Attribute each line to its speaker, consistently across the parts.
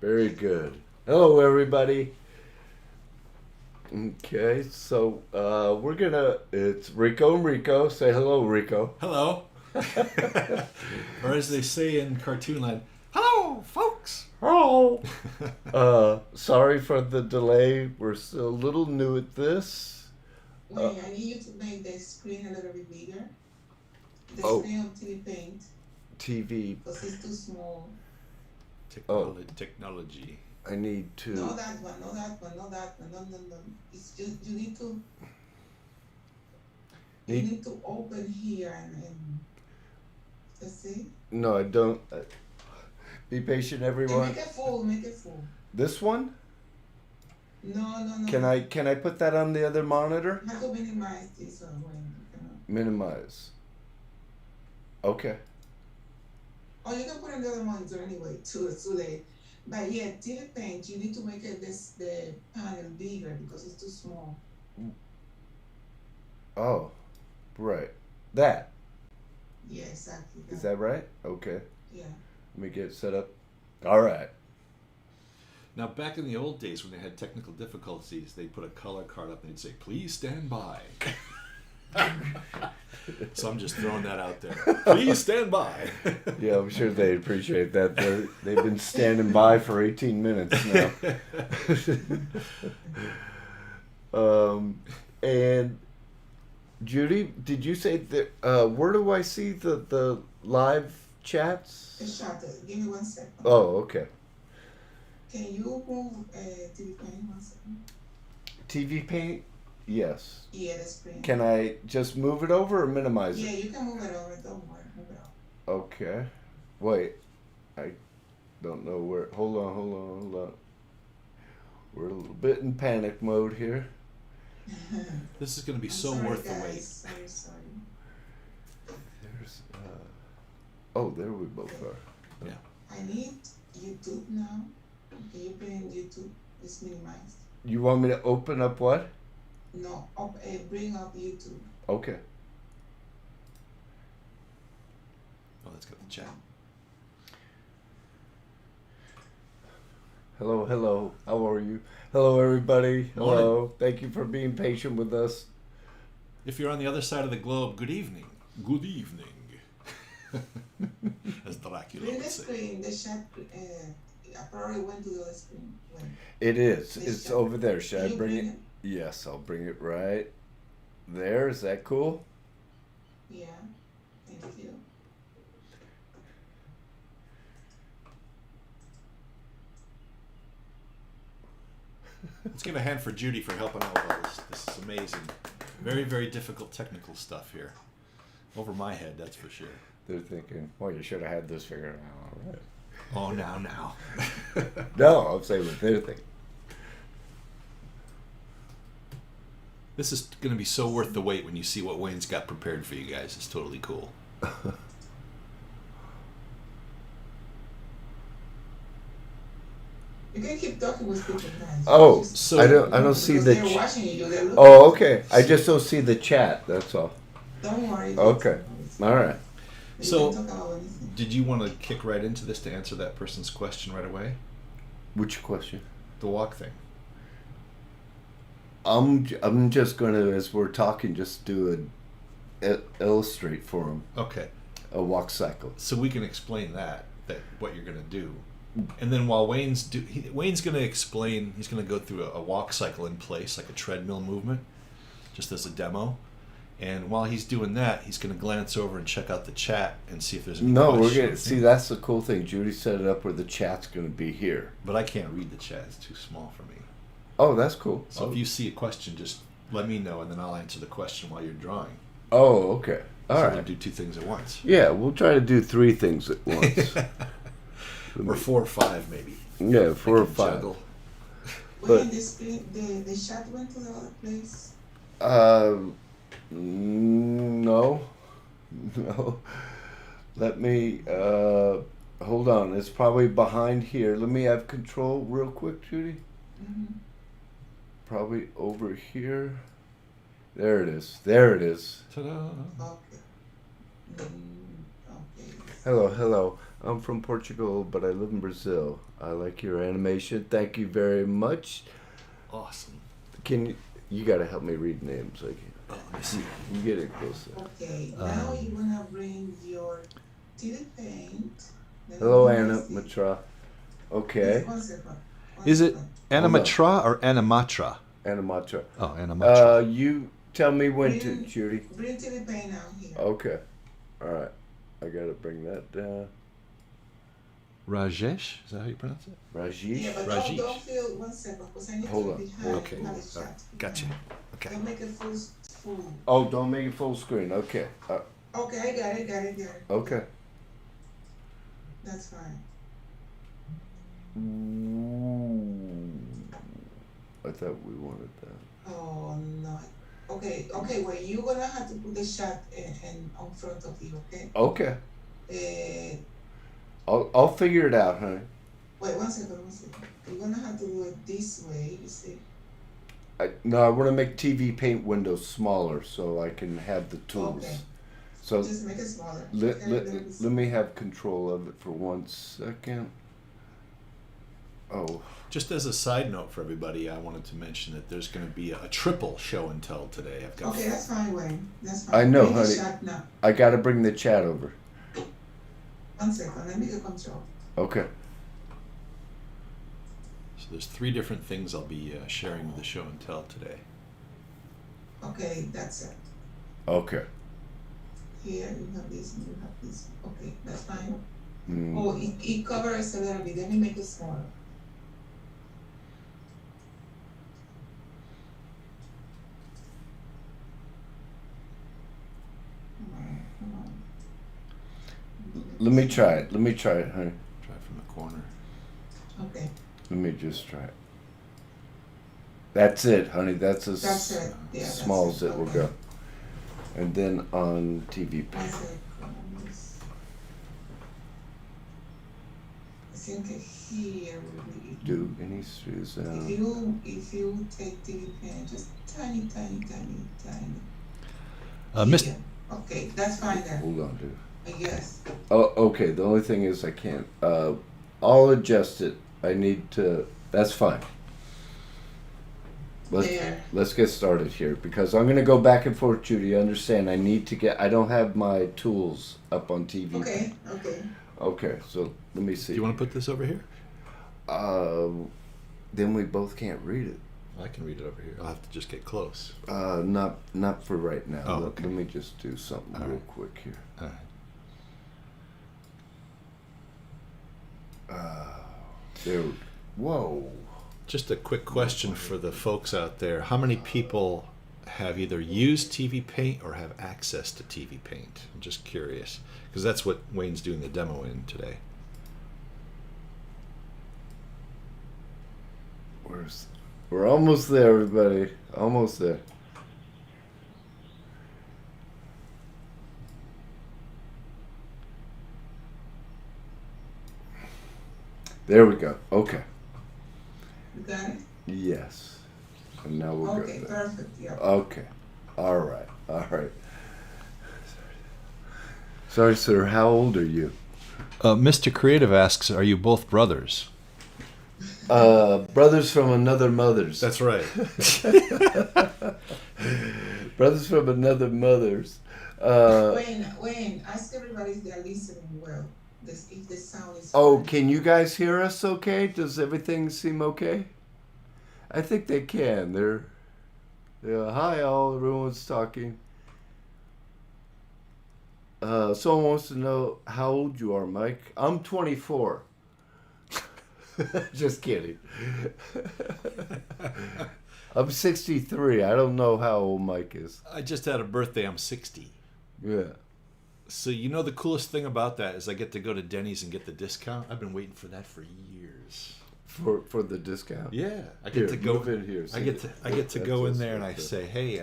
Speaker 1: Very good. Hello, everybody. Okay, so it's Rico and Rico. Say hello, Rico.
Speaker 2: Hello. Or as they say in cartoon land, hello, folks.
Speaker 1: Hello. Sorry for the delay. We're still a little new at this.
Speaker 3: Wait, I need you to make the screen a little bit bigger. The screen of TV Paint.
Speaker 1: TV.
Speaker 3: Because it's too small.
Speaker 2: Technology.
Speaker 1: I need to.
Speaker 3: No, that one, no, that one, no, that one, no. It's just, you need to. You need to open here and see.
Speaker 1: No, I don't. Be patient, everyone.
Speaker 3: And make it full.
Speaker 1: This one?
Speaker 3: No.
Speaker 1: Can I put that on the other monitor?
Speaker 3: You have to minimize this one.
Speaker 1: Minimize. Okay.
Speaker 3: Oh, you can put it on the other monitor anyway. Too late. But yeah, TV Paint, you need to make the panel bigger because it's too small.
Speaker 1: Oh, right. That.
Speaker 3: Yeah, exactly.
Speaker 1: Is that right? Okay.
Speaker 3: Yeah.
Speaker 1: Let me get set up. All right.
Speaker 2: Now, back in the old days when they had technical difficulties, they'd put a color card up and they'd say, please stand by. So I'm just throwing that out there. Please stand by.
Speaker 1: Yeah, I'm sure they appreciate that. They've been standing by for 18 minutes now. And Judy, did you say that? Where do I see the live chats?
Speaker 3: The shutter. Give me 1 second.
Speaker 1: Oh, okay.
Speaker 3: Can you move TV Paint 1 second?
Speaker 1: TV Paint? Yes.
Speaker 3: Yeah, the screen.
Speaker 1: Can I just move it over or minimize
Speaker 3: Yeah,
Speaker 1: it?
Speaker 3: you can move it over. Don't worry. Move it over.
Speaker 1: Okay. Wait. I don't know where. Hold on. We're a little bit in panic mode here.
Speaker 2: This is going to be worth the wait.
Speaker 3: Sorry.
Speaker 1: There's. Oh, there we both are.
Speaker 2: Yeah.
Speaker 3: I need YouTube now. Can you bring YouTube? It's minimized.
Speaker 1: You want me to open up what?
Speaker 3: No, bring up YouTube.
Speaker 1: Okay.
Speaker 2: Oh, that's got the chat.
Speaker 1: Hello. How are you? Hello, everybody.
Speaker 2: Morning.
Speaker 1: Hello. Thank you for being patient with us.
Speaker 2: If you're on the other side of the globe, good evening. Good evening. As Dracula
Speaker 3: Bring
Speaker 2: would
Speaker 3: the
Speaker 2: say.
Speaker 3: screen, the chat. I probably went to the other screen.
Speaker 1: It is.
Speaker 3: The
Speaker 1: It's
Speaker 3: chat.
Speaker 1: over there. Should
Speaker 3: Can
Speaker 1: I
Speaker 3: you
Speaker 1: bring it? Yes, I'll bring it right there. Is that cool?
Speaker 3: Yeah, thank you.
Speaker 2: Let's give a hand for Judy for helping out with all this. This is amazing. Very, very difficult technical stuff here. Over my head, that's for sure.
Speaker 1: They're thinking, well, you should have had this figured out. All right.
Speaker 2: Oh, now.
Speaker 1: No, I'm saying what they're thinking.
Speaker 2: This is going to be so worth the wait when you see what Wayne's got prepared for you guys. It's totally cool.
Speaker 3: You can keep talking with people, guys.
Speaker 1: Oh,
Speaker 2: So-
Speaker 1: I don't see
Speaker 3: because
Speaker 1: the.
Speaker 3: they're watching you. They're looking.
Speaker 1: Oh, okay. I just don't see the chat. That's all.
Speaker 3: Don't worry.
Speaker 1: Okay. All right.
Speaker 3: You
Speaker 2: So-
Speaker 3: can talk about anything.
Speaker 2: Did you want to kick right into this to answer that person's question right away?
Speaker 1: Which question?
Speaker 2: The walk thing.
Speaker 1: I'm just gonna, as we're talking, just do illustrate for him
Speaker 2: Okay.
Speaker 1: a walk cycle.
Speaker 2: So we can explain that what you're going to do. And then while Wayne's going to explain, he's going to go through a walk cycle in place, like a treadmill movement, just as a demo. And while he's doing that, he's going to glance over and check out the chat and see if there's any
Speaker 1: No,
Speaker 2: questions.
Speaker 1: we're gonna see. That's the cool thing. Judy set it up where the chat's gonna be here.
Speaker 2: But I can't read the chat. It's too small for me.
Speaker 1: Oh, that's cool.
Speaker 2: So if you see a question, just let me know, and then I'll answer the question while you're drawing.
Speaker 1: Oh, okay. All
Speaker 2: So
Speaker 1: right.
Speaker 2: we'll do two things at once.
Speaker 1: Yeah, we'll try to do 3 things at once.
Speaker 2: Or 4 or 5, maybe.
Speaker 1: Yeah, 4 or
Speaker 2: We can
Speaker 1: 5.
Speaker 2: juggle.
Speaker 3: When the chat went to the other place.
Speaker 1: No. Let me, hold on. It's probably behind here. Let me have control real quick, Judy.
Speaker 3: Mm-hmm.
Speaker 1: Probably over here. There it is.
Speaker 2: Ta-da.
Speaker 3: Okay. Okay.
Speaker 1: Hello. I'm from Portugal, but I live in Brazil. I like your animation. Thank you very much.
Speaker 2: Awesome.
Speaker 1: You got to help me read names. Like,
Speaker 2: Oh, let me see.
Speaker 1: you get it closer.
Speaker 3: Okay, now you're gonna bring your TV paint. Then
Speaker 1: Hello,
Speaker 3: you're gonna
Speaker 1: Anna
Speaker 3: see-
Speaker 1: Matra. Okay,
Speaker 3: One second.
Speaker 2: Is it
Speaker 3: Second.
Speaker 2: animatra or animatra?
Speaker 1: Anna Matra.
Speaker 2: Oh, animatra.
Speaker 1: You tell me when to,
Speaker 3: Bring-
Speaker 1: Judy.
Speaker 3: Bring TV paint out here.
Speaker 1: Okay. All right. I got to bring that down.
Speaker 2: Rajesh? Is that how you pronounce it?
Speaker 1: Rajesh.
Speaker 3: Yeah, but
Speaker 2: Rajesh.
Speaker 3: don't feel 1 second, because I need
Speaker 1: Hold
Speaker 3: to
Speaker 1: on,
Speaker 3: be
Speaker 1: hold
Speaker 3: high
Speaker 1: on.
Speaker 2: Okay.
Speaker 3: to have a
Speaker 2: All
Speaker 3: shot.
Speaker 2: right. Gotcha. Okay.
Speaker 3: Don't make it full.
Speaker 1: Oh, don't make it full screen. Okay.
Speaker 3: Okay, I got it.
Speaker 1: Okay.
Speaker 3: That's fine.
Speaker 1: Ooh. I thought we wanted that.
Speaker 3: Oh, no. Okay, well, you're gonna have to put the shot in on front of you, okay?
Speaker 1: Okay.
Speaker 3: Uh,
Speaker 1: I'll figure it out, honey.
Speaker 3: wait, 1 second. You're gonna have to do it this way, you see?
Speaker 1: I want to make TV paint windows smaller so I can have the tools.
Speaker 3: Okay.
Speaker 1: So
Speaker 3: Just make it smaller.
Speaker 1: let,
Speaker 3: Okay,
Speaker 1: let,
Speaker 3: then it's-
Speaker 1: let me have control of it for 1 second. Oh,
Speaker 2: Just as a side note for everybody, I wanted to mention that there's going to be a triple show and tell today. I've got
Speaker 3: Okay, that's fine, Wayne. That's fine.
Speaker 1: I know,
Speaker 3: Bring the
Speaker 1: honey.
Speaker 3: shot now.
Speaker 1: I got to bring the chat over.
Speaker 3: 1 second, let me get control.
Speaker 1: Okay.
Speaker 2: So there's 3 different things I'll be sharing with the show and tell today.
Speaker 3: Okay, that's it.
Speaker 1: Okay.
Speaker 3: Here, you have this, and you have this. Okay, that's fine.
Speaker 1: Mm.
Speaker 3: Oh, it covers a little bit. Let me make it smaller. Come on.
Speaker 1: Let me try it, honey.
Speaker 2: Try from the corner.
Speaker 3: Okay,
Speaker 1: Let me just try it. That's it, honey. That's as
Speaker 3: that's it. Yeah, that's
Speaker 1: small as it will
Speaker 3: Okay.
Speaker 1: go. And then on TV
Speaker 3: One
Speaker 1: paint.
Speaker 3: second. I think here will be.
Speaker 1: Do any streets
Speaker 3: If you take TV pen, just tiny.
Speaker 2: Mr.
Speaker 3: Here. Okay, that's fine then.
Speaker 1: Hold on, dude.
Speaker 3: I guess.
Speaker 1: Oh, okay. The only thing is I can't. I'll adjust it. I need to. That's fine.
Speaker 3: There.
Speaker 1: Let's get started here because I'm gonna go back and forth, Judy. Understand? I need to get. I don't have my tools up on TV.
Speaker 3: Okay.
Speaker 1: Okay. So let me see.
Speaker 2: Do you want to put this over here?
Speaker 1: Then we both can't read it.
Speaker 2: I can read it over here. I'll have to just get close.
Speaker 1: Not for right now.
Speaker 2: Oh,
Speaker 1: let,
Speaker 2: okay.
Speaker 1: let me just do something
Speaker 2: All
Speaker 1: real
Speaker 2: right.
Speaker 1: quick here.
Speaker 2: All right.
Speaker 1: There. Whoa.
Speaker 2: Just a quick question for the folks out there. How many people have either used TV Paint or have access to TV Paint? I'm just curious because that's what Wayne's doing the demo in today.
Speaker 1: We're almost there, everybody. Almost there. There we go. Okay.
Speaker 3: You got it?
Speaker 1: Yes. And now we'll
Speaker 3: Okay,
Speaker 1: go there.
Speaker 3: perfect. Yeah.
Speaker 1: Okay. All right. Sorry, sir. How old are you?
Speaker 2: Mr. Creative asks, are you both brothers?
Speaker 1: Brothers from another mother's.
Speaker 2: That's right.
Speaker 1: Brothers from another mother's.
Speaker 3: Wayne, ask everybody if they're listening well. If the sound is.
Speaker 1: Oh,
Speaker 3: fine.
Speaker 1: can you guys hear us okay? Does everything seem okay? I think they can. They're hi all, everyone's talking. Someone wants to know how old you are, Mike. I'm 24. Just kidding. I'm 63. I don't know how old Mike is.
Speaker 2: I just had a birthday. I'm 60.
Speaker 1: Yeah.
Speaker 2: So you know the coolest thing about that is I get to go to Denny's and get the discount. I've been waiting for that for years.
Speaker 1: For the discount.
Speaker 2: Yeah, I
Speaker 1: Here,
Speaker 2: get to go
Speaker 1: move in here.
Speaker 2: I get to go in there and I say, "Hey,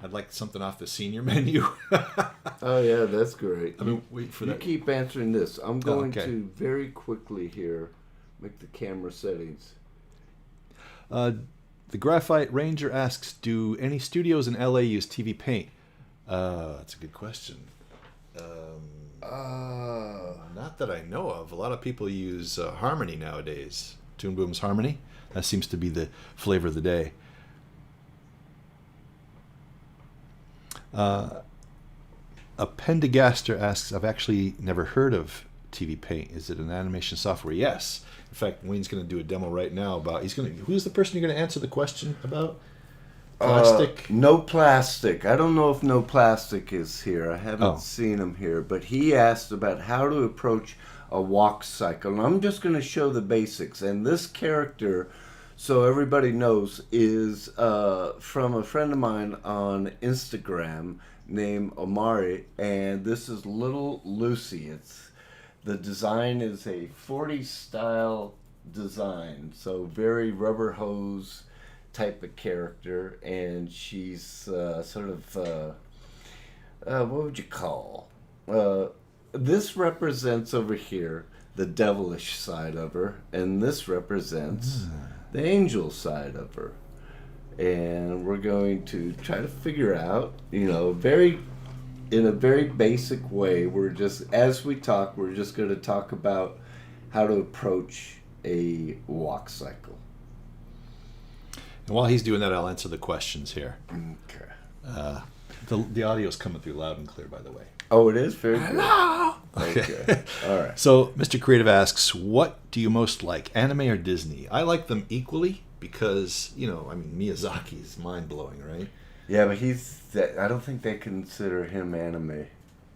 Speaker 2: I'd like something off the senior menu."
Speaker 1: Oh yeah, that's great.
Speaker 2: I've been waiting for
Speaker 1: You
Speaker 2: that.
Speaker 1: keep answering this. I'm going
Speaker 2: okay.
Speaker 1: to very quickly here make the camera settings.
Speaker 2: The Graphite Ranger asks, "Do any studios in LA use TV Paint?" That's a good question. Not that I know of. A lot of people use Harmony nowadays. Toon Boom's Harmony. That seems to be the flavor of the day. A Pendergaster asks, I've actually never heard of TV Paint. Is it an animation software? Yes. In fact, Wayne's going to do a demo right now about. Who's the person you're going to answer the question about? Plastic?
Speaker 1: No Plastic. I don't know if No Plastic is here. I haven't seen him here. But he asked about how to approach a walk cycle. And I'm just going to show the basics. And this character, so everybody knows, is from a friend of mine on Instagram named Omari. And this is Little Lucy. The design is a 40s style design. So very rubber hose type of character, and she's sort of what would you call this represents over here the devilish side of her, and this represents the angel side of her, and we're going to try to figure out, in a very basic way, we're just, as we talk, we're just going to talk about how to approach a walk cycle.
Speaker 2: And while he's doing that, I'll answer the questions here.
Speaker 1: Okay.
Speaker 2: The audio's coming through loud and clear, by the way.
Speaker 1: Oh, it is? Very good.
Speaker 2: Hello!
Speaker 1: Okay. All right.
Speaker 2: So, Mr. Creative asks, what do you most like, anime or Disney? I like them equally because, Miyazaki is mind-blowing, right?
Speaker 1: Yeah, but I don't think they consider him anime.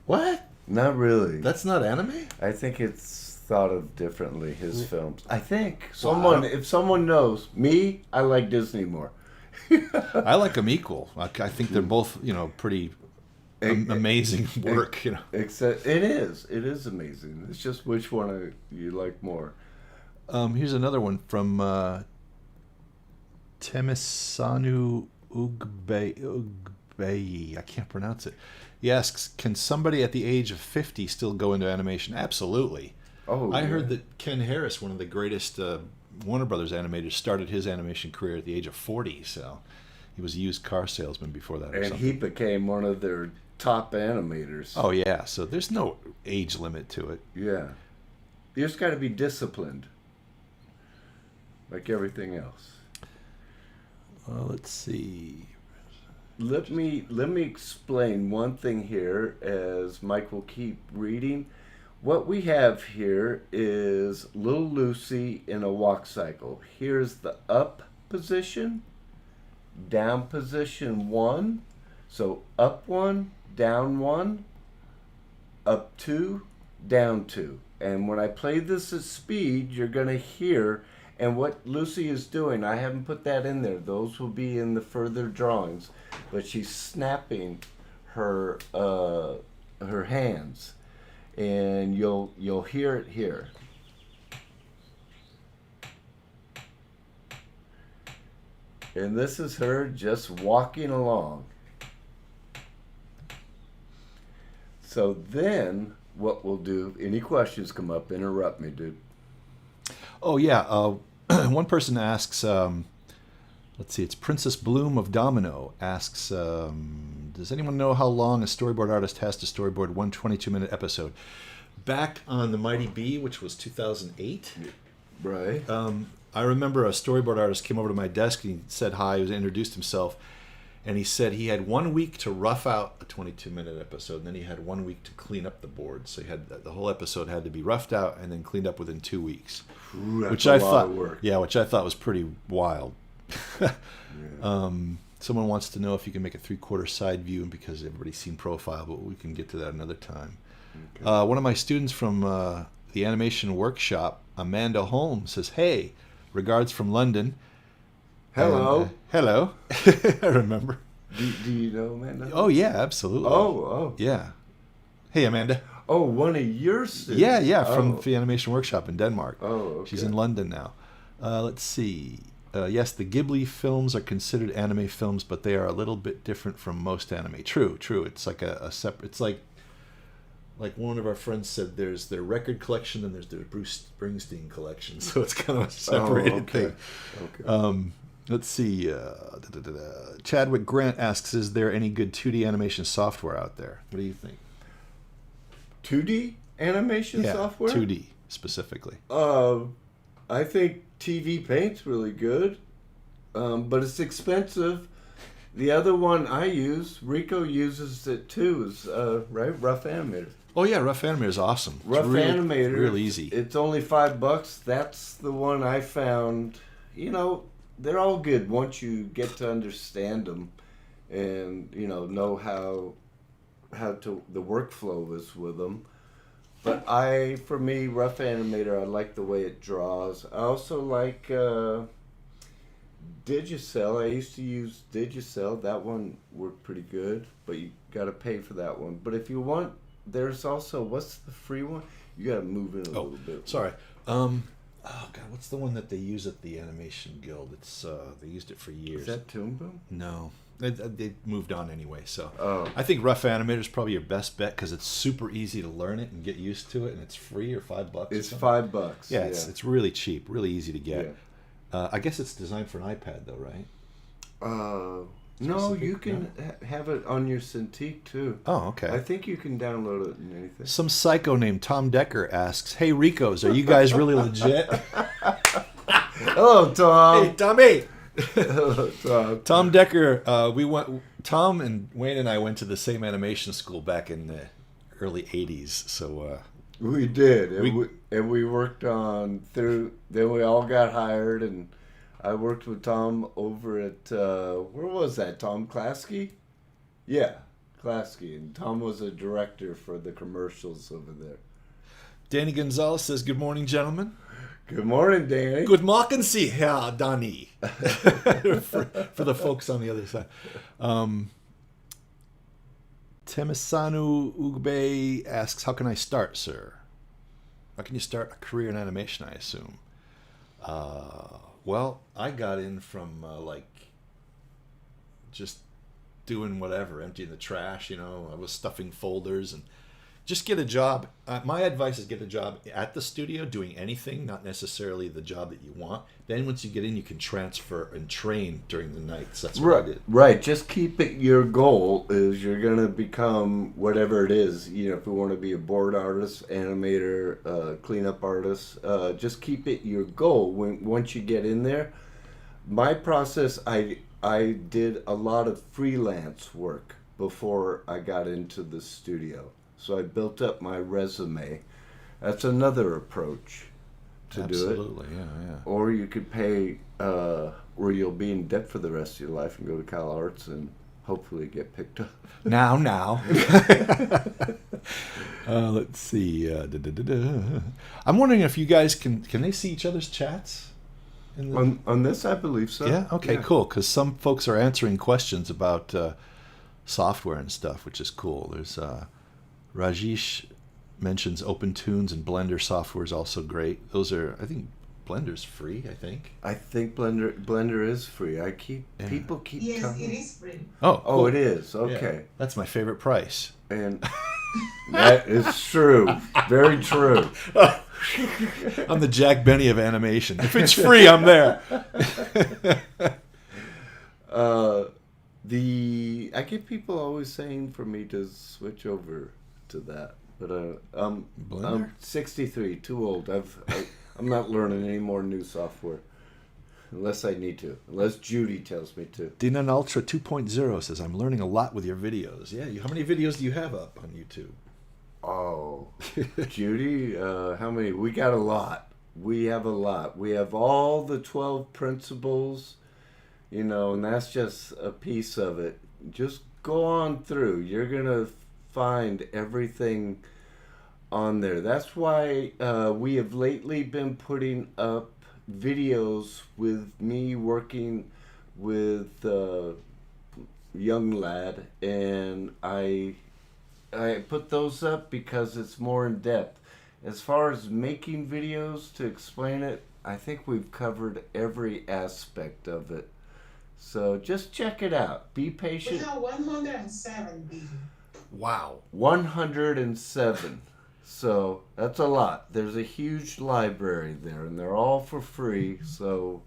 Speaker 2: What?
Speaker 1: Not really.
Speaker 2: That's not anime?
Speaker 1: I think it's thought of differently, his films. I think if someone knows me, I like Disney more.
Speaker 2: I like them equal. I think they're both, pretty amazing work.
Speaker 1: Except it is amazing. It's just which one you like more.
Speaker 2: Here's another one from Temisanu Ugbeyi. I can't pronounce it. He asks, can somebody at the age of 50 still go into animation? Absolutely.
Speaker 1: Oh,
Speaker 2: I heard that Ken Harris, one of the greatest Warner Brothers animators, started his animation career at the age of 40. So he was a used car salesman before that.
Speaker 1: And he became one of their top animators.
Speaker 2: Oh, yeah. So there's no age limit to it.
Speaker 1: Yeah. You just got to be disciplined, like everything else.
Speaker 2: Let's see.
Speaker 1: Let me explain one thing here as Mike will keep reading. What we have here is Little Lucy in a walk cycle. Here's the up position, down position 1. So up 1, down 1, up 2, down 2. And when I play this at speed, you're going to hear, and what Lucy is doing, I haven't put that in there. Those will be in the further drawings. But she's snapping her hands. And you'll hear it here. And this is her just walking along. So then what we'll do, any questions come up, interrupt me, dude.
Speaker 2: Oh, yeah. One person asks, let's see, it's Princess Bloom of Domino asks, does anyone know how long a storyboard artist has to storyboard one 22-minute episode? Back on the Mighty Bee, which was 2008,
Speaker 1: right?
Speaker 2: I remember a storyboard artist came over to my desk and he said hi, he introduced himself, and he said he had 1 week to rough out a 22-minute episode, and then he had 1 week to clean up the board. So he had the whole episode had to be roughed out and then cleaned up within 2 weeks.
Speaker 1: Ooh, that's
Speaker 2: which
Speaker 1: a
Speaker 2: I
Speaker 1: lot
Speaker 2: thought,
Speaker 1: of work.
Speaker 2: yeah, which I thought was pretty wild.
Speaker 1: Yeah.
Speaker 2: Someone wants to know if you can make a 3/4 side view, and because everybody's seen profile, but we can get to that another time. Okay. One of my students from the animation workshop, Amanda Holmes, says, "Hey, regards from London."
Speaker 1: Hello.
Speaker 2: Hello. I remember.
Speaker 1: Do you know Amanda?
Speaker 2: Oh yeah, absolutely.
Speaker 1: Oh.
Speaker 2: Yeah. Hey, Amanda.
Speaker 1: Oh, one of your students.
Speaker 2: Yeah, from the animation workshop in Denmark.
Speaker 1: Oh, okay.
Speaker 2: She's in London now. Let's see. Yes, the Ghibli films are considered anime films, but they are a little bit different from most anime. True. It's like a separate. It's like one of our friends said. There's their record collection, and there's their Bruce Springsteen collection. So it's kind of a separated thing.
Speaker 1: Okay.
Speaker 2: Let's see. Chadwick Grant asks, "Is there any good 2D animation software out there?" What do you think?
Speaker 1: 2D animation software?
Speaker 2: 2D specifically.
Speaker 1: I think TV Paint's really good, but it's expensive. The other one I use, Rico uses it too, is right, Rough Animator.
Speaker 2: Oh yeah, Rough Animator is awesome.
Speaker 1: Rough Animator,
Speaker 2: real easy.
Speaker 1: It's only $5. That's the one I found. You know, they're all good once you get to understand them, and know how to the workflow is with them. But for me, Rough Animator, I like the way it draws. I also like Digicel. I used to use Digicel. That one worked pretty good, but you got to pay for that one. But if you want, there's also, what's the free one? You got to move in a little bit.
Speaker 2: Sorry. Oh God, what's the one that they use at the Animation Guild? It's they used it for years.
Speaker 1: Is that Toon Boom?
Speaker 2: No, they moved on anyway. So
Speaker 1: Oh.
Speaker 2: I think Rough Animator is probably your best bet because it's super easy to learn it and get used to it, and it's free or $5.
Speaker 1: It's
Speaker 2: or something.
Speaker 1: $5.
Speaker 2: Yeah, it's really cheap, really easy to get.
Speaker 1: Yeah.
Speaker 2: I guess it's designed for an iPad though, right?
Speaker 1: No, you can have it on your Cintiq too.
Speaker 2: Oh, okay.
Speaker 1: I think you can download it in anything.
Speaker 2: Some psycho named Tom Decker asks, "Hey Ricos, are you guys really legit?"
Speaker 1: Hello, Tom.
Speaker 2: Hey, Tommy.
Speaker 1: Hello, Tom.
Speaker 2: Tom Decker. Tom and Wayne and I went to the same animation school back in the early '80s. So
Speaker 1: We did, and we worked on through. Then we all got hired, and I worked with Tom over at where was that? Tom Klasky? Yeah, Klasky, and Tom was a director for the commercials over there.
Speaker 2: Danny Gonzalez says, "Good morning, gentlemen."
Speaker 1: Good morning, Danny.
Speaker 2: Good morning, see Herr Danny. for the folks on the other side. Temisanu Ugbe asks, "How can I start, sir?" How can you start a career in animation, I assume? Well, I got in from just doing whatever, emptying the trash, I was stuffing folders and just get a job. My advice is get a job at the studio doing anything, not necessarily the job that you want. Then once you get in, you can transfer and train during the nights. That's what I did.
Speaker 1: Right. Just keep it. Your goal is you're going to become whatever it is. If you want to be a board artist, animator, cleanup artist, just keep it your goal. Once you get in there, my process, I did a lot of freelance work before I got into the studio. So I built up my resume. That's another approach to do it.
Speaker 2: Absolutely, yeah.
Speaker 1: Or you could pay, or you'll be in debt for the rest of your life and go to Cal Arts and hopefully get picked up.
Speaker 2: Now. Let's see. I'm wondering if you guys can they see each other's chats?
Speaker 1: On this, I believe so.
Speaker 2: Yeah? Okay, cool. Because some folks are answering questions about software and stuff, which is cool. There's Rajesh mentions OpenTunes and Blender software is also great. Those are, I think, Blender's free. I think
Speaker 1: Blender is free. People keep
Speaker 3: Yes,
Speaker 1: telling
Speaker 3: it
Speaker 1: me.
Speaker 3: is free.
Speaker 2: Oh, cool.
Speaker 1: Oh, it is. Okay.
Speaker 2: Yeah, that's my favorite price.
Speaker 1: And that is true. Very true.
Speaker 2: I'm the Jack Benny of animation. If it's free, I'm there.
Speaker 1: I get people always saying for me to switch over to that, but I'm 63, too old. I'm not learning any more new software unless I need to, unless Judy tells me to.
Speaker 2: Dinan Ultra 2.0 says, "I'm learning a lot with your videos." Yeah, how many videos do you have up on YouTube?
Speaker 1: Oh, Judy, how many? We got a lot. We have a lot. We have all the 12 principles, and that's just a piece of it. Just go on through. You're going to find everything on there. That's why we have lately been putting up videos with me working with young lad, and I put those up because it's more in depth. As far as making videos to explain it, I think we've covered every aspect of it. So just check it out. Be
Speaker 3: We
Speaker 1: patient.
Speaker 3: have 107 videos.
Speaker 2: Wow.
Speaker 1: 107. So that's a lot. There's a huge library there, and they're all for free. So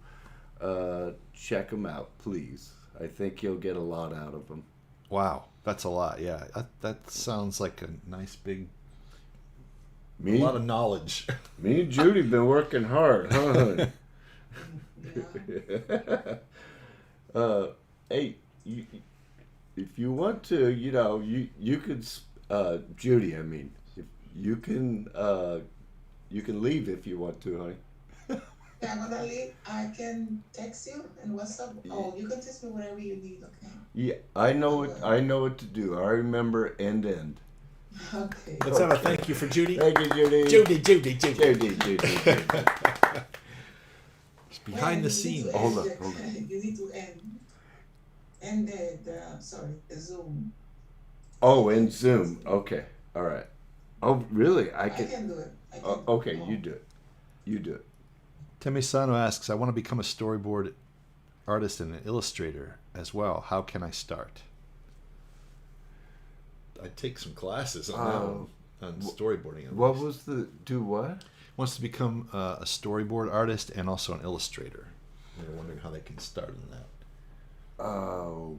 Speaker 1: check them out, please. I think you'll get a lot out of them.
Speaker 2: Wow. That's a lot, yeah. That sounds like a nice big A lot of knowledge.
Speaker 1: Me and Judy been working hard, huh? Hey, if you want to, you could, Judy. I mean, if you can leave if you want to, honey.
Speaker 3: Yeah, I'm gonna leave. I can text you and WhatsApp. Oh, you can text me whatever you need. Okay.
Speaker 1: Yeah, I know what to do. I remember end.
Speaker 3: Okay.
Speaker 2: Let's have a thank you for Judy.
Speaker 1: Thank you, Judy.
Speaker 2: Judy.
Speaker 1: Judy.
Speaker 2: It's behind the scenes.
Speaker 1: Hold on.
Speaker 3: You need to end the Zoom.
Speaker 1: Oh, in Zoom. Okay. All right. Oh, really?
Speaker 3: I can do it.
Speaker 1: Okay, you do it.
Speaker 2: Temisano asks, I want to become a storyboard artist and an illustrator as well. How can I start? I'd take some classes on storyboarding.
Speaker 1: What was do what?
Speaker 2: Wants to become a storyboard artist and also an illustrator. They're wondering how they can start on that.
Speaker 1: Oh,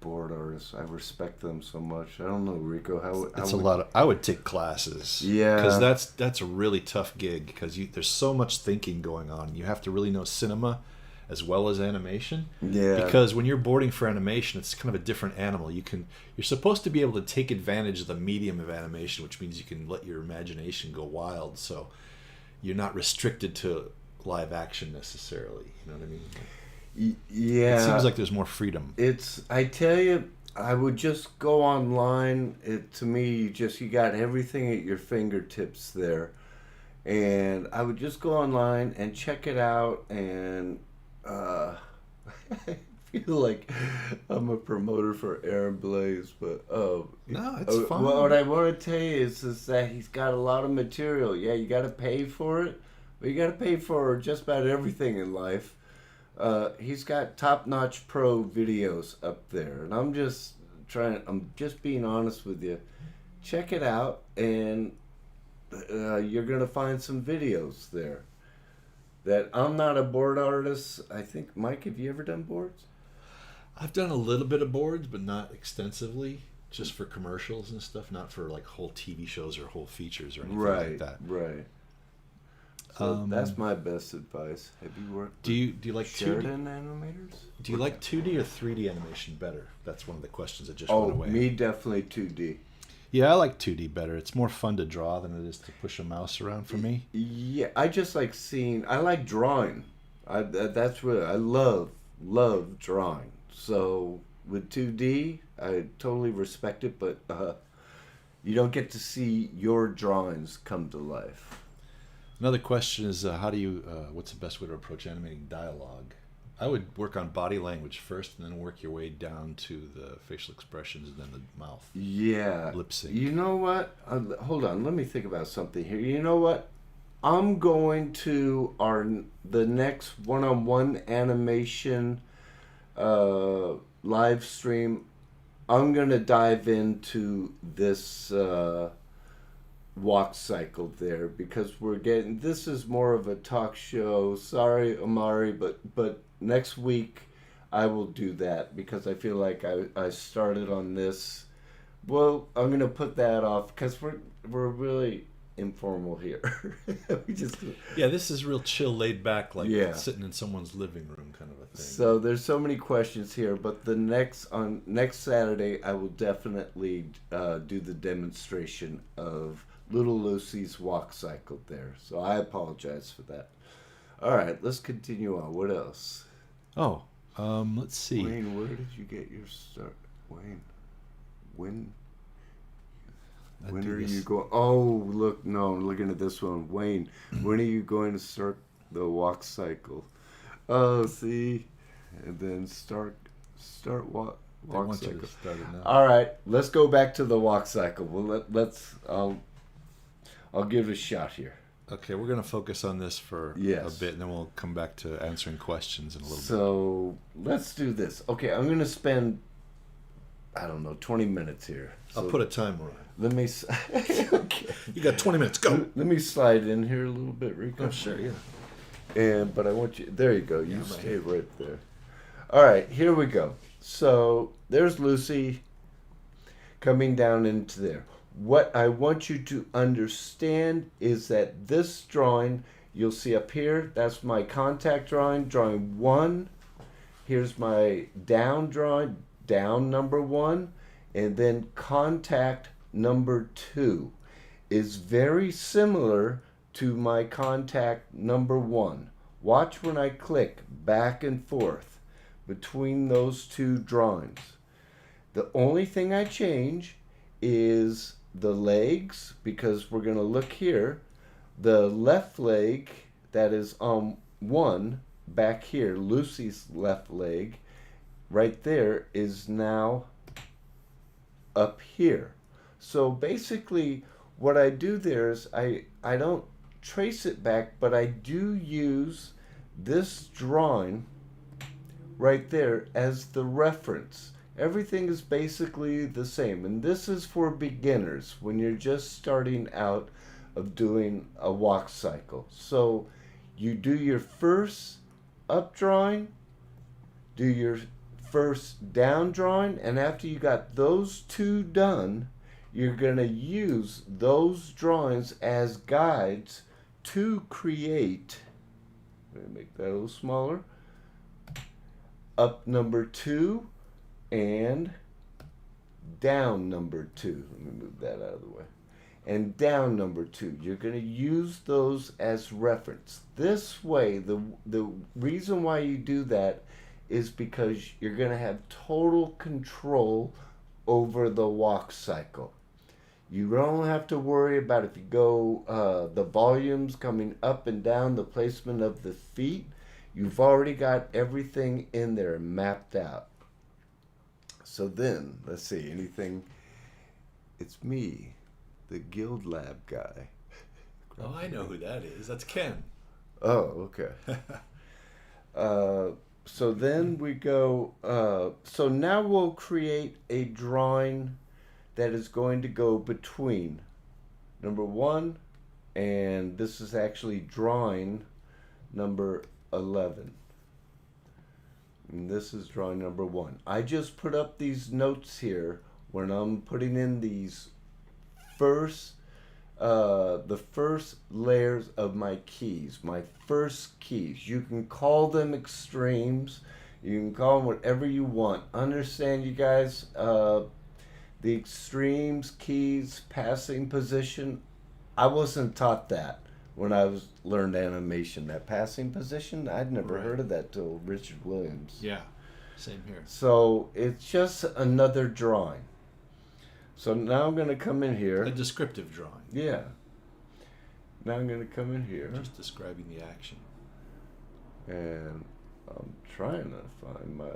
Speaker 1: board artists. I respect them so much. I don't know, Rico.
Speaker 2: I would take classes.
Speaker 1: Yeah.
Speaker 2: Because that's a really tough gig because there's so much thinking going on. You have to really know cinema as well as animation.
Speaker 1: Yeah.
Speaker 2: Because when you're boarding for animation, it's kind of a different animal. You're supposed to be able to take advantage of the medium of animation, which means you can let your imagination go wild. So you're not restricted to live action necessarily. You know what I mean?
Speaker 1: Yeah.
Speaker 2: It seems like there's more freedom.
Speaker 1: I tell you, I would just go online. To me, you got everything at your fingertips there. And I would just go online and check it out. And I feel like I'm a promoter for Aaron Blaze. But
Speaker 2: no, it's fine.
Speaker 1: What I want to tell you is that he's got a lot of material. Yeah, you got to pay for it. But you got to pay for just about everything in life. He's got top-notch pro videos up there, and I'm just being honest with you. Check it out, and you're gonna find some videos there. That I'm not a board artist. I think, Mike, have you ever done boards?
Speaker 2: I've done a little bit of boards, but not extensively. Just for commercials and stuff, not for like whole TV shows or whole features or anything like that.
Speaker 1: Right. So that's my best advice. Have you worked?
Speaker 2: Do you like
Speaker 1: Sheridan animators?
Speaker 2: Do you like 2D or 3D animation better? That's one of the questions that just went away.
Speaker 1: Me definitely 2D.
Speaker 2: Yeah, I like 2D better. It's more fun to draw than it is to push a mouse around for me.
Speaker 1: Yeah, I just like seeing. I like drawing. That's what I love drawing. So with 2D, I totally respect it, but you don't get to see your drawings come to life.
Speaker 2: Another question is, what's the best way to approach animating dialogue? I would work on body language first and then work your way down to the facial expressions and then the mouth.
Speaker 1: Yeah.
Speaker 2: Lip sync.
Speaker 1: You know what? Hold on. Let me think about something here. You know what? I'm going to the next one-on-one animation live stream. I'm going to dive into this walk cycle there because this is more of a talk show. Sorry, Amari, but next week I will do that because I feel like I started on this. Well, I'm gonna put that off because we're really informal here.
Speaker 2: This is real chill, laid back, like sitting in someone's living room kind of a thing.
Speaker 1: So there's so many questions here, but next Saturday I will definitely do the demonstration of Little Lucy's walk cycle there. So I apologize for that. All right, let's continue on. What else?
Speaker 2: Oh, let's see.
Speaker 1: Wayne, where did you get your start? Wayne, when are you going? Oh, look, no, I'm looking at this one. Wayne, when are you going to start the walk cycle? Oh, see, and then start walk cycle. All right, let's go back to the walk cycle. Well, I'll give it a shot here.
Speaker 2: Okay, we're going to focus on this for a bit, and then we'll come back to answering questions in a little bit.
Speaker 1: So let's do this. Okay, I'm going to spend, 20 minutes here. So
Speaker 2: I'll put a timer on.
Speaker 1: Let me. Okay.
Speaker 2: You got 20 minutes. Go.
Speaker 1: Let me slide in here a little bit, Rico.
Speaker 2: Oh, sure,
Speaker 1: yeah. But I want you. There you go. You stay right there. All right, here we go. So there's Lucy coming down into there. what I want you to understand is that this drawing, you'll see up here, that's my contact drawing, drawing 1. Here's my down drawing, down number 1, and then contact number 2 is very similar to my contact number 1. Watch when I click back and forth between those two drawings. The only thing I change is the legs, because we're going to look here. The left leg that is on 1 back here, Lucy's left leg, right there is now up here. So basically what I do there is I don't trace it back, but I do use this drawing right there as the reference. Everything is basically the same, and this is for beginners when you're just starting out of doing a walk cycle. So you do your first up drawing, do your first down drawing, and after you got those two done, you're going to use those drawings as guides to create, let me make that a little smaller, up number 2 and down number 2. Let me move that out of the way. And down number 2. You're going to use those as reference. This way, the reason why you do that is because you're going to have total control over the walk cycle. You don't have to worry about if you go the volumes coming up and down, the placement of the feet. You've already got everything in there mapped out. So then, let's see, anything, it's me, the Guild Lab guy.
Speaker 2: Oh, I know who that is. That's Ken.
Speaker 1: Oh, okay. So then we go, so now we'll create a drawing that is going to go between number 1, and this is actually drawing number 11. And this is drawing number 1. I just put up these notes here when I'm putting in these first, the first layers of my keys, my first keys. You can call them extremes. You can call them whatever you want. Understand, you guys, the extremes, keys, passing position, I wasn't taught that when I learned animation. That passing position, I'd never heard of that till Richard Williams.
Speaker 2: Yeah, same here.
Speaker 1: So it's just another drawing. So now I'm going to come in here.
Speaker 2: A descriptive drawing.
Speaker 1: Yeah. Now I'm going to come in here.
Speaker 2: Just describing the action.
Speaker 1: And I'm trying to find my...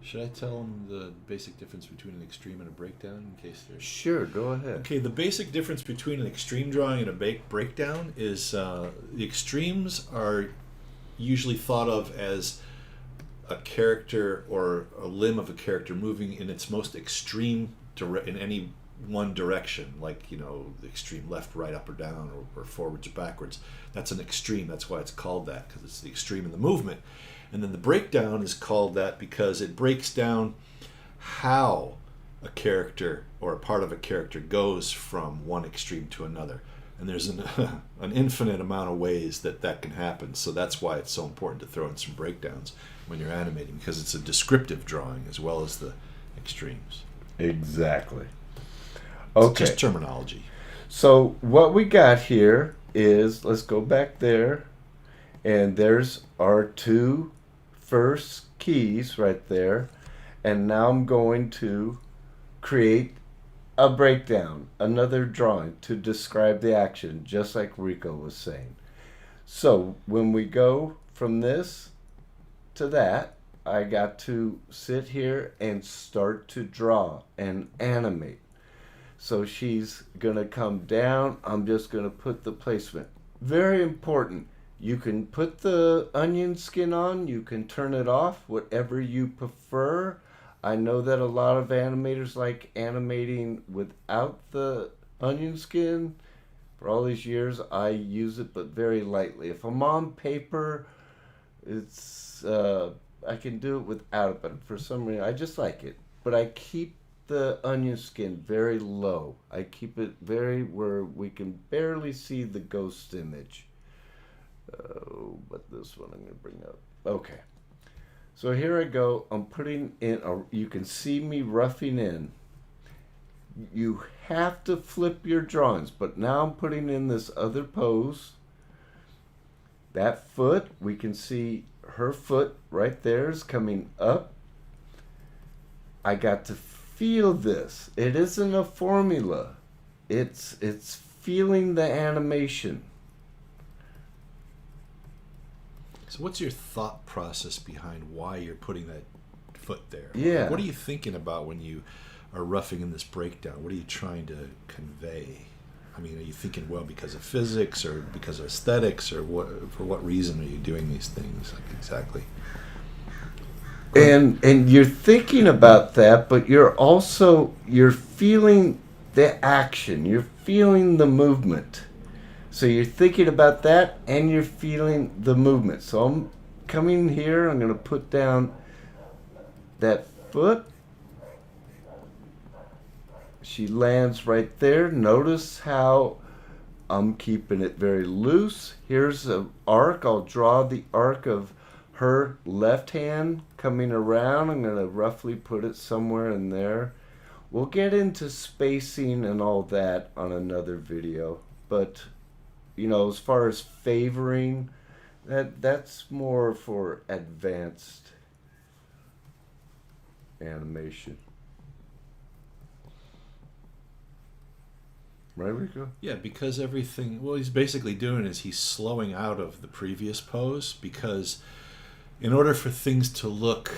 Speaker 2: Should I tell them the basic difference between an extreme and a breakdown in case there's...
Speaker 1: Sure, go ahead.
Speaker 2: Okay, the basic difference between an extreme drawing and a breakdown is the extremes are usually thought of as a character or a limb of a character moving in its most extreme in any one direction, like, you know, the extreme left, right, up or down, or forwards or backwards. That's an extreme. That's why it's called that, because it's the extreme in the movement. And then the breakdown is called that because it breaks down how a character or a part of a character goes from one extreme to another. And there's an infinite amount of ways that can happen. So that's why it's so important to throw in some breakdowns when you're animating, because it's a descriptive drawing as well as the extremes.
Speaker 1: Exactly.
Speaker 2: It's
Speaker 1: Okay.
Speaker 2: just terminology.
Speaker 1: So what we got here is, let's go back there, and there's our two first keys right there. And now I'm going to create a breakdown, another drawing to describe the action, just like Rico was saying. So when we go from this to that, I got to sit here and start to draw and animate. So she's gonna come down. I'm just gonna put the placement. Very important. You can put the onion skin on, you can turn it off, whatever you prefer. I know that a lot of animators like animating without the onion skin. For all these years, I use it, but very lightly. If I'm on paper, it's I can do it without it, but for some reason, I just like it. But I keep the onion skin very low. I keep it very where we can barely see the ghost image. But this one I'm going to bring up. Okay. So here I go. I'm putting in, you can see me roughing in. You have to flip your drawings, but now I'm putting in this other pose. That foot, we can see her foot right there is coming up. I got to feel this. It isn't a formula. It's feeling the animation.
Speaker 2: So what's your thought process behind why you're putting that foot there?
Speaker 1: Yeah.
Speaker 2: What are you thinking about when you are roughing in this breakdown? What are you trying to convey? I mean, are you thinking, well, because of physics or because of aesthetics, or what? For what reason are you doing these things? Like, exactly.
Speaker 1: And you're thinking about that, but you're feeling the action. You're feeling the movement. So you're thinking about that and you're feeling the movement. So I'm coming here, I'm going to put down that foot. She lands right there. Notice how I'm keeping it very loose. Here's an arc. I'll draw the arc of her left hand coming around. I'm going to roughly put it somewhere in there. We'll get into spacing and all that on another video. But, you know, as far as favoring, that's more for advanced animation. Right, Rico?
Speaker 2: Yeah, because everything, well, he's basically doing is he's slowing out of the previous pose, because in order for things to look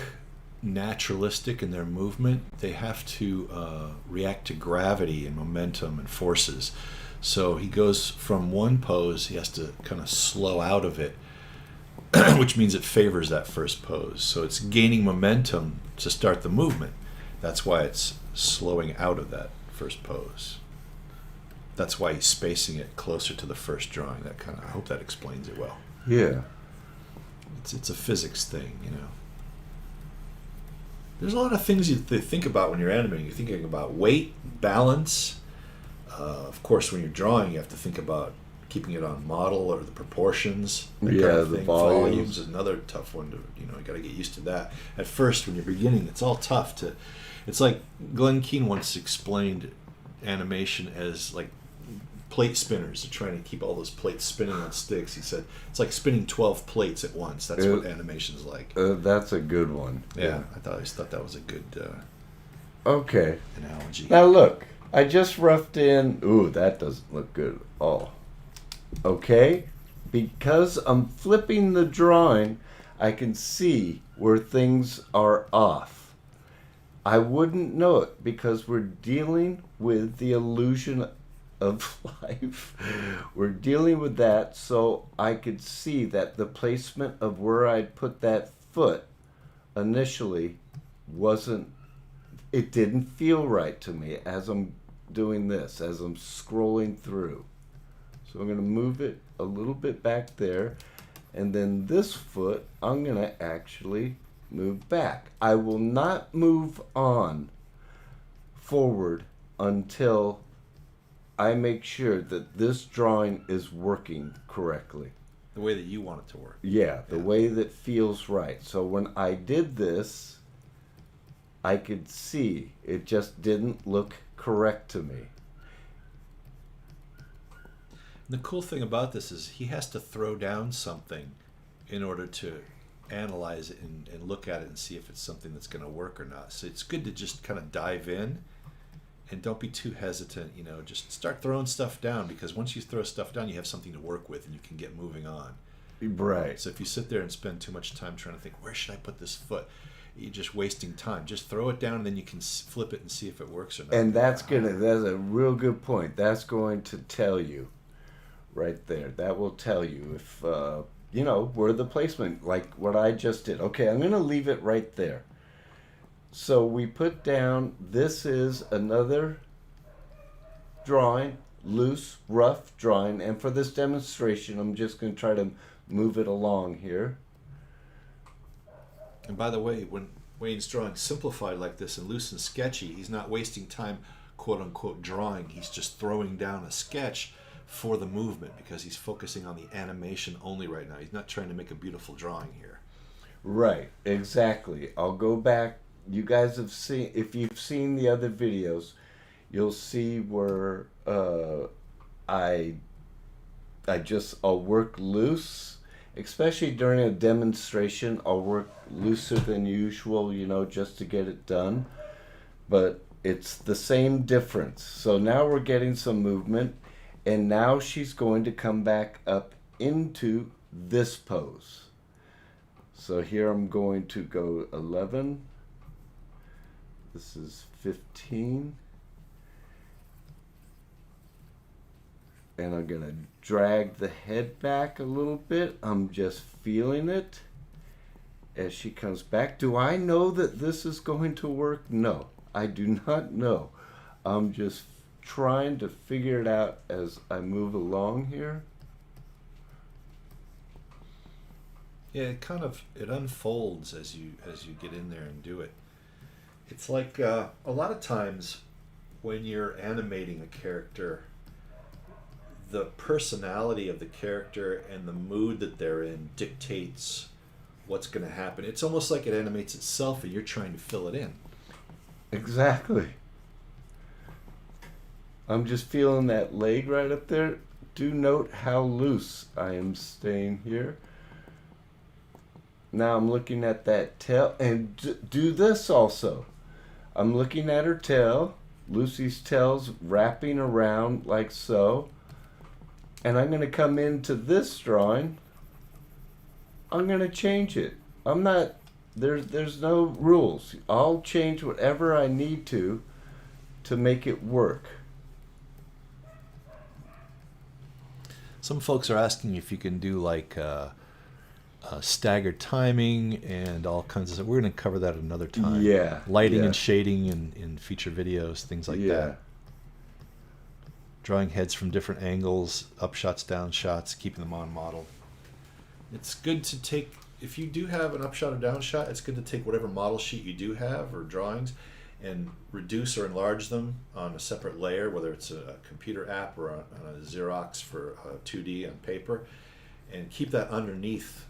Speaker 2: naturalistic in their movement, they have to react to gravity and momentum and forces. So he goes from one pose, he has to kind of slow out of it, which means it favors that first pose. So it's gaining momentum to start the movement. That's why it's slowing out of that first pose. That's why he's spacing it closer to the first drawing. That kind of, I hope that explains it well.
Speaker 1: Yeah.
Speaker 2: It's a physics thing, you know. There's a lot of things you think about when you're animating. You're thinking about weight, balance. Of course, when you're drawing, you have to think about keeping it on model or the proportions. That kind of
Speaker 1: the
Speaker 2: thing.
Speaker 1: volumes.
Speaker 2: Volumes is another tough one to, you know, you got to get used to that. At first, when you're beginning, it's all tough to. It's like Glenn Keane once explained animation as like plate spinners. They're trying to keep all those plates spinning on sticks. He said it's like spinning 12 plates at once. That's what animation's like.
Speaker 1: That's a good one.
Speaker 2: Yeah, I always thought that was a good
Speaker 1: okay
Speaker 2: analogy.
Speaker 1: Now look, I just roughed in. Ooh, that doesn't look good at all. Okay, because I'm flipping the drawing, I can see where things are off. I wouldn't know it because we're dealing with the illusion of life. We're dealing with that, so I could see that the placement of where I'd put that foot initially it didn't feel right to me as I'm doing this, as I'm scrolling through. So I'm going to move it a little bit back there, and then this foot I'm going to actually move back. I will not move on forward until I make sure that this drawing is working correctly.
Speaker 2: The way that you want it to work.
Speaker 1: Yeah, the way that feels right. So when I did this, I could see it just didn't look correct to me.
Speaker 2: And the cool thing about this is he has to throw down something in order to analyze it and look at it and see if it's something that's going to work or not. So it's good to just kind of dive in and don't be too hesitant, you know, just start throwing stuff down, because once you throw stuff down, you have something to work with and you can get moving on.
Speaker 1: Right.
Speaker 2: So if you sit there and spend too much time trying to think, where should I put this foot? You're just wasting time. Just throw it down and then you can flip it and see if it works or not.
Speaker 1: And that's a real good point. That's going to tell you right there. That will tell you if, you know, where the placement, like what I just did. Okay, I'm going to leave it right there. So we put down, this is another drawing, loose, rough drawing. And for this demonstration, I'm just going to try to move it along here.
Speaker 2: And by the way, when Wayne's drawing simplified like this and loose and sketchy, he's not wasting time, quote unquote, drawing. He's just throwing down a sketch for the movement because he's focusing on the animation only right now. He's not trying to make a beautiful drawing here.
Speaker 1: Right, exactly. I'll go back. You guys have seen, if you've seen the other videos, you'll see where I'll work loose, especially during a demonstration. I'll work looser than usual, just to get it done. But it's the same difference. So now we're getting some movement, and now she's going to come back up into this pose. So here I'm going to go 11. This is 15. And I'm going to drag the head back a little bit. I'm just feeling it as she comes back. Do I know that this is going to work? No, I do not know. I'm just trying to figure it out as I move along here.
Speaker 2: Yeah, it unfolds as you get in there and do it. It's like a lot of times when you're animating a character, the personality of the character and the mood that they're in dictates what's going to happen. It's almost like it animates itself and you're trying to fill it in.
Speaker 1: Exactly. I'm just feeling that leg right up there. Do note how loose I am staying here. Now I'm looking at that tail, and do this also. I'm looking at her tail. Lucy's tail's wrapping around like so. And I'm going to come into this drawing. I'm going to change it. I'm not, there's no rules. I'll change whatever I need to make it work.
Speaker 2: Some folks are asking if you can do like staggered timing and all kinds of stuff. We're going to cover that another time.
Speaker 1: Yeah.
Speaker 2: Lighting and shading in future videos, things like that. Drawing heads from different angles, up shots, down shots, keeping them on model. It's good to take, if you do have an up shot or down shot, it's good to take whatever model sheet you do have or drawings and reduce or enlarge them on a separate layer, whether it's a computer app or on a Xerox for 2D on paper, and keep that underneath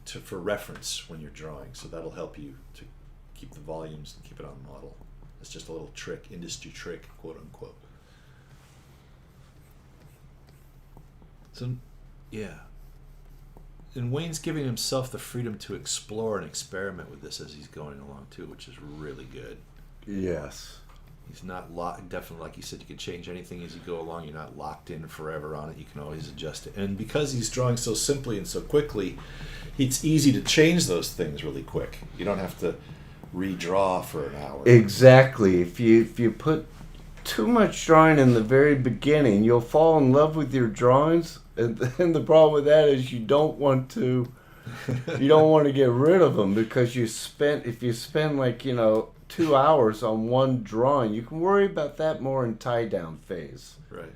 Speaker 2: for reference when you're drawing. So that'll help you to keep the volumes and keep it on model. It's just a little trick, industry trick, quote unquote. So, yeah. And Wayne's giving himself the freedom to explore and experiment with this as he's going along too, which is really good.
Speaker 1: Yes.
Speaker 2: He's not locked. Definitely, like you said, you can change anything as you go along. You're not locked in forever on it. You can always adjust it. And because he's drawing so simply and so quickly, it's easy to change those things really quick. You don't have to redraw for an hour.
Speaker 1: Exactly. If you put too much drawing in the very beginning, you'll fall in love with your drawings. And the problem with that is you don't want to get rid of them, because if you spend like 2 hours on one drawing, you can worry about that more in tie down phase,
Speaker 2: right,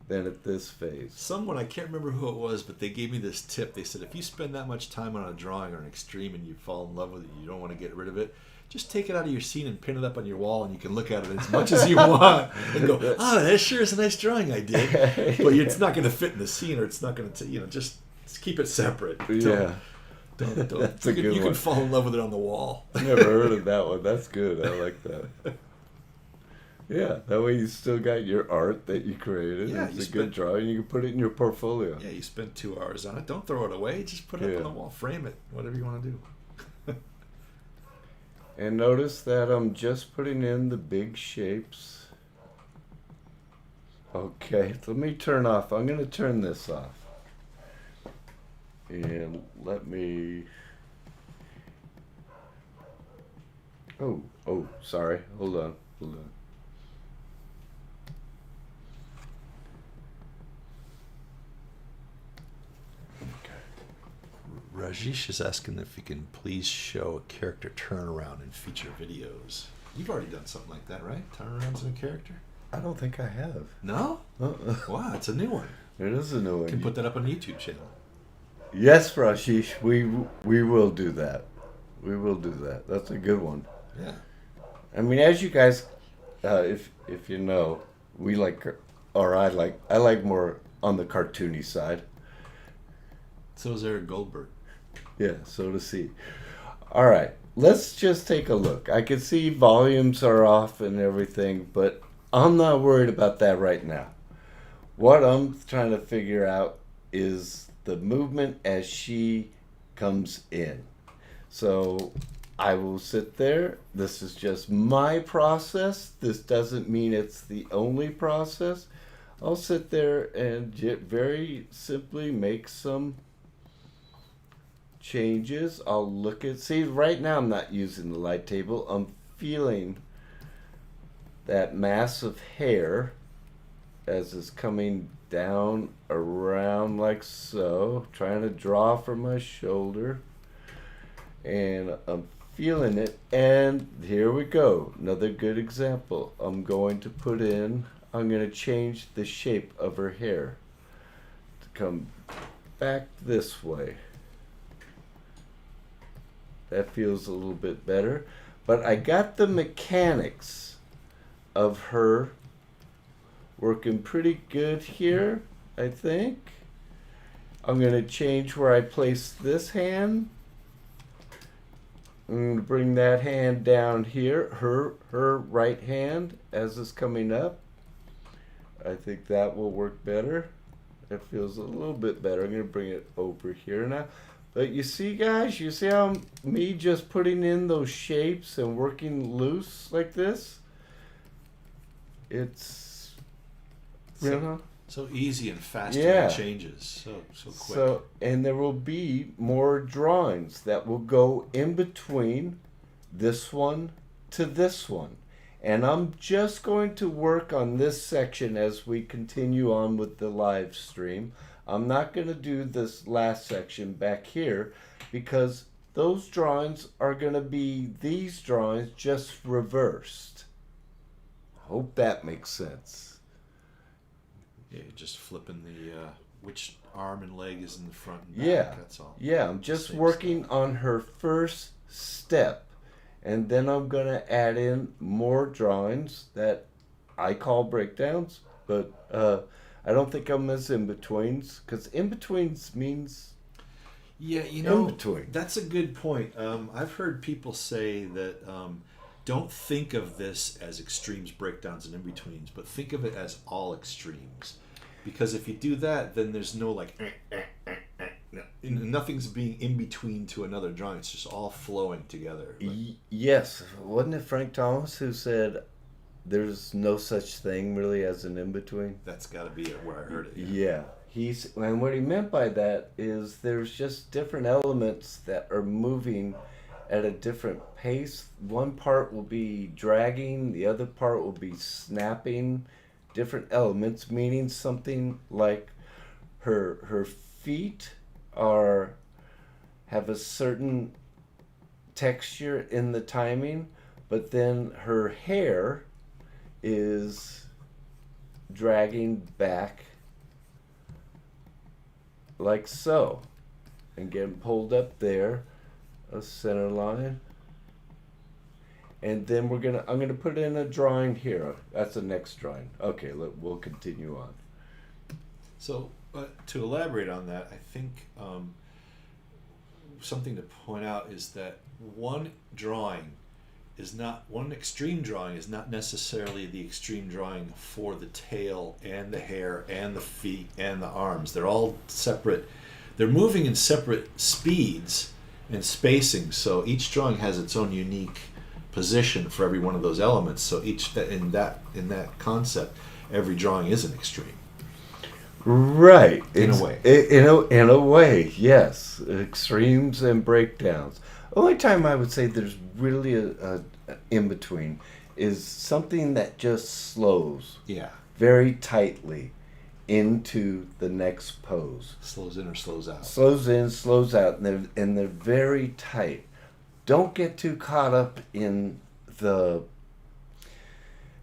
Speaker 1: than at this phase.
Speaker 2: Someone, I can't remember who it was, but they gave me this tip. They said if you spend that much time on a drawing or an extreme and you fall in love with it, you don't want to get rid of it, just take it out of your scene and pin it up on your wall, and you can look at it as much as you want and go, that sure is a nice drawing I did. But it's not going to fit in the scene, or it's not going to, just keep it separate.
Speaker 1: Yeah.
Speaker 2: Don't.
Speaker 1: That's a good one.
Speaker 2: You can fall in love with it on the wall.
Speaker 1: Never heard of that one. That's good. I like that. Yeah, that way you still got your art that you created.
Speaker 2: Yeah,
Speaker 1: it's a good drawing. You can put it in your portfolio.
Speaker 2: Yeah, you spent 2 hours on it. Don't throw it away. Just put it up on the wall. Frame it. Whatever you want to do.
Speaker 1: And notice that I'm just putting in the big shapes. Okay, let me turn off. I'm going to turn this off. And let me... Oh, sorry. Hold on.
Speaker 2: Rajesh is asking if you can please show a character turnaround in future videos. You've already done something like that, right? Turnarounds in a character?
Speaker 1: I don't think I have.
Speaker 2: No? Wow, it's a new one.
Speaker 1: It is a new one.
Speaker 2: You can put that up on the YouTube channel.
Speaker 1: Yes, Rashish, we will do that. We will do that. That's a good one.
Speaker 2: Yeah.
Speaker 1: I mean, as you guys, if you know, we like, or I like more on the cartoony side.
Speaker 2: So is Eric Goldberg.
Speaker 1: Yeah, so to see. All right, let's just take a look. I can see volumes are off and everything, but I'm not worried about that right now. What I'm trying to figure out is the movement as she comes in. So I will sit there. This is just my process. This doesn't mean it's the only process. I'll sit there and very simply make some changes. I'll look at, see, right now I'm not using the light table. I'm feeling that mass of hair as it's coming down around like so, trying to draw from my shoulder, and I'm feeling it. And here we go, another good example. I'm going to change the shape of her hair to come back this way. That feels a little bit better. But I got the mechanics of her working pretty good here, I think. I'm going to change where I place this hand. I'm going to bring that hand down here, her right hand as it's coming up. I think that will work better. That feels a little bit better. I'm going to bring it over here now. But you see, guys, you see how me just putting in those shapes and working loose like this? It's,
Speaker 2: so easy and fast changes. So quick.
Speaker 1: So, and there will be more drawings that will go in between this one to this one. And I'm just going to work on this section as we continue on with the live stream. I'm not going to do this last section back here because those drawings are going to be these drawings just reversed. Hope that makes sense.
Speaker 2: Yeah, you're just flipping the which arm and leg is in the front and back. That's all.
Speaker 1: Yeah, I'm just working on her first step. And then I'm going to add in more drawings that I call breakdowns, but I don't think I'm as in-betweens, because in-betweens means in-between.
Speaker 2: That's a good point. I've heard people say that don't think of this as extremes, breakdowns, and in-betweens, but think of it as all extremes. Because if you do that, then there's no nothing's being in between to another drawing. It's just all flowing together.
Speaker 1: Yes. Wasn't it Frank Thomas who said there's no such thing really as an in-between?
Speaker 2: That's got to be it where I heard it.
Speaker 1: Yeah. And what he meant by that is there's just different elements that are moving at a different pace. One part will be dragging, the other part will be snapping. Different elements, meaning something like her feet have a certain texture in the timing, but then her hair is dragging back like so and getting pulled up there, a center line. And then I'm gonna put in a drawing here. That's the next drawing. Okay, we'll continue on.
Speaker 2: So to elaborate on that, I think something to point out is that one extreme drawing is not necessarily the extreme drawing for the tail and the hair and the feet and the arms. They're all separate. They're moving in separate speeds and spacing. So each drawing has its own unique position for every one of those elements. So in that concept, every drawing is an extreme.
Speaker 1: Right.
Speaker 2: In a way.
Speaker 1: In a way, yes. Extremes and breakdowns. The only time I would say there's really a in-between is something that just slows very tightly into the next pose.
Speaker 2: Slows in or slows out?
Speaker 1: Slows in, slows out, and they're very tight. Don't get too caught up in the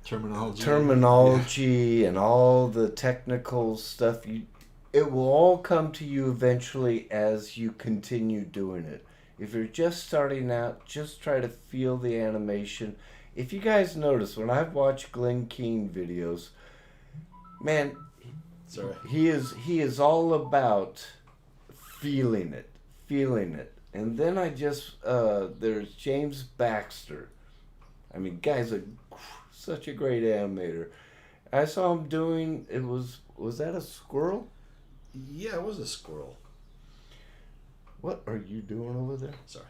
Speaker 1: terminology and all the technical stuff. It will all come to you eventually as you continue doing it. If you're just starting out, just try to feel the animation. If you guys notice, when I've watched Glenn Keane videos, man, he is all about feeling it. And then there's James Baxter. I mean, guy's such a great animator. I saw him doing, was that a squirrel?
Speaker 2: Yeah, it was a squirrel.
Speaker 1: What are you doing over there?
Speaker 2: Sorry.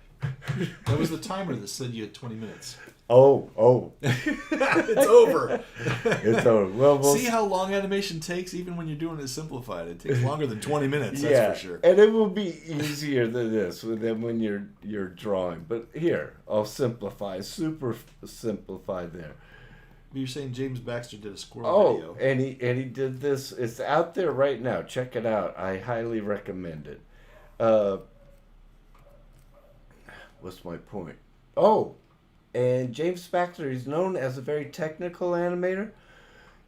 Speaker 2: That was the timer that said you had 20 minutes.
Speaker 1: Oh.
Speaker 2: It's over.
Speaker 1: It's over. Well,
Speaker 2: see how long animation takes, even when you're doing it simplified. It takes longer than 20 minutes, that's for sure.
Speaker 1: And it will be easier than this when you're drawing. But here, I'll simplify, super simplify there.
Speaker 2: You're saying James Baxter did a squirrel video.
Speaker 1: And he did this. It's out there right now. Check it out. I highly recommend it. What's my point? And James Baxter, he's known as a very technical animator.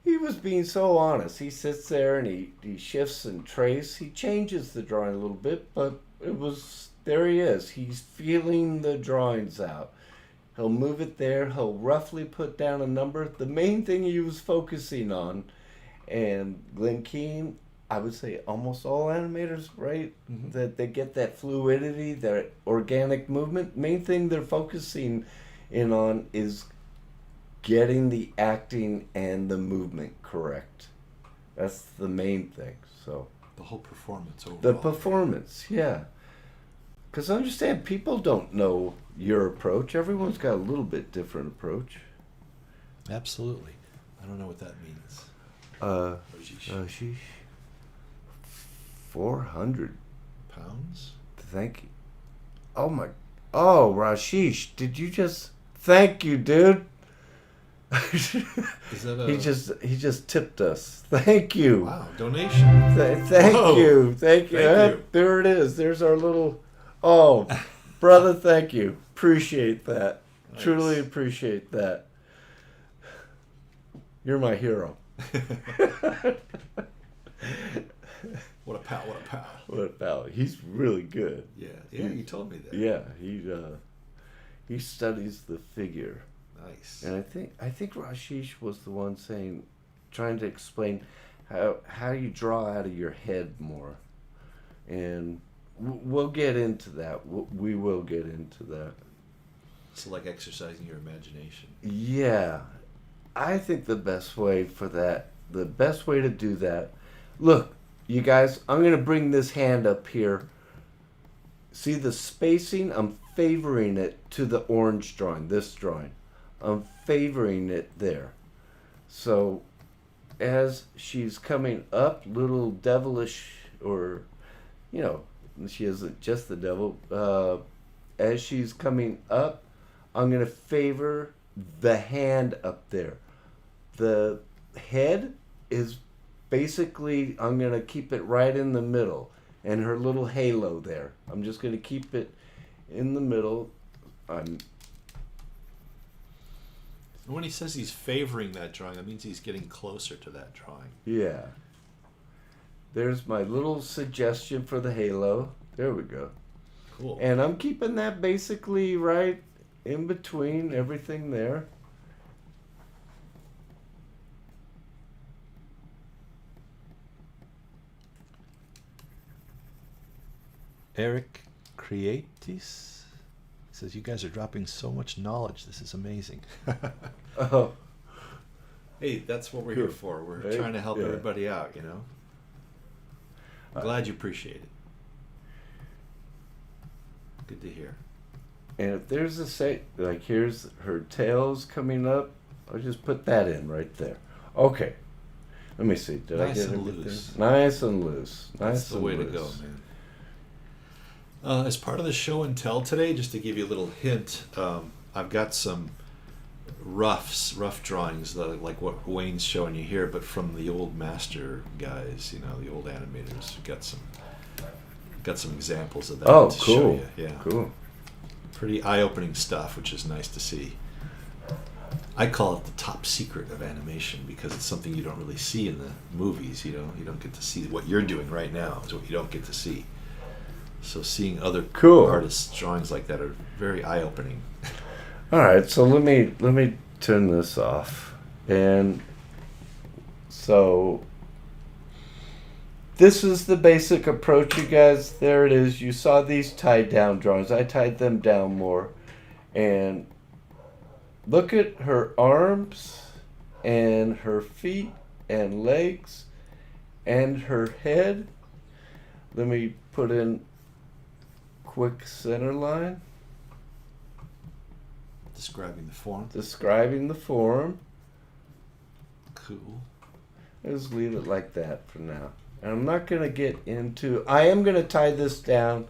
Speaker 1: He was being so honest. He sits there and he shifts and traces. He changes the drawing a little bit, but there he is. He's feeling the drawings out. He'll move it there. He'll roughly put down a number. The main thing he was focusing on, and Glenn Keane, I would say almost all animators, right? Mm-hmm. That they get that fluidity, that organic movement. Main thing they're focusing in on is getting the acting and the movement correct. That's the main thing. So
Speaker 2: the whole performance overall.
Speaker 1: The performance, yeah. Because understand, people don't know your approach. Everyone's got a little bit different approach.
Speaker 2: Absolutely. I don't know what that means.
Speaker 1: Sheesh. 400
Speaker 2: pounds.
Speaker 1: Thank you. Rashish, did you just? Thank you, dude.
Speaker 2: Is that
Speaker 1: he just tipped us. Thank you.
Speaker 2: Wow, donation.
Speaker 1: Thank you. There it is. There's our little. Oh, brother, thank you. Appreciate that. Nice. Truly appreciate that. You're my hero.
Speaker 2: What a pal!
Speaker 1: What a pal! He's really good.
Speaker 2: Yeah. You told me that.
Speaker 1: Yeah, he studies the figure.
Speaker 2: Nice.
Speaker 1: And I think Rashish was the one trying to explain how you draw out of your head more, and we'll get into that. We will get into that.
Speaker 2: So, like exercising your imagination.
Speaker 1: Yeah, I think the best way to do that. Look. You guys, I'm going to bring this hand up here. See the spacing? I'm favoring it to the orange drawing, this drawing. I'm favoring it there. So as she's coming up, little devilish, or, she isn't just the devil. As she's coming up, I'm going to favor the hand up there. The head is basically, I'm going to keep it right in the middle, and her little halo there. I'm just going to keep it in the middle.
Speaker 2: When he says he's favoring that drawing, that means he's getting closer to that drawing.
Speaker 1: Yeah. There's my little suggestion for the halo. There we go.
Speaker 2: Cool.
Speaker 1: And I'm keeping that basically right in between everything there.
Speaker 2: Eric Creatis says, you guys are dropping so much knowledge. This is amazing.
Speaker 1: Oh.
Speaker 2: Hey, that's what we're here for. We're trying to help everybody out, I'm glad you appreciate it. Good to hear.
Speaker 1: And if there's here's her tails coming up, I'll just put that in right there. Okay. Let me see. Did I get it loose? Nice and loose.
Speaker 2: That's the way to go, man. As part of the show and tell today, just to give you a little hint, I've got some rough drawings, like what Wayne's showing you here, but from the old master guys, the old animators. Got some examples of that to show you. Yeah,
Speaker 1: cool.
Speaker 2: Pretty eye-opening stuff, which is nice to see. I call it the top secret of animation because it's something you don't really see in the movies. You don't get to see what you're doing right now. It's what you don't get to see. So seeing other
Speaker 1: Cool.
Speaker 2: artists' drawings like that are very eye-opening.
Speaker 1: All right, so let me turn this off. And so this is the basic approach, you guys. There it is. You saw these tied down drawings. I tied them down more. And look at her arms and her feet and legs and her head. Let me put in quick center line.
Speaker 2: Describing the form.
Speaker 1: Describing the form.
Speaker 2: Cool.
Speaker 1: Let's leave it like that for now. And I'm not going to get into... I am going to tie this down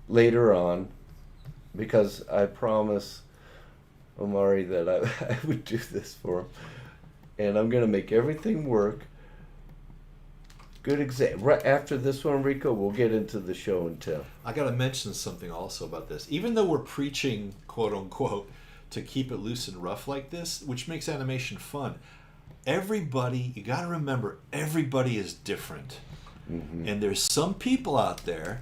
Speaker 1: later on because I promised Omari that I would do this for him. And I'm going to make everything work. Good example. Right after this one, Rico, we'll get into the show and tell.
Speaker 2: I got to mention something also about this. Even though we're preaching, quote unquote, to keep it loose and rough like this, which makes animation fun, everybody, you got to remember, everybody is different.
Speaker 1: Mm-hmm.
Speaker 2: And there's some people out there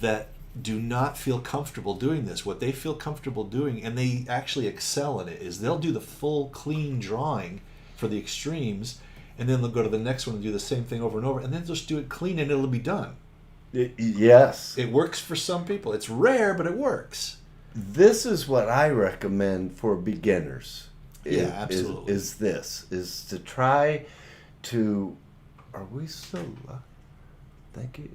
Speaker 2: that do not feel comfortable doing this. What they feel comfortable doing, and they actually excel in it, is they'll do the full clean drawing for the extremes, and then they'll go to the next one and do the same thing over and over, and then just do it clean and it'll be done.
Speaker 1: Yes.
Speaker 2: It works for some people. It's rare, but it works.
Speaker 1: This is what I recommend for beginners.
Speaker 2: Yeah, absolutely.
Speaker 1: Is to try to... Are we still... Thank you.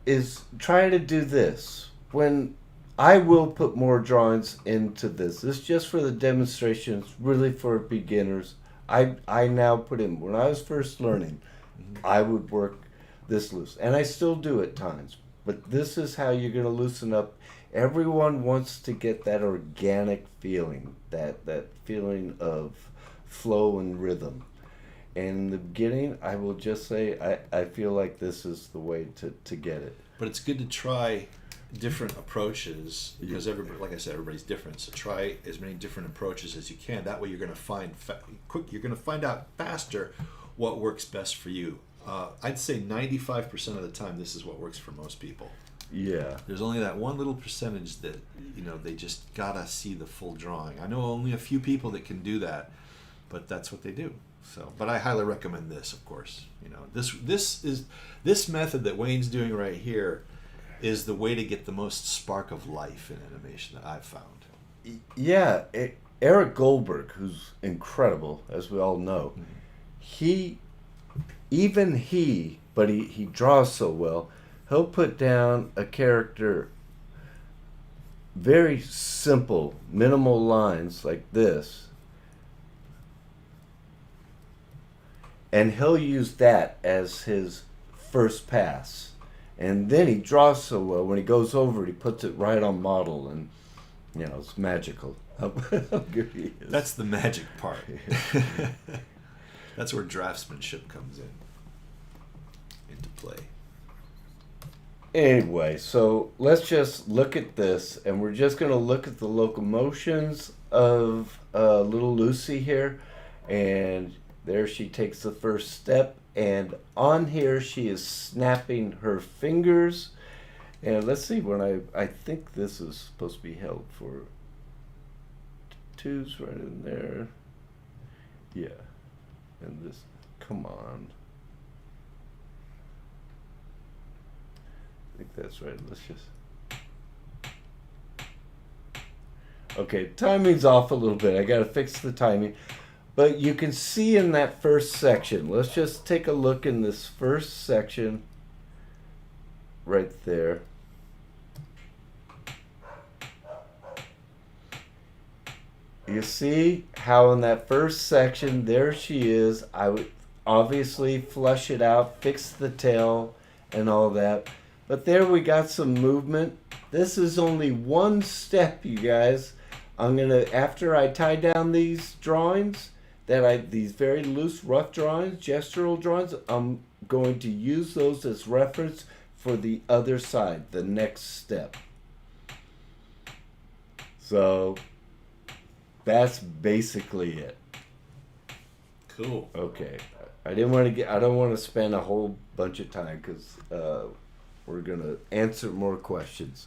Speaker 1: Is try to do this. When I will put more drawings into this. This is just for the demonstrations, really for beginners. I now put in, when I was first learning, I would work this loose. And I still do at times. But this is how you're going to loosen up. Everyone wants to get that organic feeling, that feeling of flow and rhythm. And in the beginning, I will just say, I feel like this is the way to get it.
Speaker 2: But it's good to try different approaches because everybody, like I said, everybody's different. So try as many different approaches as you can. That way, you're going to find you're going to find out faster what works best for you. I'd say 95% of the time, this is what works for most people.
Speaker 1: Yeah.
Speaker 2: There's only that one little percentage that they just gotta see the full drawing. I know only a few people that can do that, but that's what they do. So, but I highly recommend this, of course. This method that Wayne's doing right here is the way to get the most spark of life in animation that I've found.
Speaker 1: Yeah, Eric Goldberg, who's incredible, as we all know, he draws so well. He'll put down a character, very simple, minimal lines like this, and he'll use that as his first pass. And then he draws so well, when he goes over it, he puts it right on model, and it's magical. How good he is.
Speaker 2: That's the magic part. That's where draftsmanship comes into play.
Speaker 1: Anyway, so let's just look at this, and we're just going to look at the locomotions of little Lucy here. And there she takes the first step, and on here she is snapping her fingers. And let's see, when I think this is supposed to be held for two's right in there. Yeah. And this, come on. I think that's right. Let's just... Okay, timing's off a little bit. I got to fix the timing. But you can see in that first section. Let's just take a look in this first section right there. You see how in that first section, there she is. I would obviously flush it out, fix the tail and all that. But there we got some movement. This is only one step, you guys. I'm going to, after I tie down these drawings, these very loose, rough drawings, gestural drawings, I'm going to use those as reference for the other side, the next step. So that's basically it.
Speaker 2: Cool.
Speaker 1: Okay. I don't want to spend a whole bunch of time because we're gonna answer more questions.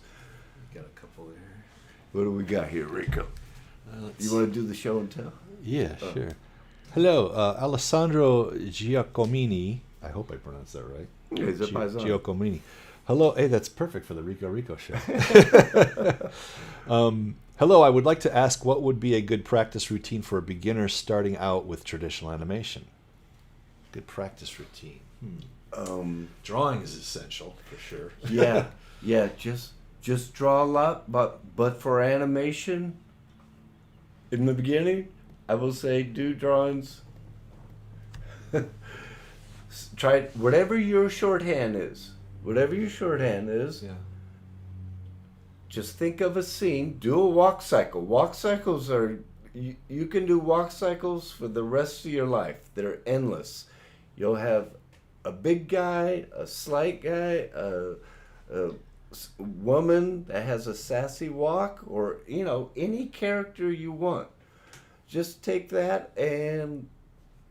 Speaker 2: Got a couple there.
Speaker 1: What do we got here, Rico? You want to do the show and tell?
Speaker 2: Yeah, sure. Hello, Alessandro Giacomini. I hope I pronounced that right.
Speaker 1: Yeah, he's a paisano.
Speaker 2: Giacomini. Hello. Hey, that's perfect for the Rico Rico Show. Hello, I would like to ask what would be a good practice routine for a beginner starting out with traditional animation? Good practice routine. Drawing is essential, for sure.
Speaker 1: Yeah, just draw a lot, but for animation, in the beginning, I will say do drawings. Try whatever your shorthand is.
Speaker 2: Yeah.
Speaker 1: Just think of a scene. Do a walk cycle. Walk cycles are you can do walk cycles for the rest of your life. They're endless. You'll have a big guy, a slight guy, a woman that has a sassy walk, or any character you want. Just take that and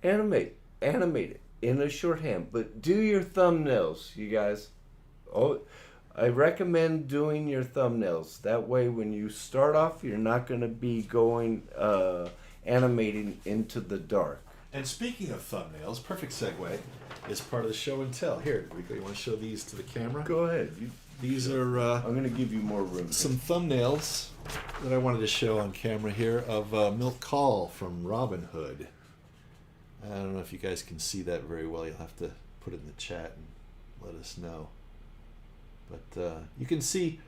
Speaker 1: animate it in a shorthand. But do your thumbnails, you guys. Oh, I recommend doing your thumbnails. That way, when you start off, you're not going to be going animating into the dark.
Speaker 2: And speaking of thumbnails, perfect segue is part of the show and tell. Here, Rico, you want to show these to the camera?
Speaker 1: Go ahead.
Speaker 2: These are
Speaker 1: I'm going to give you more room.
Speaker 2: some thumbnails that I wanted to show on camera here of Milk Call from Robin Hood. I don't know if you guys can see that very well. You'll have to put it in the chat and let us know. But you can see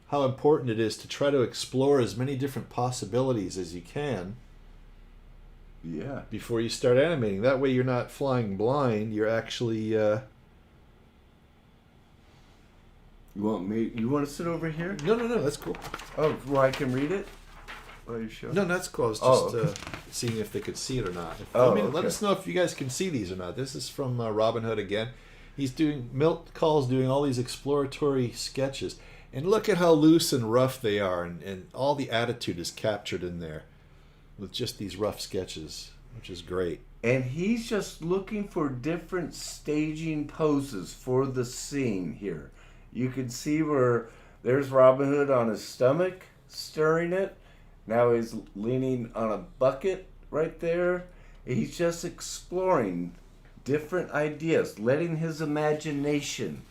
Speaker 2: how important it is to try to explore as many different possibilities as you can.
Speaker 1: Yeah.
Speaker 2: Before you start animating. That way you're not flying blind. You're actually...
Speaker 1: You want to sit over here?
Speaker 2: No, that's cool.
Speaker 1: Oh, where I can read it? While you show?
Speaker 2: No, that's cool. I was just
Speaker 1: okay.
Speaker 2: Seeing if they could see it or not.
Speaker 1: Okay.
Speaker 2: Let us know if you guys can see these or not. This is from Robin Hood again. Milk Call's doing all these exploratory sketches. And look at how loose and rough they are. And all the attitude is captured in there with just these rough sketches, which is great.
Speaker 1: And he's just looking for different staging poses for the scene here. You can see where there's Robin Hood on his stomach, stirring it. Now he's leaning on a bucket right there. He's just exploring different ideas, letting his imagination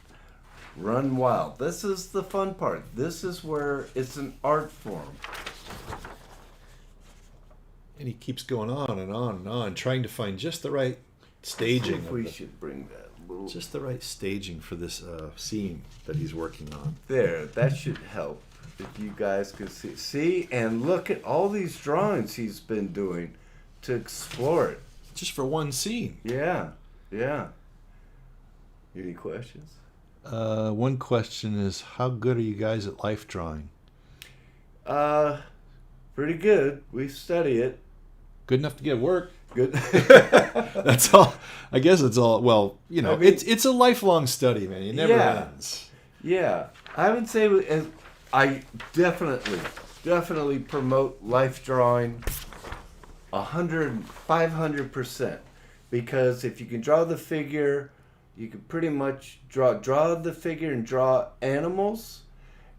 Speaker 1: run wild. This is the fun part. This is where it's an art form.
Speaker 2: And he keeps going on and on and on, trying to find just the right staging.
Speaker 1: If we should bring that little...
Speaker 2: Just the right staging for this scene that he's working on.
Speaker 1: There, that should help. If you guys can see. See, and look at all these drawings he's been doing to explore it.
Speaker 2: Just for one scene.
Speaker 1: Yeah. Any questions?
Speaker 2: One question is, how good are you guys at life drawing?
Speaker 1: Pretty good. We study it.
Speaker 2: Good enough to get work.
Speaker 1: Good.
Speaker 2: That's all. I guess it's all. Well,
Speaker 1: I mean,
Speaker 2: it's a lifelong study, man. It never ends.
Speaker 1: Yeah, I would say, and I definitely promote life drawing 500%, because if you can draw the figure, you can pretty much draw the figure and draw animals,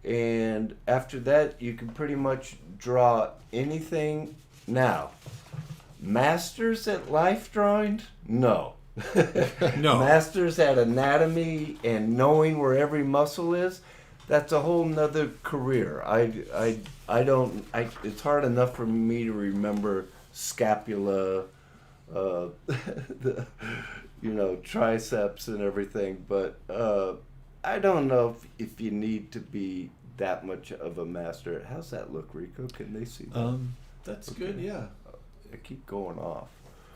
Speaker 1: and after that you can pretty much draw anything. Now, masters at life drawing? No.
Speaker 2: No.
Speaker 1: Masters at anatomy and knowing where every muscle is, that's a whole nother career. I don't, it's hard enough for me to remember scapula, triceps and everything, but I don't know if you need to be that much of a master. How's that look, Rico? Can they see that?
Speaker 2: That's good, yeah.
Speaker 1: I keep going off.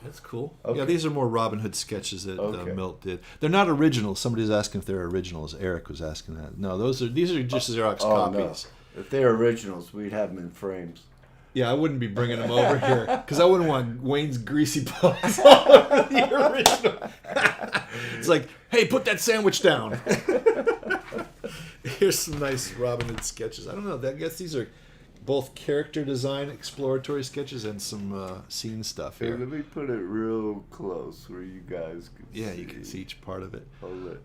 Speaker 2: That's cool.
Speaker 1: Okay.
Speaker 2: Yeah, these are more Robin Hood sketches that Milt did. They're not originals. Somebody's asking if they're originals. Eric was asking that. No, these are just Xerox copies.
Speaker 1: No. If they're originals, we'd have them in frames.
Speaker 2: Yeah, I wouldn't be bringing them over here because I wouldn't want Wayne's greasy paws all over the original. It's like, hey, put that sandwich down. Here's some nice Robin Hood sketches. I don't know. I guess these are both character design exploratory sketches and some scene stuff
Speaker 1: Here,
Speaker 2: here.
Speaker 1: let me put it real close where you guys can see.
Speaker 2: Yeah, you can see each part of it.
Speaker 1: Hold it.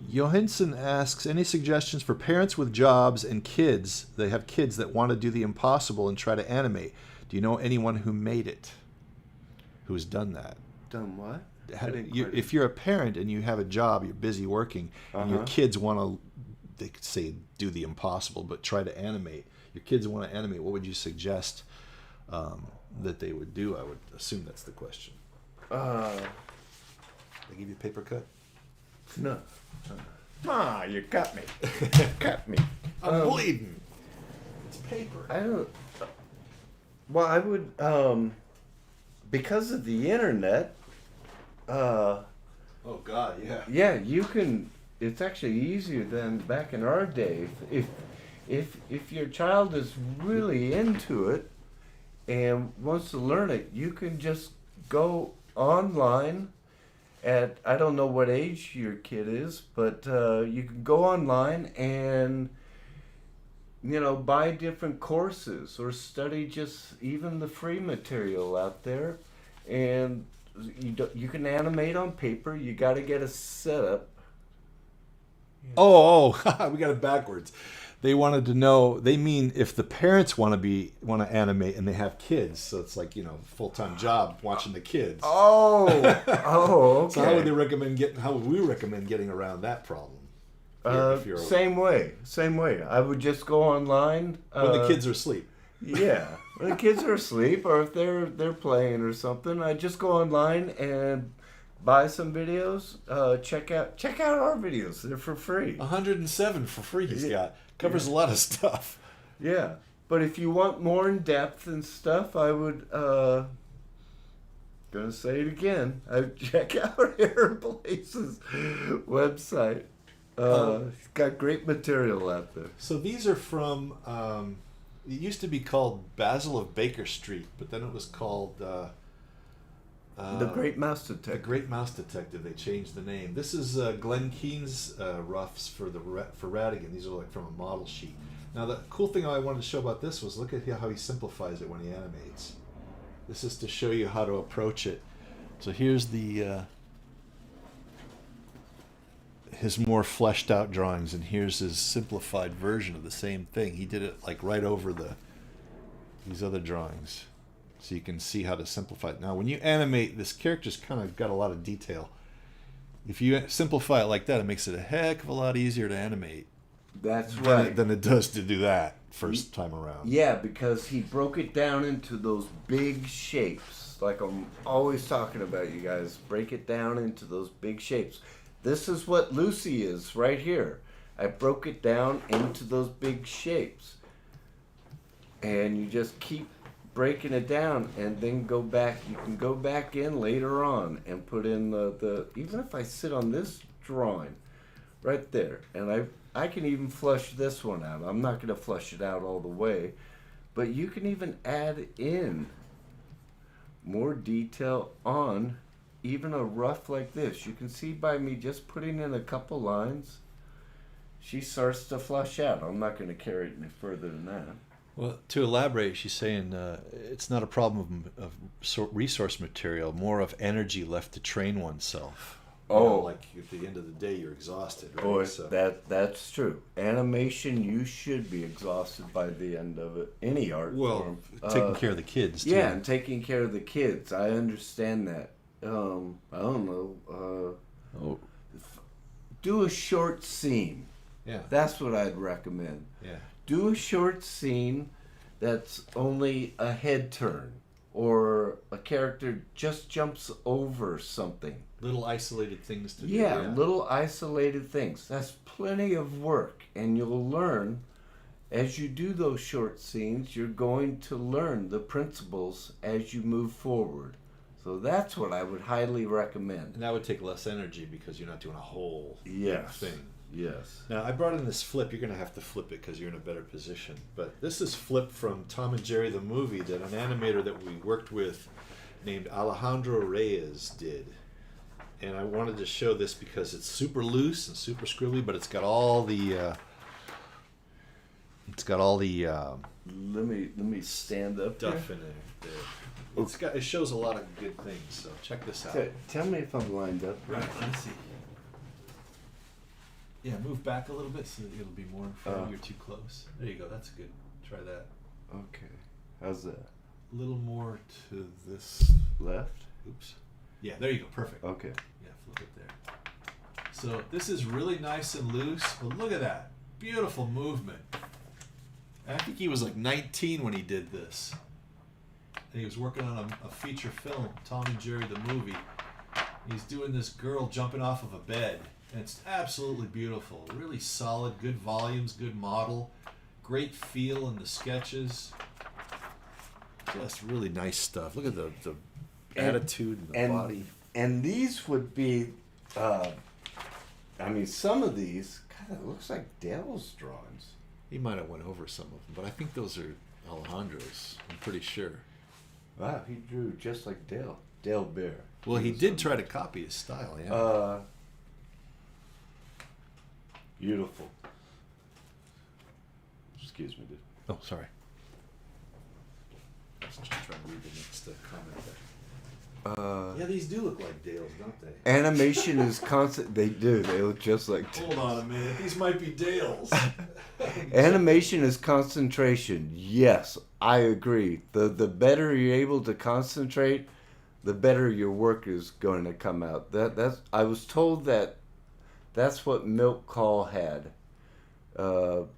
Speaker 2: Johansson asks, any suggestions for parents with jobs and kids? They have kids that want to do the impossible and try to animate. Do you know anyone who made it? Who has done that?
Speaker 1: Done what?
Speaker 2: If you're a parent and you have a job, you're busy working, and your kids want to, they could say do the impossible, but try to animate. Your kids want to animate. What would you suggest that they would do? I would assume that's the question. They give you a paper cut?
Speaker 1: No. You cut me. Cut me.
Speaker 2: I'm bleeding. It's paper.
Speaker 1: I don't. Well, I would, because of the internet.
Speaker 2: Oh God, yeah.
Speaker 1: Yeah, you can. It's actually easier than back in our day. If your child is really into it and wants to learn it, you can just go online. At, I don't know what age your kid is, but you can go online and, buy different courses or study just even the free material out there. And you can animate on paper. You got to get a setup.
Speaker 2: Oh, we got it backwards. They wanted to know. They mean if the parents want to animate and they have kids, so it's like full-time job watching the kids.
Speaker 1: Oh, okay.
Speaker 2: So how would we recommend getting around that problem?
Speaker 1: Same way. I would just go online
Speaker 2: when the kids are asleep.
Speaker 1: Yeah, when the kids are asleep or if they're playing or something, I just go online and buy some videos. Check out our videos. They're for free.
Speaker 2: 107 for free. He's got covers a lot of stuff.
Speaker 1: Yeah, but if you want more in depth and stuff, I would. Gonna say it again. I would check out Aaron Blaze's website. He's got great material out there.
Speaker 2: So these are from. It used to be called Basil of Baker Street, but then it was called
Speaker 1: The Great Mouse Detective.
Speaker 2: The Great Mouse Detective. They changed the name. This is Glenn Keane's roughs for Radigan. These are like from a model sheet. Now the cool thing I wanted to show about this was look at how he simplifies it when he animates. This is to show you how to approach it. So here's the his more fleshed out drawings, and here's his simplified version of the same thing. He did it like right over these other drawings, so you can see how to simplify it. Now when you animate, this character's kind of got a lot of detail. If you simplify it like that, it makes it a heck of a lot easier to animate.
Speaker 1: That's right.
Speaker 2: Than it does to do that first time around.
Speaker 1: Yeah, because he broke it down into those big shapes. Like I'm always talking about, you guys. Break it down into those big shapes. This is what Lucy is right here. I broke it down into those big shapes. And you just keep breaking it down and then go back. You can go back in later on and put in the even if I sit on this drawing right there, and I can even flush this one out. I'm not going to flush it out all the way, but you can even add in more detail on even a rough like this. You can see by me just putting in a couple lines, she starts to flush out. I'm not going to carry it any further than that.
Speaker 2: Well, to elaborate, she's saying it's not a problem of resource material, more of energy left to train oneself. Like at the end of the day, you're exhausted, right?
Speaker 1: Boy, that's true. Animation, you should be exhausted by the end of it. Any art form.
Speaker 2: Taking care of the kids, too.
Speaker 1: Yeah, and taking care of the kids. I understand that. I don't know. Do a short scene.
Speaker 2: Yeah.
Speaker 1: That's what I'd recommend.
Speaker 2: Yeah.
Speaker 1: Do a short scene that's only a head turn or a character just jumps over something.
Speaker 2: Little isolated things to do.
Speaker 1: Yeah, little isolated things. That's plenty of work, and you'll learn as you do those short scenes. You're going to learn the principles as you move forward. So that's what I would highly recommend.
Speaker 2: And that would take less energy because you're not doing a whole thing.
Speaker 1: Yes.
Speaker 2: Now, I brought in this flip. You're going to have to flip it because you're in a better position. But this is flip from Tom and Jerry the movie that an animator that we worked with named Alejandro Reyes did. And I wanted to show this because it's super loose and super scribbly, but it's got all the It's got all the
Speaker 1: Let me stand up
Speaker 2: stuff
Speaker 1: here.
Speaker 2: in there. It shows a lot of good things. So check this out.
Speaker 1: Tell me if I'm lined up.
Speaker 2: Right. Let's see. Yeah, move back a little bit so that it'll be more in front of you. You're too close. There you go. That's good. Try that.
Speaker 1: Okay. How's that?
Speaker 2: A little more to this.
Speaker 1: Left?
Speaker 2: Oops. Yeah, there you go. Perfect.
Speaker 1: Okay.
Speaker 2: Yeah, flip it there. So this is really nice and loose, but look at that. Beautiful movement. And I think he was like 19 when he did this. And he was working on a feature film, Tom and Jerry the movie. He's doing this girl jumping off of a bed. And it's absolutely beautiful. Really solid, good volumes, good model. Great feel in the sketches. Just really nice stuff. Look at the attitude and the body.
Speaker 1: And these would be, some of these, God, it looks like Dale's drawings.
Speaker 2: He might have went over some of them, but I think those are Alejandro's. I'm pretty sure.
Speaker 1: Wow, he drew just like Dale. Dale Bear.
Speaker 2: Well, he did try to copy his style, yeah.
Speaker 1: Beautiful. Excuse me, dude.
Speaker 2: Oh, sorry. I was just trying to read the next comment there. Yeah, these do look like Dale's, don't they?
Speaker 1: Animation is constant. They do. They look just like Dale.
Speaker 2: Hold on a minute. These might be Dale's.
Speaker 1: Animation is concentration. Yes, I agree. The better you're able to concentrate, the better your work is going to come out. That's I was told that's what Milk Call had.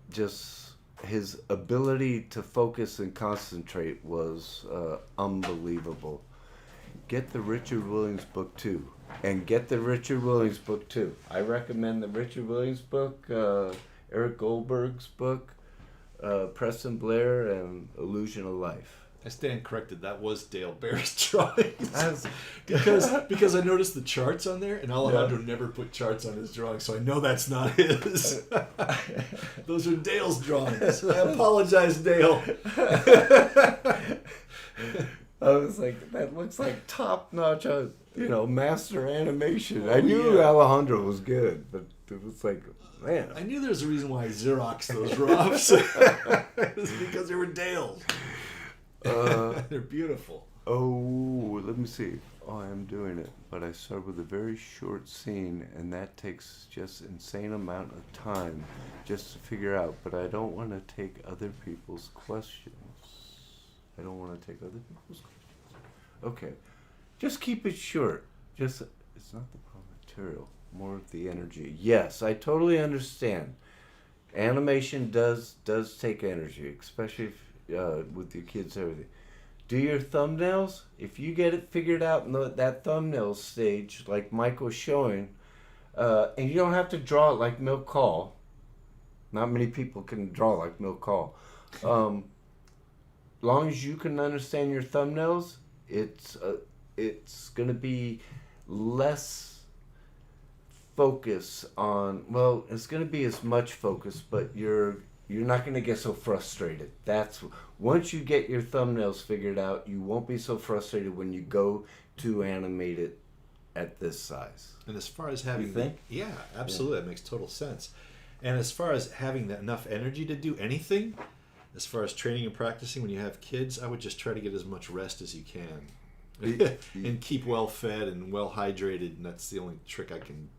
Speaker 1: Just his ability to focus and concentrate was unbelievable. Get the Richard Williams book too. And get the Richard Williams book too. I recommend the Richard Williams book, Eric Goldberg's book, Preston Blair, and Illusion of Life.
Speaker 2: I stand corrected. That was Dale Bear's drawings. because I noticed the charts on there, and Alejandro never put charts on his drawings, so I know that's not his. Those are Dale's drawings. I apologize, Dale.
Speaker 1: I was like, that looks like top-notch, master animation. I knew Alejandro was good, but it was like, man.
Speaker 2: I knew there was a reason why I Xeroxed those roughs. It was because they were Dale's. They're beautiful.
Speaker 1: Oh, let me see. Oh, I am doing it, but I start with a very short scene, and that takes just insane amount of time just to figure out. But I don't want to take other people's questions. Okay, just keep it short. It's not the problem material, more of the energy. Yes, I totally understand. Animation does take energy, especially with your kids and everything. Do your thumbnails. If you get it figured out in that thumbnail stage, like Mike was showing, and you don't have to draw it like Milk Call. Not many people can draw like Milk Call. Long as you can understand your thumbnails, it's gonna be less focus on. Well, it's gonna be as much focus, but you're not gonna get so frustrated. Once you get your thumbnails figured out, you won't be so frustrated when you go to animate it at this size.
Speaker 2: And as far as having,
Speaker 1: you think?
Speaker 2: Yeah, absolutely, that makes total sense. And as far as having enough energy to do anything. As far as training and practicing, when you have kids, I would just try to get as much rest as you can. And keep well fed and well hydrated, and that's the only trick I can,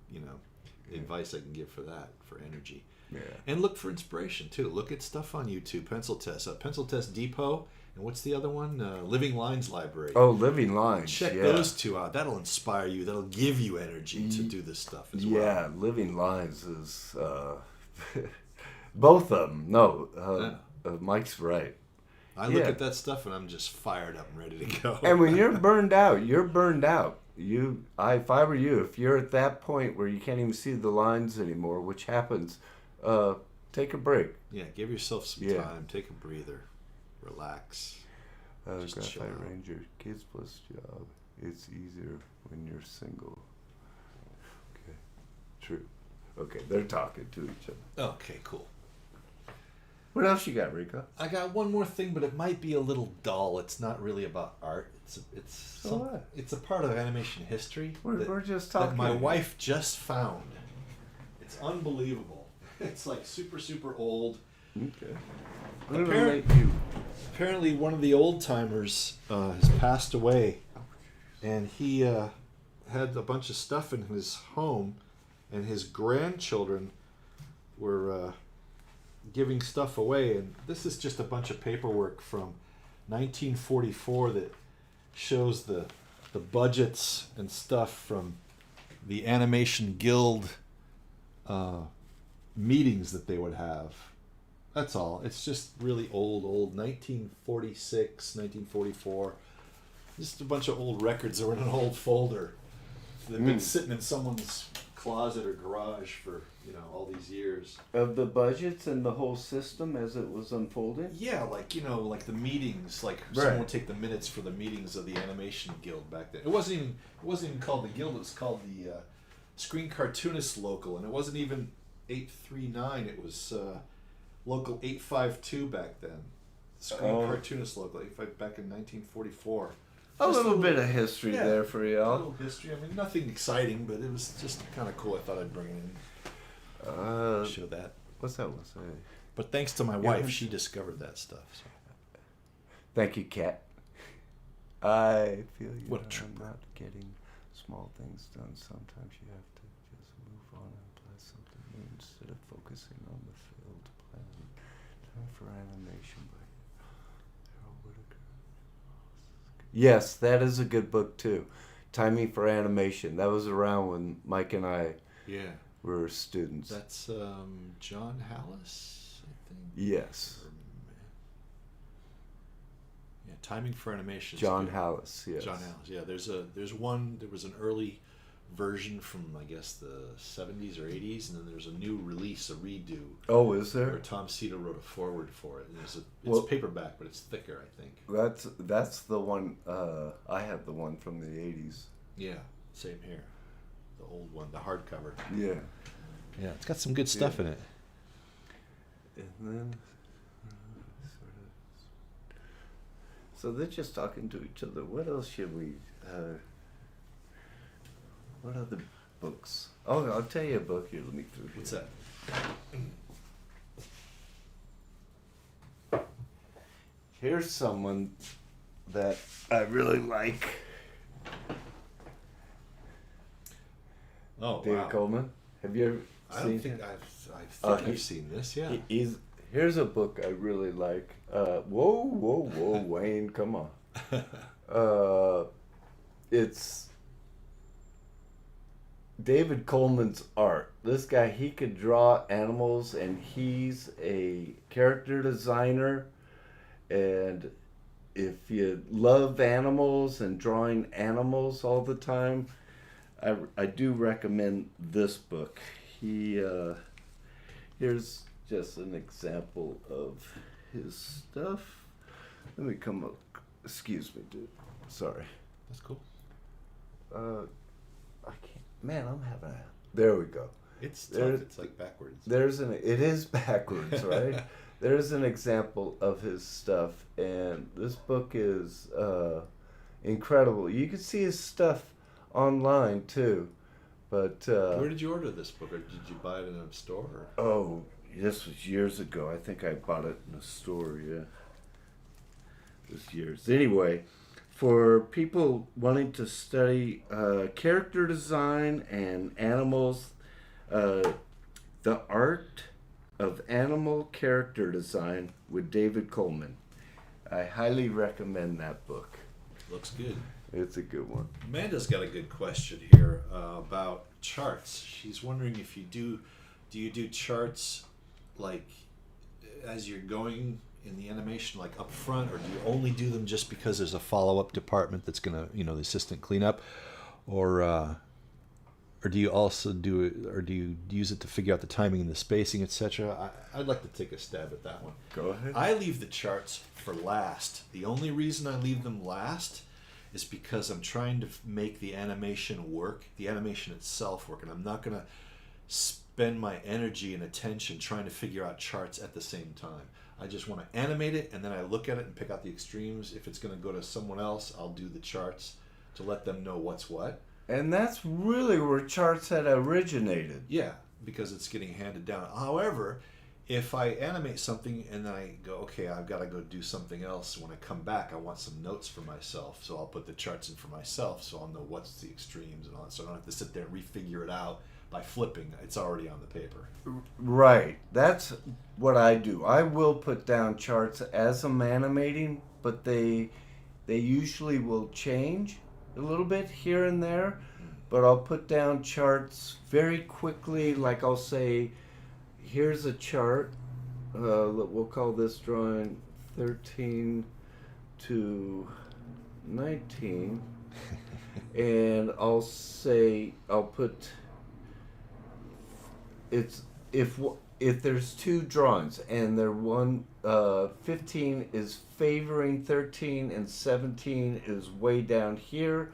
Speaker 2: advice I can give for that, for energy.
Speaker 1: Yeah.
Speaker 2: And look for inspiration, too. Look at stuff on YouTube, Pencil Test. Pencil Test Depot, and what's the other one? Living Lines Library.
Speaker 1: Oh, Living Lines.
Speaker 2: Check those two out. That'll inspire you. That'll give you energy to do this stuff as well.
Speaker 1: Yeah, Living Lines is... both of them. No, Mike's right.
Speaker 2: I look at that stuff and I'm just fired up and ready to go.
Speaker 1: And when you're burned out, you're burned out. If I were you, if you're at that point where you can't even see the lines anymore, which happens, take a break.
Speaker 2: Yeah, give yourself some time. Take a breather. Relax.
Speaker 1: Graphite Ranger, kids plus job. It's easier when you're single. Okay, true. Okay, they're talking to each other.
Speaker 2: Okay, cool.
Speaker 1: What else you got, Rico?
Speaker 2: I got one more thing, but it might be a little dull. It's not really about art. It's a part of animation history.
Speaker 1: We're just talking.
Speaker 2: That my wife just found. It's unbelievable. It's like super, super old.
Speaker 1: Okay.
Speaker 2: Apparently, one of the old timers has passed away, and he had a bunch of stuff in his home, and his grandchildren were giving stuff away. And this is just a bunch of paperwork from 1944 that shows the budgets and stuff from the Animation Guild meetings that they would have. That's all. It's just really old 1946, 1944. Just a bunch of old records that were in an old folder. They've been sitting in someone's closet or garage for, all these years.
Speaker 1: Of the budgets and the whole system as it was unfolding?
Speaker 2: Yeah, like the meetings, like someone would take the minutes for the meetings of the Animation Guild back then. It wasn't even called the Guild, it was called the Screen Cartoonists Local, and it wasn't even 839, it was Local 852 back then. Screen Cartoonist Local, 852 back in 1944.
Speaker 1: A little bit of history there for y'all.
Speaker 2: A little history. I mean, nothing exciting, but it was just kind of cool. I thought I'd bring it in. Show that.
Speaker 1: What's that?
Speaker 2: But thanks to my wife, she discovered that stuff. So.
Speaker 1: Thank you, Kat. I feel you.
Speaker 2: What a
Speaker 1: I'm not getting small things done. Sometimes you have to just move on and apply something new instead of focusing on the failed plan. Time for animation by Harold Whitaker. Yes, that is a good book too. Timing for Animation. That was around when Mike and I were students.
Speaker 2: That's John Hallis, I think.
Speaker 1: Yes.
Speaker 2: Yeah, Timing for Animation.
Speaker 1: John Hallis. Yes.
Speaker 2: John Hallis. Yeah, there was an early version from I guess the 70s or 80s, and then there's a new release, a redo.
Speaker 1: Oh, is there?
Speaker 2: Where Tom Cito wrote a foreword for it. And it's paperback, but it's thicker, I think.
Speaker 1: That's the one. I have the one from the 80s.
Speaker 2: Yeah, same here. The old one, the hardcover.
Speaker 1: Yeah.
Speaker 2: Yeah, it's got some good stuff in it.
Speaker 1: And then, so they're just talking to each other. What else should we? What other books? Oh, I'll tell you a book here. Let me through here.
Speaker 2: What's that?
Speaker 1: Here's someone that I really like.
Speaker 2: Oh,
Speaker 1: David
Speaker 2: wow.
Speaker 1: Coleman. Have you ever
Speaker 2: I
Speaker 1: seen
Speaker 2: don't think
Speaker 1: him?
Speaker 2: I've seen this. Yeah.
Speaker 1: Here's a book I really like. Whoa, Wayne, come on. It's David Coleman's art. This guy, he could draw animals, and he's a character designer. And if you love animals and drawing animals all the time, I do recommend this book. Here's just an example of his stuff. Let me come up. Excuse me, dude. Sorry.
Speaker 2: That's cool.
Speaker 1: I can't. Man, I'm having a. There we go.
Speaker 2: It's tough. It's like backwards.
Speaker 1: It is backwards, right? There's an example of his stuff, and this book is incredible. You can see his stuff online too, but
Speaker 2: where did you order this book, or did you buy it in a store? Or?
Speaker 1: Oh, this was years ago. I think I bought it in a store. Yeah, it was years. Anyway, for people wanting to study character design and animals, the art of animal character design with David Coleman. I highly recommend that book.
Speaker 2: Looks good.
Speaker 1: It's a good one.
Speaker 2: Amanda's got a good question here about charts. She's wondering if you do you do charts like as you're going in the animation, like up front, or do you only do them just because there's a follow-up department that's gonna, the assistant clean up, or do you also do it, or do you use it to figure out the timing and the spacing, etc.? I'd like to take a stab at that one.
Speaker 1: Go ahead.
Speaker 2: I leave the charts for last. The only reason I leave them last is because I'm trying to make the animation work, the animation itself work, and I'm not going to spend my energy and attention trying to figure out charts at the same time. I just want to animate it, and then I look at it and pick out the extremes. If it's going to go to someone else, I'll do the charts to let them know what's what.
Speaker 1: And that's really where charts had originated.
Speaker 2: Yeah, because it's getting handed down. However, if I animate something and then I go, okay, I've got to go do something else. When I come back, I want some notes for myself. So I'll put the charts in for myself so I'll know what's the extremes and all that. So I don't have to sit there and refigure it out by flipping. It's already on the paper.
Speaker 1: Right. That's what I do. I will put down charts as I'm animating, but they usually will change a little bit here and there. But I'll put down charts very quickly. Like I'll say, here's a chart. We'll call this drawing 13 to 19. And I'll say, I'll put, it's, if there's two drawings and they're 15 is favoring 13 and 17 is way down here,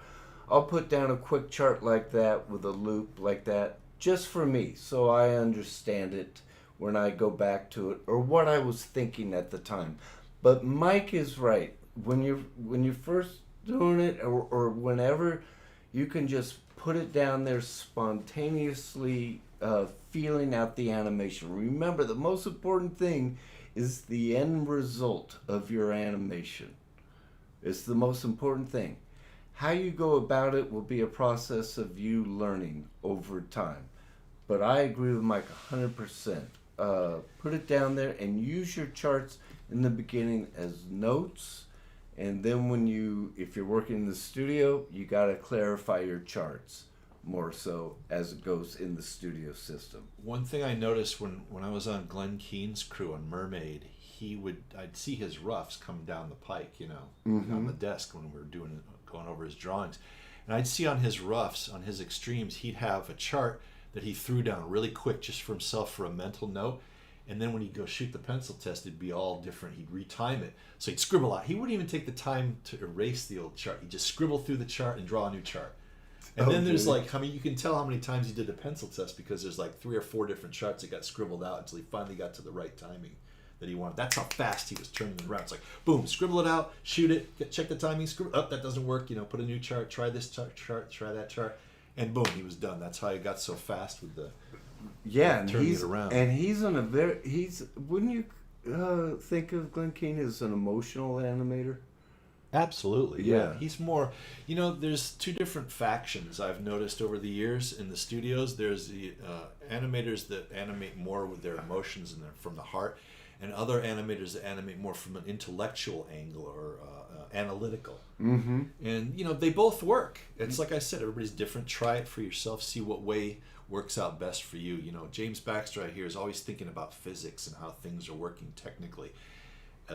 Speaker 1: I'll put down a quick chart like that with a loop like that, just for me, so I understand it when I go back to it, or what I was thinking at the time. But Mike is right. When you're first doing it, or whenever, you can just put it down there spontaneously, feeling out the animation. Remember, the most important thing is the end result of your animation. It's the most important thing. How you go about it will be a process of you learning over time. But I agree with Mike 100%. Put it down there and use your charts in the beginning as notes. And then if you're working in the studio, you got to clarify your charts more so as it goes in the studio system.
Speaker 2: One thing I noticed when I was on Glenn Keane's crew on Mermaid, I'd see his roughs come down the pike, on the desk when we were going over his drawings. And I'd see on his roughs, on his extremes, he'd have a chart that he threw down really quick just for himself for a mental note. And then when he'd go shoot the pencil test, it'd be all different. He'd retime it. So he'd scribble out. He wouldn't even take the time to erase the old chart. He'd just scribble through the chart and draw a new chart. And then there's you can tell how many times he did the pencil test because there's 3 or 4 different charts that got scribbled out until he finally got to the right timing that he wanted. That's how fast he was turning it around. It's like, boom, scribble it out, shoot it, check the timing, that doesn't work, put a new chart, try this chart, try that chart, and boom, he was done. That's how he got so fast with the turning it around. And
Speaker 1: wouldn't you think of Glenn Keane as an emotional animator?
Speaker 2: Absolutely, yeah. He's more, there's 2 different factions I've noticed over the years in the studios. There's the animators that animate more with their emotions and from the heart, and other animators that animate more from an intellectual angle or analytical. Mm-hmm. And, they both work. It's like I said, everybody's different. Try it for yourself. See what way works out best for you. James Baxter out here is always thinking about physics and how things are working technically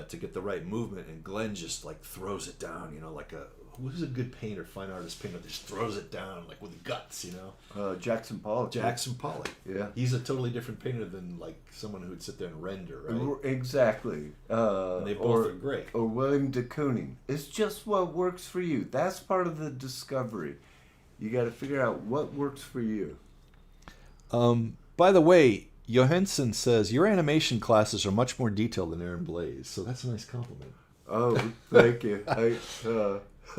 Speaker 2: to get the right movement. And Glenn just throws it down, who's a good painter, fine artist painter, that just throws it down with guts,
Speaker 1: Jackson Pollock.
Speaker 2: Jackson Pollock.
Speaker 1: Yeah.
Speaker 2: He's a totally different painter than someone who'd sit there and render, right?
Speaker 1: Exactly.
Speaker 2: And they both are great.
Speaker 1: Or William de Kooning. It's just what works for you. That's part of the discovery. You got to figure out what works for you.
Speaker 2: By the way, Johansson says, your animation classes are much more detailed than Aaron Blaze, so that's a nice compliment.
Speaker 1: Oh, thank you.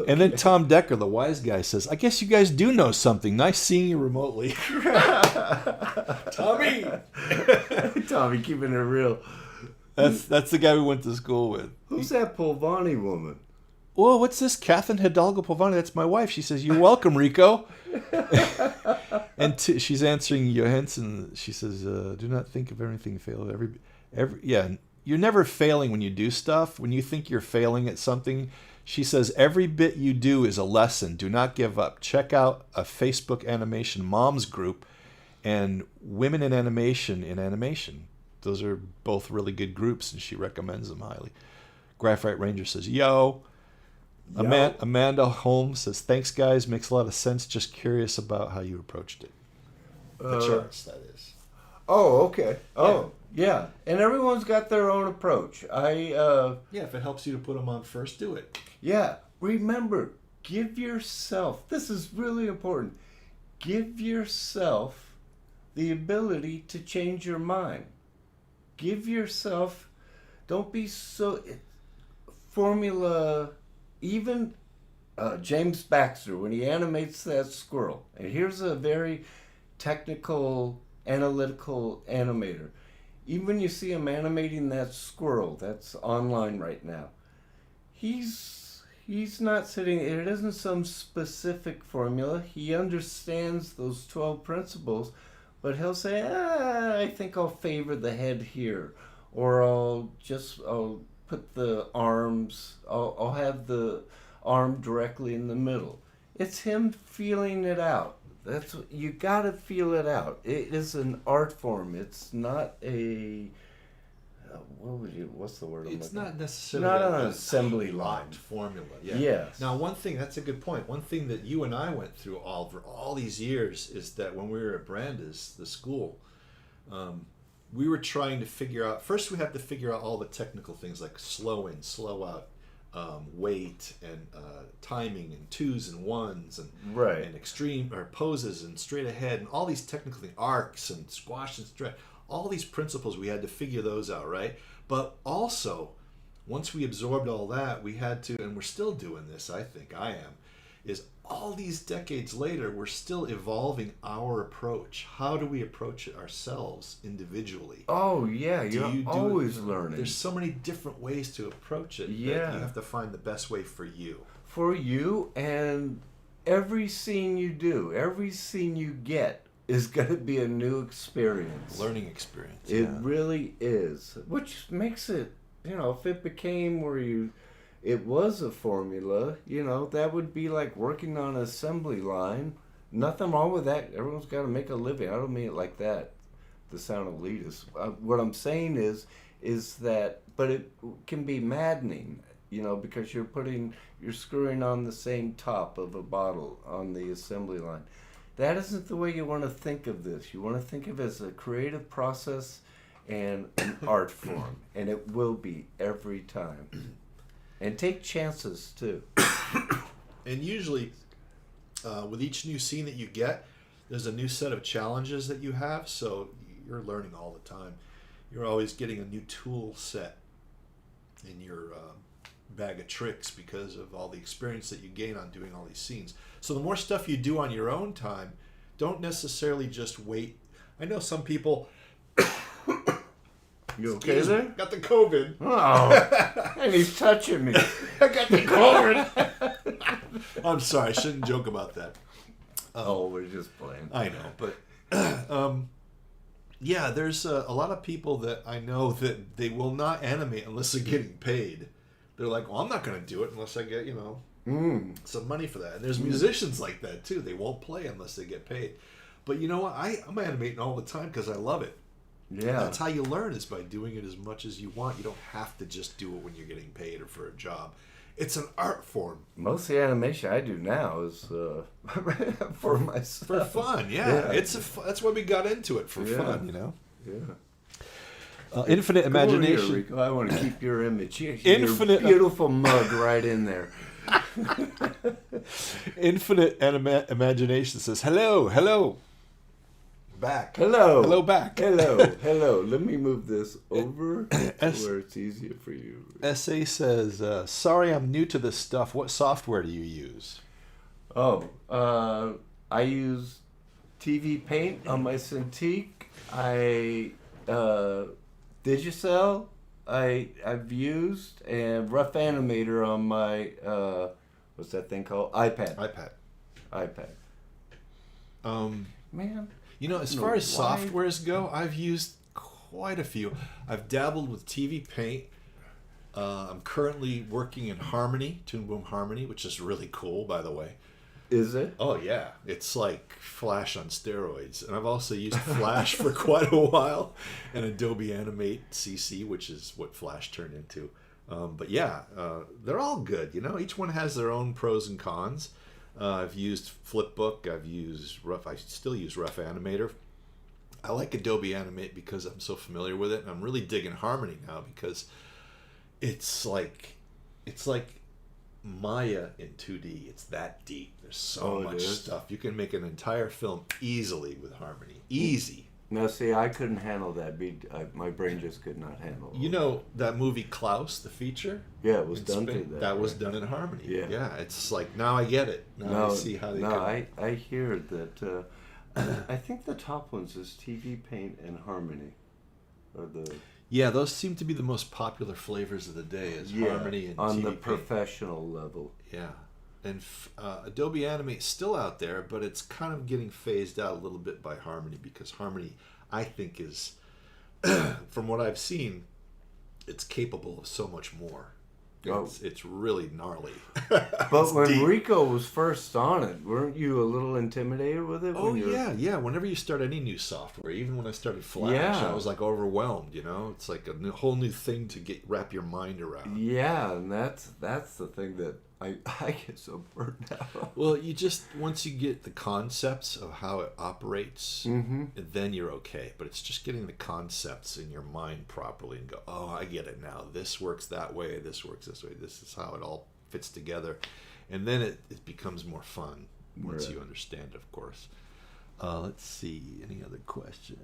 Speaker 2: And then Tom Decker, the wise guy, says, I guess you guys do know something. Nice seeing you remotely. Tommy!
Speaker 1: Tommy, keeping it real.
Speaker 2: That's the guy we went to school with.
Speaker 1: Who's that Polvani woman?
Speaker 2: Whoa, what's this? Catherine Hidalgo Polvani. That's my wife. She says, you're welcome, Rico. And she's answering Johansson. She says, do not think of everything fail. You're never failing when you do stuff. When you think you're failing at something, she says, every bit you do is a lesson. Do not give up. Check out a Facebook animation moms group and Women in Animation. Those are both really good groups, and she recommends them highly. Graphite Ranger says, yo. Amanda Holmes says, thanks, guys. Makes a lot of sense. Just curious about how you approached it. The charts, that is.
Speaker 1: Oh, okay. Oh, yeah. And everyone's got their own approach.
Speaker 2: If it helps you to put them on first, do it.
Speaker 1: Yeah. Remember, give yourself, this is really important, give yourself the ability to change your mind. Give yourself, don't be so, formula, even James Baxter, when he animates that squirrel, and here's a very technical, analytical animator. Even when you see him animating that squirrel that's online right now, he's not sitting. It isn't some specific formula. He understands those 12 principles, but he'll say, I think I'll favor the head here, or I'll put the arms. I'll have the arm directly in the middle. It's him feeling it out. That's you got to feel it out. It is an art form. It's not a what's the word?
Speaker 2: It's not necessarily
Speaker 1: not an assembly line
Speaker 2: formula. Yeah.
Speaker 1: Yes.
Speaker 2: Now, one thing, that's a good point. One thing that you and I went through all these years is that when we were at Brandeis, the school, we were trying to figure out. First, we had to figure out all the technical things like slow in, slow out, weight and timing and 2s and 1s and
Speaker 1: right.
Speaker 2: and extreme or poses and straight ahead and all these technical things, arcs and squash and stretch. All these principles, we had to figure those out, right? But also, once we absorbed all that, we had to, and we're still doing this, I think I am, is all these decades later, we're still evolving our approach. How do we approach it ourselves individually?
Speaker 1: Oh, yeah, you're always learning.
Speaker 2: There's so many different ways to approach it that you have to find the best way for you.
Speaker 1: For you, and every scene you do, every scene you get, is going to be a new experience.
Speaker 2: Learning experience.
Speaker 1: It really is. Which makes it, if it became it was a formula, that would be like working on an assembly line. Nothing wrong with that. Everyone's got to make a living. I don't mean it like that to sound elitist. What I'm saying is that, but it can be maddening, because you're screwing on the same top of a bottle on the assembly line. That isn't the way you want to think of this. You want to think of it as a creative process and an art form. And it will be every time. And take chances, too.
Speaker 2: And usually, with each new scene that you get, there's a new set of challenges that you have. So you're learning all the time. You're always getting a new tool set in your bag of tricks because of all the experience that you gain on doing all these scenes. So the more stuff you do on your own time, don't necessarily just wait. I know some people...
Speaker 1: You okay there?
Speaker 2: Got the COVID.
Speaker 1: Oh, and he's touching me.
Speaker 2: I got the COVID. I'm sorry, I shouldn't joke about that.
Speaker 1: We're just playing.
Speaker 2: I know, but... yeah, there's a lot of people that I know that they will not animate unless they're getting paid. They're like, well, I'm not going to do it unless I get, some money for that. And there's musicians like that, too. They won't play unless they get paid. But you know what? I'm animating all the time because I love it.
Speaker 1: Yeah.
Speaker 2: That's how you learn, is by doing it as much as you want. You don't have to just do it when you're getting paid or for a job. It's an art form.
Speaker 1: Most of the animation I do now is for myself.
Speaker 2: For fun, yeah. That's why we got into it, for fun,
Speaker 1: Yeah.
Speaker 2: Infinite imagination.
Speaker 1: Come over here, Rico. I want to keep your image.
Speaker 2: Infinite.
Speaker 1: Your beautiful mug right in there.
Speaker 2: Infinite imagination says, hello. Back.
Speaker 1: Hello,
Speaker 2: back.
Speaker 1: Hello. Let me move this over to where it's easier for you.
Speaker 2: SA says, sorry, I'm new to this stuff. What software do you use?
Speaker 1: I use TV Paint on my Cintiq. Digicel I've used, and Rough Animator on my what's that thing called? iPad. Man.
Speaker 2: As far as softwares go, I've used quite a few. I've dabbled with TV Paint. I'm currently working in Harmony, Toon Boom Harmony, which is really cool, by the way.
Speaker 1: Is it?
Speaker 2: Oh, yeah. It's like Flash on steroids. And I've also used Flash for quite a while, and Adobe Animate CC, which is what Flash turned into. But yeah, they're all good. Each one has their own pros and cons. I've used Flipbook. I still use Rough Animator. I like Adobe Animate because I'm so familiar with it, and I'm really digging Harmony now because it's like Maya in 2D. It's that deep. There's so much stuff. You can make an entire film easily with Harmony. Easy.
Speaker 1: No, see, I couldn't handle that. My brain just could not handle it.
Speaker 2: You know that movie Klaus, the feature?
Speaker 1: Yeah, it was done to that.
Speaker 2: That was done in Harmony.
Speaker 1: Yeah.
Speaker 2: It's like, now I get it. Now I see how they
Speaker 1: I hear that. I think the top ones is TV Paint and Harmony. or the
Speaker 2: Yeah, those seem to be the most popular flavors of the day, is Harmony and
Speaker 1: on
Speaker 2: TV
Speaker 1: the
Speaker 2: Paint.
Speaker 1: professional level.
Speaker 2: Yeah. And Adobe Animate still out there, but it's kind of getting phased out a little bit by Harmony, because Harmony, I think, is, from what I've seen, it's capable of so much more. It's really gnarly.
Speaker 1: But when deep. Rico was first on it, weren't you a little intimidated with it?
Speaker 2: Oh, yeah. Whenever you start any new software, even when I started Flash, I was like overwhelmed, you know? It's like a whole new thing to wrap your mind around.
Speaker 1: Yeah, and that's the thing that I get so burnt out.
Speaker 2: Well, you just, once you get the concepts of how it operates, then you're okay. But it's just getting the concepts in your mind properly and go, oh, I get it now. This works that way. This works this way. This is how it all fits together. And then it becomes more fun once you understand it, of course. Let's see. Any other questions?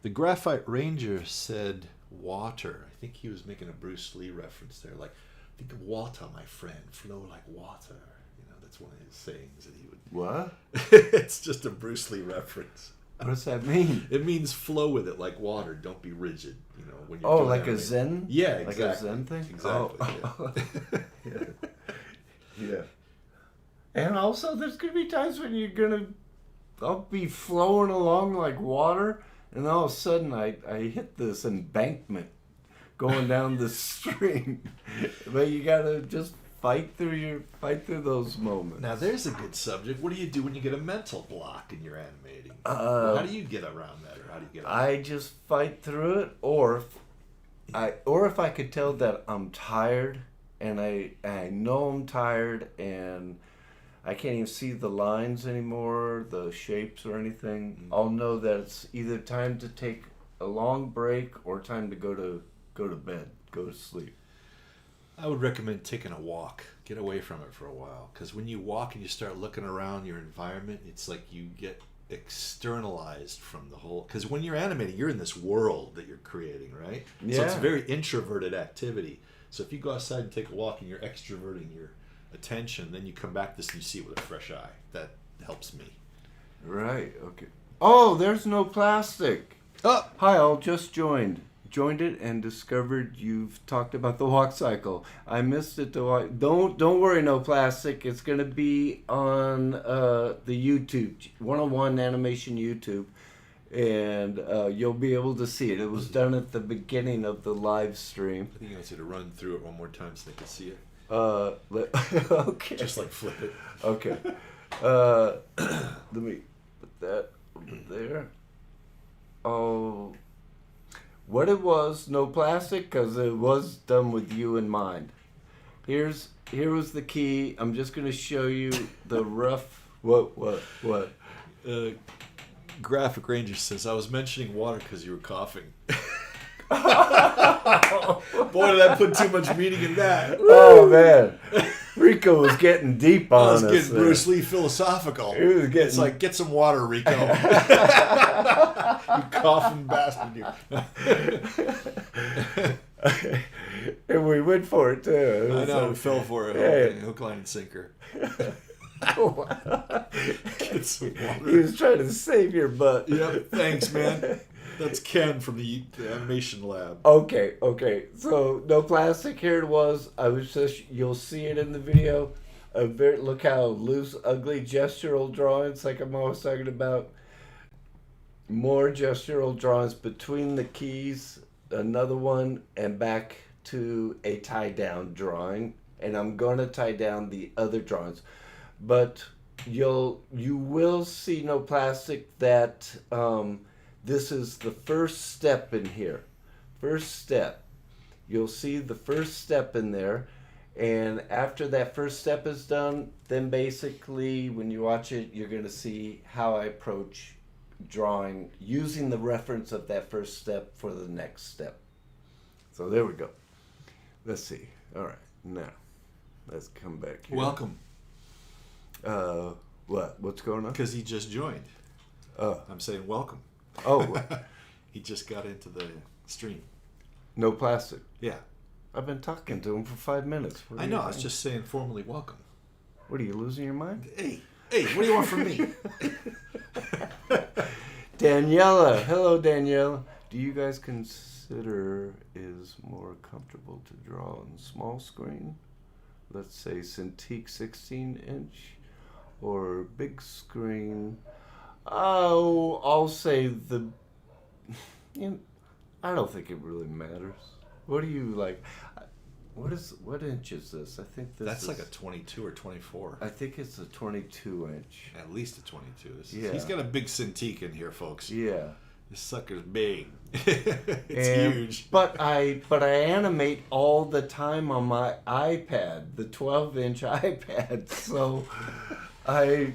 Speaker 2: The Graphite Ranger said water. I think he was making a Bruce Lee reference there. Like, think of water, my friend. Flow like water. You know, that's one of his sayings that he would...
Speaker 1: What?
Speaker 2: It's just a Bruce Lee reference.
Speaker 1: What does that mean?
Speaker 2: It means flow with it like water. Don't be rigid. You know, when you're
Speaker 1: doing like a Zen?
Speaker 2: Yeah, exactly.
Speaker 1: Like a Zen thing?
Speaker 2: Exactly.
Speaker 1: Oh. Yeah. And also, there's going to be times when I'll be flowing along like water, and all of a sudden I hit this embankment going down the stream. But you got to just fight through those moments.
Speaker 2: Now, there's a good subject. What do you do when you get a mental block in your animating? How do you get around that, or how do you get around
Speaker 1: I just fight through it, or if I could tell that I'm tired, and I know I'm tired, and I can't even see the lines anymore, the shapes or anything. I'll know that it's either time to take a long break or time to go to bed, go to sleep.
Speaker 2: I would recommend taking a walk. Get away from it for a while, because when you walk and you start looking around your environment, it's like you get externalized from the whole. Because when you're animating, you're in this world that you're creating, right?
Speaker 1: Yeah.
Speaker 2: So it's a very introverted activity. So if you go outside and take a walk and you're extroverting your attention, then you come back to this and you see it with a fresh eye. That helps me.
Speaker 1: Right. Okay. Oh, there's no plastic.
Speaker 2: Oh,
Speaker 1: hi, all. Just joined it and discovered you've talked about the walk cycle. I missed it. Don't worry, no plastic. It's gonna be on the YouTube 101 Animation YouTube, and you'll be able to see it. It was done at the beginning of the live stream.
Speaker 2: I think I want you to run through it one more time so they can see it.
Speaker 1: Okay.
Speaker 2: Just like flip it.
Speaker 1: Okay. Let me put that over there. Oh, what it was, no plastic, because it was done with you in mind. Here was the key. I'm just going to show you the rough... What?
Speaker 2: Graphic Ranger says, I was mentioning water because you were coughing. Boy, did I put too much meaning in that.
Speaker 1: Oh, man. Rico was getting deep on us.
Speaker 2: I was getting Bruce Lee philosophical. It's like, get some water, Rico. You coughing bastard. You.
Speaker 1: And we went for it, too.
Speaker 2: I know, we fell for it.
Speaker 1: Yeah.
Speaker 2: Hook, line, and sinker.
Speaker 1: Get some water. He was trying to save your butt.
Speaker 2: Yep, thanks, man. That's Ken from the animation lab.
Speaker 1: Okay. So, no plastic. Here it was. You'll see it in the video. Look how loose, ugly gestural drawings, like I'm always talking about. More gestural drawings between the keys. Another one, and back to a tie-down drawing. And I'm going to tie down the other drawings. But you will see no plastic that... this is the first step in here. First step. You'll see the first step in there. And after that first step is done, then basically when you watch it, you're going to see how I approach drawing using the reference of that first step for the next step. So there we go. Let's see. All right. Now, let's come back here.
Speaker 2: Welcome.
Speaker 1: What's going on?
Speaker 2: Because he just joined. I'm saying welcome.
Speaker 1: Oh.
Speaker 2: He just got into the stream.
Speaker 1: No plastic.
Speaker 2: Yeah.
Speaker 1: I've been talking to him for 5 minutes.
Speaker 2: I know. I was just saying formally welcome.
Speaker 1: What, are you losing your mind?
Speaker 2: Hey, what do you want from me?
Speaker 1: Daniela. Hello, Daniela. Do you guys consider is more comfortable to draw on small screen? Let's say Cintiq 16-inch or big screen? Oh, I'll say the... I don't think it really matters. What do you like? What inch is this? I think
Speaker 2: that's like a 22 or 24.
Speaker 1: I think it's a 22-inch.
Speaker 2: At least a 22.
Speaker 1: Yeah.
Speaker 2: He's got a big Cintiq in here, folks.
Speaker 1: Yeah.
Speaker 2: This sucker's big. It's huge.
Speaker 1: But I animate all the time on my iPad, the 12-inch iPad. So I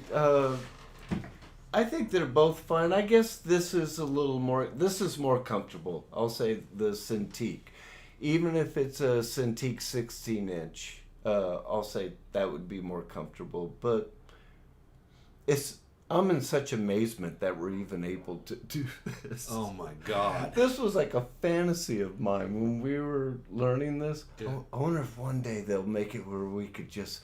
Speaker 1: think they're both fine. I guess this is more comfortable. I'll say the Cintiq. Even if it's a Cintiq 16-inch, I'll say that would be more comfortable. But I'm in such amazement that we're even able to do this.
Speaker 2: Oh my God.
Speaker 1: This was like a fantasy of mine when we were learning this.
Speaker 2: Yeah.
Speaker 1: I wonder if one day they'll make it where we could just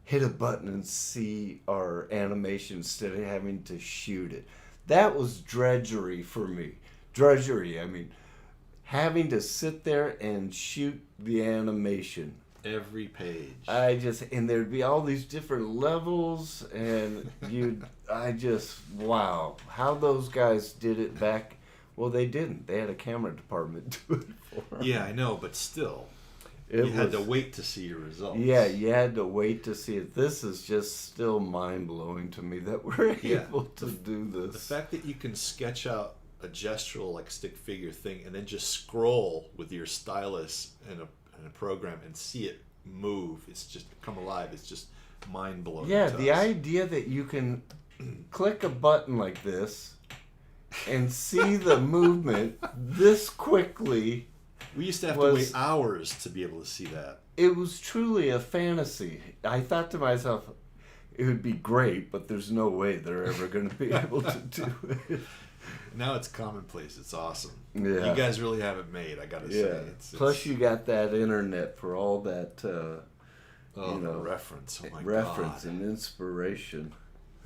Speaker 1: hit a button and see our animation instead of having to shoot it. That was drudgery for me. Drudgery, I mean, having to sit there and shoot the animation.
Speaker 2: Every page.
Speaker 1: And there'd be all these different levels, and wow, how those guys did it back. Well, they didn't. They had a camera department do it for them.
Speaker 2: Yeah, I know, but still, you had to wait to see your results.
Speaker 1: Yeah, you had to wait to see it. This is just still mind-blowing to me that we're able to do this.
Speaker 2: The fact that you can sketch out a gestural, like stick figure thing, and then just scroll with your stylus and a program and see it move, it's just come alive. It's just mind-blowing.
Speaker 1: Yeah, the idea that you can click a button like this and see the movement this quickly.
Speaker 2: We used to have to wait hours to be able to see that.
Speaker 1: It was truly a fantasy. I thought to myself, it would be great, but there's no way they're ever going to be able to do it.
Speaker 2: Now it's commonplace. It's awesome.
Speaker 1: Yeah.
Speaker 2: You guys really have it made, I gotta say.
Speaker 1: Plus you got that internet for all that,
Speaker 2: reference. Oh my
Speaker 1: reference
Speaker 2: God.
Speaker 1: and inspiration.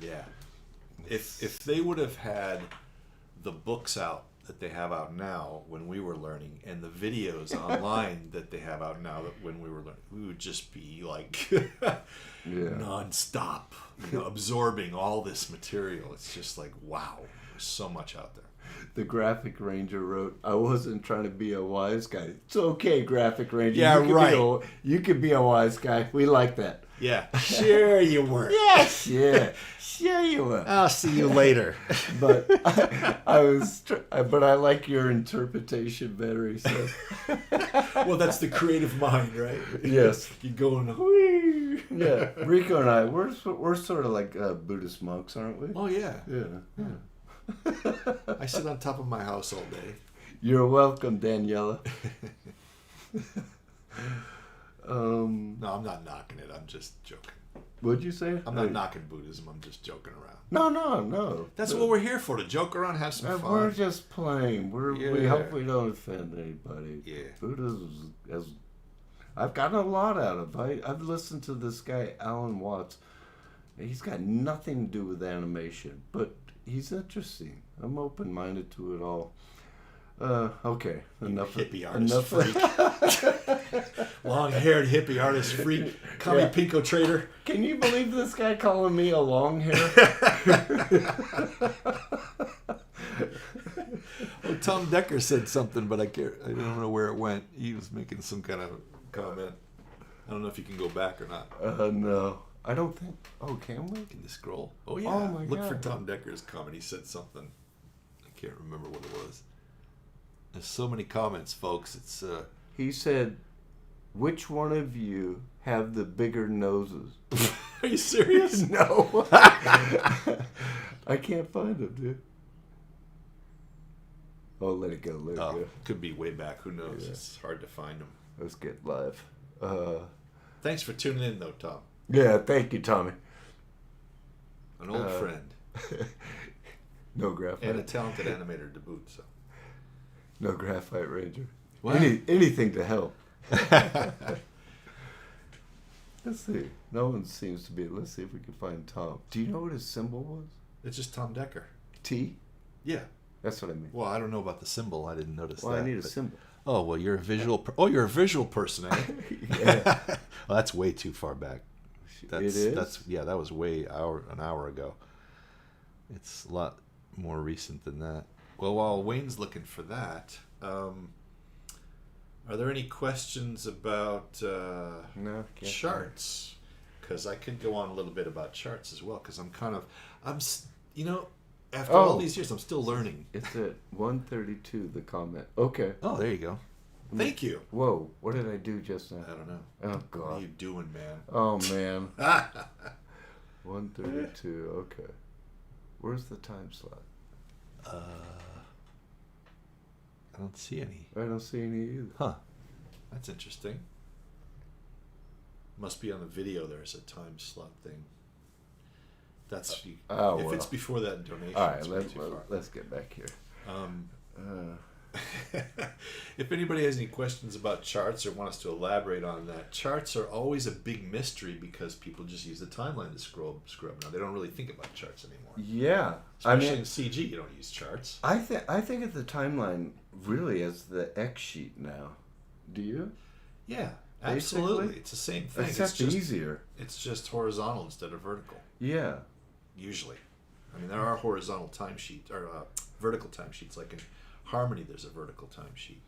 Speaker 2: Yeah. If they would have had the books out that they have out now when we were learning, and the videos online that they have out now when we were learning, we would just be like nonstop, absorbing all this material. It's just like, wow, there's so much out there.
Speaker 1: The Graphic Ranger wrote, I wasn't trying to be a wise guy. It's okay, Graphic Ranger.
Speaker 2: Yeah,
Speaker 1: You could be a wise guy. We like that.
Speaker 2: Yeah, sure you were.
Speaker 1: Yes, yeah, sure you were.
Speaker 2: I'll see you later.
Speaker 1: But I like your interpretation better, he says.
Speaker 2: Well, that's the creative mind, right?
Speaker 1: Yes.
Speaker 2: You're going, whee.
Speaker 1: Yeah, Rico and I, we're sort of like Buddhist monks, aren't we?
Speaker 2: Oh, yeah.
Speaker 1: Yeah.
Speaker 2: I sit on top of my house all day.
Speaker 1: You're welcome, Daniela.
Speaker 2: No, I'm not knocking it. I'm just joking.
Speaker 1: What'd you say?
Speaker 2: I'm not knocking Buddhism. I'm just joking around.
Speaker 1: No.
Speaker 2: That's what we're here for, to joke around, have some fun.
Speaker 1: We're just playing. We hope we don't offend anybody.
Speaker 2: Yeah.
Speaker 1: Buddhism, I've gotten a lot out of. I've listened to this guy, Alan Watts. He's got nothing to do with animation, but he's interesting. I'm open-minded to it all. Okay, enough.
Speaker 2: Hippie artist freak. Long-haired hippie artist freak. Call me Pinko Trader.
Speaker 1: Can you believe this guy calling me a long hair?
Speaker 2: Well, Tom Decker said something, but I don't know where it went. He was making some kind of comment. I don't know if you can go back or not.
Speaker 1: No. I don't think... Oh, can we?
Speaker 2: Can you scroll? Oh, yeah.
Speaker 1: Oh, my
Speaker 2: Look
Speaker 1: God.
Speaker 2: for Tom Decker's comment. He said something. I can't remember what it was. There's so many comments, folks. It's
Speaker 1: He said, which one of you have the bigger noses?
Speaker 2: Are you serious?
Speaker 1: No. I can't find him, dude. Oh, let it go. Let it go.
Speaker 2: Could be way back. Who knows?
Speaker 1: Yeah.
Speaker 2: It's hard to find them.
Speaker 1: Let's get live.
Speaker 2: Thanks for tuning in, though, Tom.
Speaker 1: Yeah, thank you, Tommy.
Speaker 2: An old friend.
Speaker 1: No graphite.
Speaker 2: And a talented animator to boot, so.
Speaker 1: No graphite ranger.
Speaker 2: What?
Speaker 1: Anything to help. Let's see. No one seems to be. Let's see if we can find Tom. Do you know what his symbol was?
Speaker 2: It's just Tom Decker.
Speaker 1: T?
Speaker 2: Yeah.
Speaker 1: That's what I mean.
Speaker 2: Well, I don't know about the symbol. I didn't notice that.
Speaker 1: Well, I need a symbol.
Speaker 2: Oh, well, you're a visual. You're a visual person, eh?
Speaker 1: Yeah.
Speaker 2: Well, that's way too far back.
Speaker 1: It is?
Speaker 2: That was an hour ago. It's a lot more recent than that. Well, while Wayne's looking for that, are there any questions about
Speaker 1: No,
Speaker 2: charts? Because I could go on a little bit about charts as well. Because after all these years, I'm still learning.
Speaker 1: It's at 132. The comment. Okay.
Speaker 2: Oh, there you go. Thank you.
Speaker 1: Whoa! What did I do just now?
Speaker 2: I don't know.
Speaker 1: Oh God.
Speaker 2: What are you doing, man?
Speaker 1: Oh man. 132. Okay. Where's the time slot?
Speaker 2: I don't see any.
Speaker 1: I don't see any either.
Speaker 2: Huh. That's interesting. Must be on the video. There's a time slot thing. That's if it's before that donation.
Speaker 1: All right. Let's get back here.
Speaker 2: If anybody has any questions about charts or wants to elaborate on that, charts are always a big mystery because people just use the timeline to scrub. Now they don't really think about charts anymore.
Speaker 1: Yeah,
Speaker 2: especially in CG, you don't use charts.
Speaker 1: I think of the timeline really as the X sheet now. Do you?
Speaker 2: Yeah, absolutely. Basically? It's the same thing.
Speaker 1: Except it's easier.
Speaker 2: It's just horizontal instead of vertical.
Speaker 1: Yeah.
Speaker 2: Usually, I mean there are horizontal timesheets or vertical timesheets like in Harmony, there's a vertical timesheet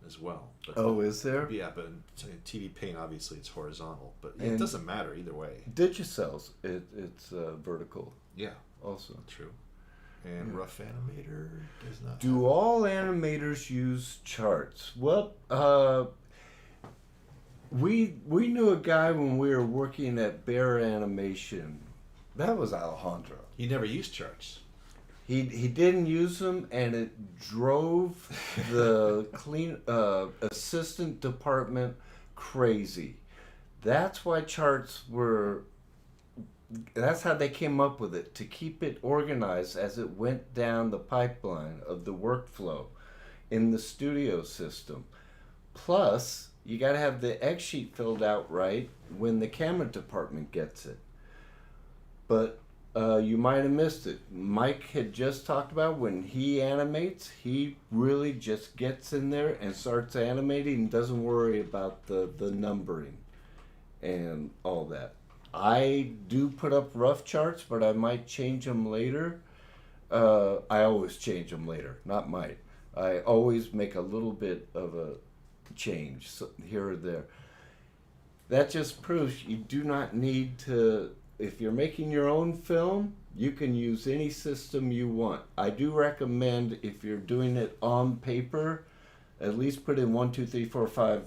Speaker 2: as well. But
Speaker 1: is there?
Speaker 2: Yeah, but in TV Paint, obviously, it's horizontal. But it doesn't matter either way.
Speaker 1: Digicells, it's vertical.
Speaker 2: Yeah.
Speaker 1: Also.
Speaker 2: True. And Rough Animator does not.
Speaker 1: Do all animators use charts? Well, we knew a guy when we were working at Bear Animation. That was Alejandro.
Speaker 2: He never used charts.
Speaker 1: He didn't use them, and it drove the assistant department crazy. That's why charts were. That's how they came up with it, to keep it organized as it went down the pipeline of the workflow in the studio system. Plus, you got to have the X sheet filled out right when the camera department gets it. But you might have missed it. Mike had just talked about when he animates, he really just gets in there and starts animating and doesn't worry about the numbering and all that. I do put up rough charts, but I might change them later. I always change them later, not might. I always make a little bit of a change here or there. That just proves you do not need to. If you're making your own film, you can use any system you want. I do recommend, if you're doing it on paper, at least put in 1, 2, 3, 4, 5.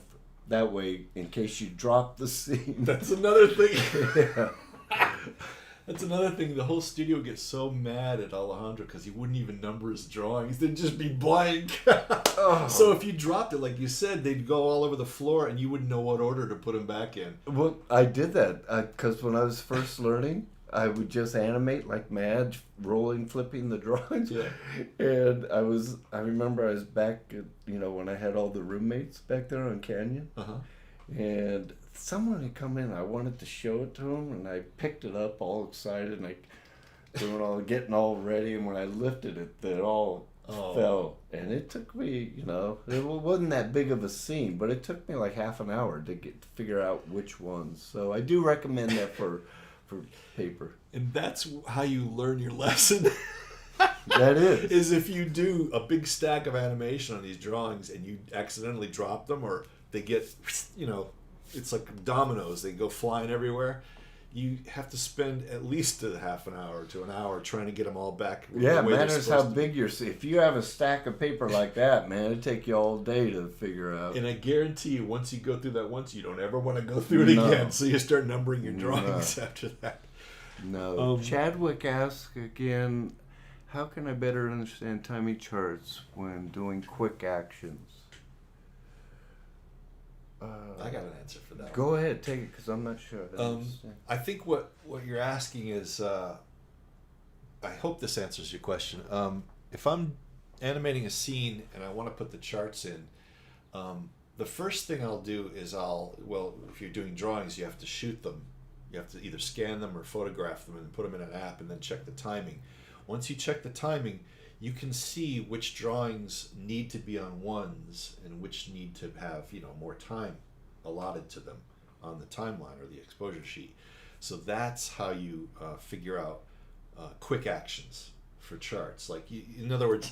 Speaker 1: That way, in case you drop the scene.
Speaker 2: That's another thing.
Speaker 1: Yeah.
Speaker 2: That's another thing. The whole studio gets so mad at Alejandro because he wouldn't even number his drawings. They'd just be blank. So if you dropped it, like you said, they'd go all over the floor and you wouldn't know what order to put them back in.
Speaker 1: Well, I did that because when I was first learning, I would just animate like mad, rolling, flipping the drawings.
Speaker 2: Yeah.
Speaker 1: And I remember I was back at, when I had all the roommates back there on Canyon.
Speaker 2: Uh-huh.
Speaker 1: And someone had come in. I wanted to show it to him, and I picked it up all excited, and getting all ready. And when I lifted it, it all fell. And it took me, it wasn't that big of a scene, but it took me like half an hour to figure out which ones. So I do recommend that for paper.
Speaker 2: And that's how you learn your lesson.
Speaker 1: That is
Speaker 2: if you do a big stack of animation on these drawings and you accidentally drop them, or they get, it's like dominoes, they go flying everywhere. You have to spend at least a half an hour to an hour trying to get them all back.
Speaker 1: Yeah, it matters how big if you have a stack of paper like that, man, it'd take you all day to figure out.
Speaker 2: And I guarantee you, once you go through that once, you don't ever want to go through it again. So you start numbering your drawings after that.
Speaker 1: No. Chadwick asks again, how can I better understand timing charts when doing quick actions?
Speaker 2: I got an answer for that.
Speaker 1: Go ahead, take it, because I'm not sure.
Speaker 2: I think what you're asking is, I hope this answers your question. If I'm animating a scene and I want to put the charts in, the first thing I'll do is if you're doing drawings, you have to shoot them. You have to either scan them or photograph them and put them in an app and then check the timing. Once you check the timing, you can see which drawings need to be on ones and which need to have, more time allotted to them on the timeline or the exposure sheet. So that's how you figure out quick actions for charts. Like, in other words,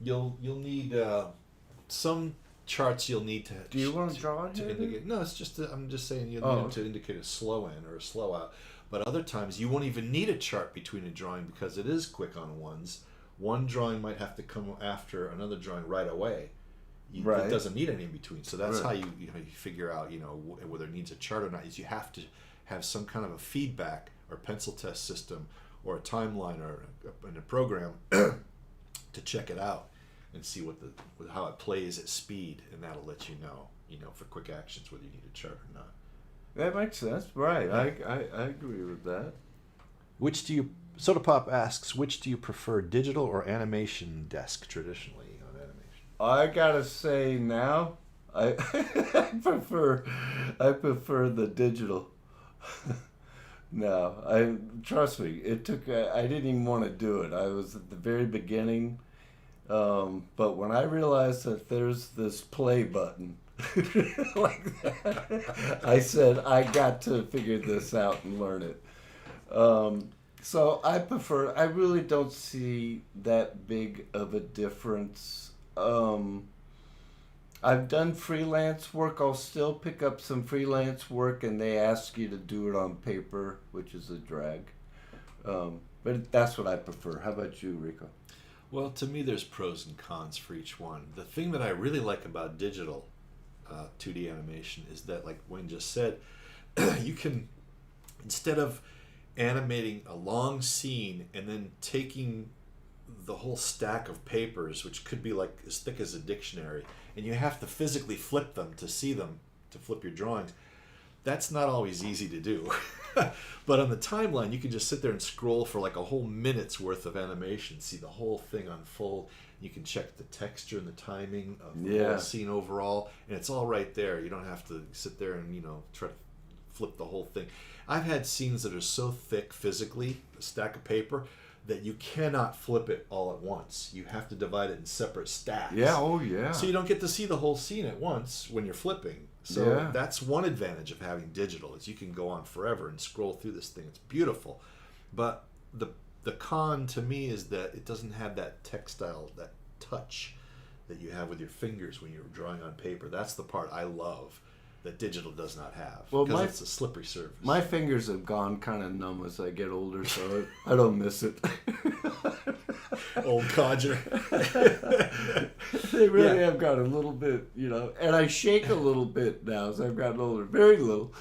Speaker 2: you'll need some charts you'll need to.
Speaker 1: Do you want to draw it?
Speaker 2: Indicate? No, it's just I'm just saying you'll need them to indicate a slow in or a slow out. But other times you won't even need a chart between a drawing because it is quick on ones. One drawing might have to come after another drawing right away. It doesn't need any in between. So that's how you figure out whether it needs a chart or not. Is you have to have some kind of a feedback or pencil test system or a timeline or in a program to check it out and see how it plays at speed, and that'll let you know for quick actions whether you need a chart or not.
Speaker 1: That makes sense, right? I agree with that.
Speaker 2: Soda Pop asks, which do you prefer, digital or animation desk traditionally on animation?
Speaker 1: I gotta say now, I prefer the digital. No, trust me. It took. I didn't even want to do it. I was at the very beginning, but when I realized that there's this play button like that, I said I got to figure this out and learn it. So I prefer. I really don't see that big of a difference. I've done freelance work. I'll still pick up some freelance work, and they ask you to do it on paper, which is a drag. But that's what I prefer. How about you, Rico?
Speaker 2: Well, to me, there's pros and cons for each one. The thing that I really like about digital 2D animation is that, like Wayne just said, you can, instead of animating a long scene and then taking the whole stack of papers, which could be like as thick as a dictionary, and you have to physically flip them to see them, to flip your drawings, that's not always easy to do. But on the timeline, you can just sit there and scroll for like a whole minute's worth of animation, see the whole thing unfold. You can check the texture and the timing of the whole scene overall, and it's all right there. You don't have to sit there and try to flip the whole thing. I've had scenes that are so thick physically, a stack of paper, that you cannot flip it all at once. You have to divide it in separate stacks.
Speaker 1: Yeah, oh yeah.
Speaker 2: So you don't get to see the whole scene at once when you're flipping. So that's one advantage of having digital, is you can go on forever and scroll through this thing. It's beautiful. But the con to me is that it doesn't have that textile, that touch that you have with your fingers when you're drawing on paper. That's the part I love that digital does not have, because it's a slippery surface.
Speaker 1: My fingers have gone kind of numb as I get older, so I don't miss it.
Speaker 2: Old codger.
Speaker 1: They really have got a little bit, and I shake a little bit now as I've gotten older, very little.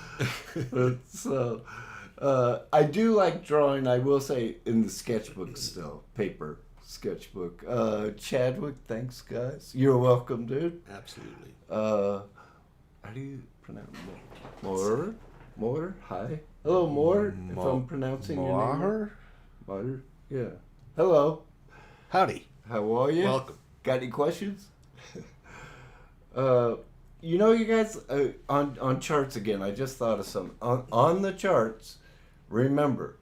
Speaker 1: But so I do like drawing, I will say, in the sketchbook still, paper sketchbook. Chadwick, thanks guys. You're welcome, dude.
Speaker 2: Absolutely.
Speaker 1: How do you pronounce it? Moore? Hi. Hello, Moore, if I'm pronouncing your name. Moore? Yeah. Hello.
Speaker 2: Howdy.
Speaker 1: How are you?
Speaker 2: Welcome.
Speaker 1: Got any questions? You guys, on charts again, I just thought of something. On the charts, remember,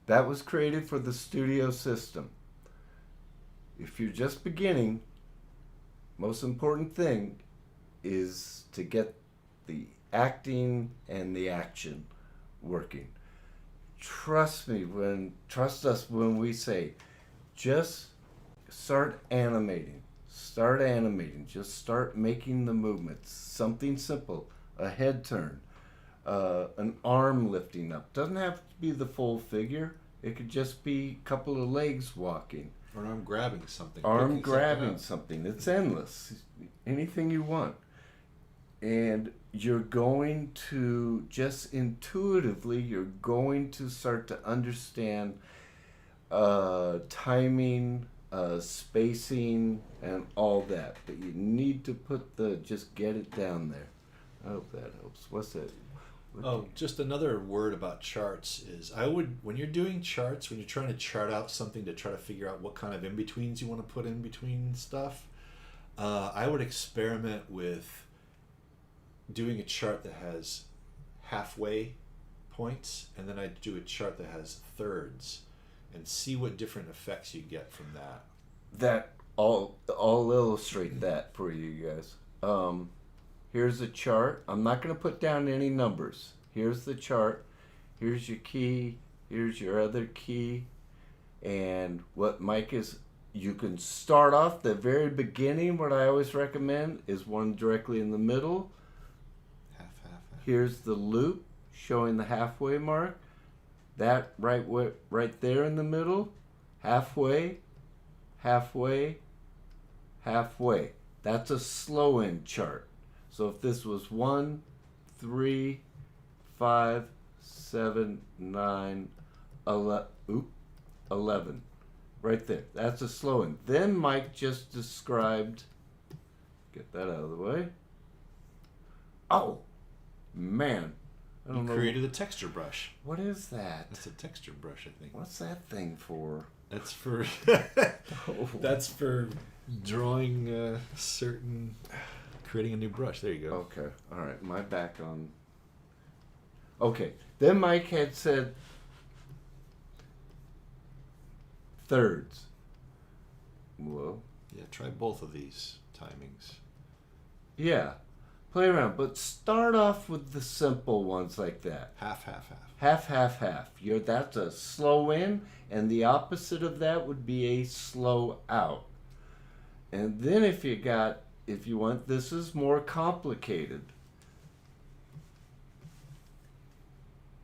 Speaker 1: that was created for the studio system. If you're just beginning, most important thing is to get the acting and the action working. Trust us when we say, just start animating. Just start making the movements. Something simple, a head turn, an arm lifting up. Doesn't have to be the full figure. It could just be a couple of legs walking.
Speaker 2: Or an arm grabbing something.
Speaker 1: Something. It's endless. Anything you want. And you're going to, just intuitively, you're going to start to understand timing, spacing, and all that. But you need to just get it down there. I hope that helps. What's that?
Speaker 2: Just another word about charts is, when you're doing charts, when you're trying to chart out something to try to figure out what kind of in-betweens you want to put in between stuff, I would experiment with doing a chart that has halfway points, and then I'd do a chart that has thirds, and see what different effects you get from that.
Speaker 1: that I'll illustrate that for you guys. Here's a chart. I'm not going to put down any numbers. Here's the chart. Here's your key. Here's your other key. And what Mike is, you can start off the very beginning. What I always recommend is one directly in the middle.
Speaker 2: Half.
Speaker 1: Here's the loop showing the halfway mark. That right there in the middle. Halfway. That's a slow end chart. So if this was 1, 3, 5, 7, 9, 11. Right there. That's a slow end. Then Mike just described, get that out of the way. Oh, man. I don't know.
Speaker 2: You created a texture brush.
Speaker 1: What is that?
Speaker 2: That's a texture brush, I think.
Speaker 1: What's that thing for?
Speaker 2: That's for
Speaker 1: Oh.
Speaker 2: that's for drawing creating a new brush. There you go.
Speaker 1: Okay. All right. My back on. Okay. Then Mike had said thirds. Well.
Speaker 2: Yeah, try both of these timings.
Speaker 1: Yeah. Play around, but start off with the simple ones like that.
Speaker 2: Half.
Speaker 1: Half. That's a slow in, and the opposite of that would be a slow out. And then if you want, this is more complicated.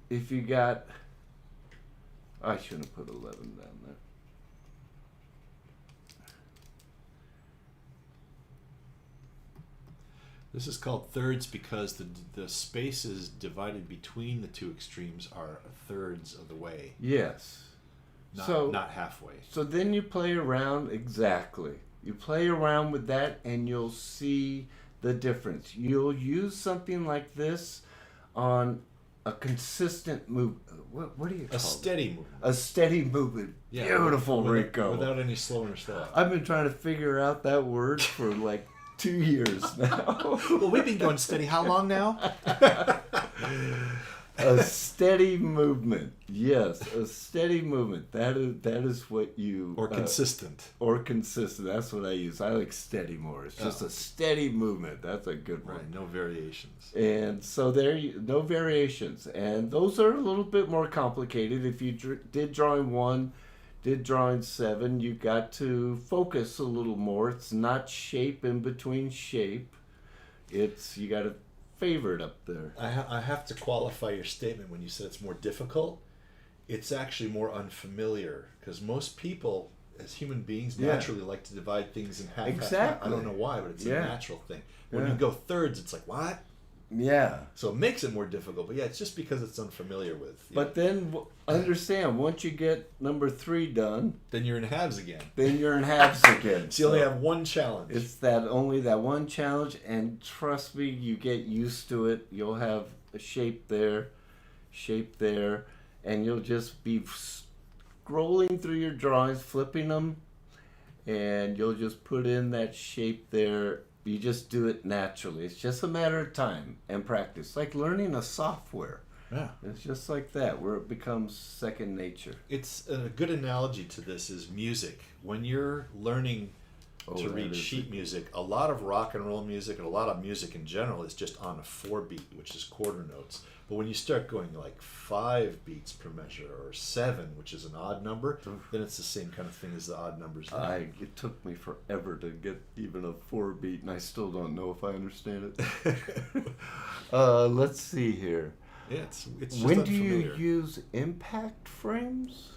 Speaker 1: If you got, I shouldn't have put 11 down there.
Speaker 2: This is called thirds because the spaces divided between the two extremes are thirds of the way.
Speaker 1: Yes.
Speaker 2: Not halfway.
Speaker 1: So then you play around, exactly. You play around with that and you'll see the difference. You'll use something like this on a consistent move. What do you call it?
Speaker 2: A steady movement.
Speaker 1: A steady movement.
Speaker 2: Yeah,
Speaker 1: Beautiful, Rico.
Speaker 2: Without any slowing or stuff.
Speaker 1: I've been trying to figure out that word for like 2 years now.
Speaker 2: Well, we've been going steady how long now?
Speaker 1: A steady movement. Yes, a steady movement. That is what you...
Speaker 2: Or consistent.
Speaker 1: Or consistent. That's what I use. I like steady more. It's just a steady movement. That's a good one.
Speaker 2: Right, no variations.
Speaker 1: And so no variations. And those are a little bit more complicated. If you did drawing 1, did drawing 7, you got to focus a little more. It's not shape in between shape. You got to favor it up there.
Speaker 2: I have to qualify your statement when you said it's more difficult. It's actually more unfamiliar because most people, as human beings, naturally like to divide things in half.
Speaker 1: Exactly.
Speaker 2: I don't know why, but it's a natural thing. When
Speaker 1: Yeah.
Speaker 2: you go thirds, it's like, what?
Speaker 1: Yeah.
Speaker 2: So it makes it more difficult. But yeah, it's just because it's unfamiliar with.
Speaker 1: But then understand, once you get number 3 done,
Speaker 2: then you're in halves again.
Speaker 1: then you're in halves again.
Speaker 2: So you only have one challenge.
Speaker 1: It's only that one challenge, and trust me, you get used to it. You'll have a shape there, and you'll just be scrolling through your drawings, flipping them, and you'll just put in that shape there. You just do it naturally. It's just a matter of time and practice, like learning a software.
Speaker 2: Yeah.
Speaker 1: It's just like that, where it becomes second nature.
Speaker 2: It's a good analogy to this is music. When you're learning to read sheet music, a lot of rock and roll music and a lot of music in general is just on a 4 beat, which is quarter notes. But when you start going like 5 beats per measure or 7, which is an odd number, then it's the same kind of thing as the odd numbers.
Speaker 1: It took me forever to get even a 4 beat, and I still don't know if I understand it. Let's see here.
Speaker 2: Yeah, it's just
Speaker 1: when
Speaker 2: unfamiliar.
Speaker 1: do you use impact frames?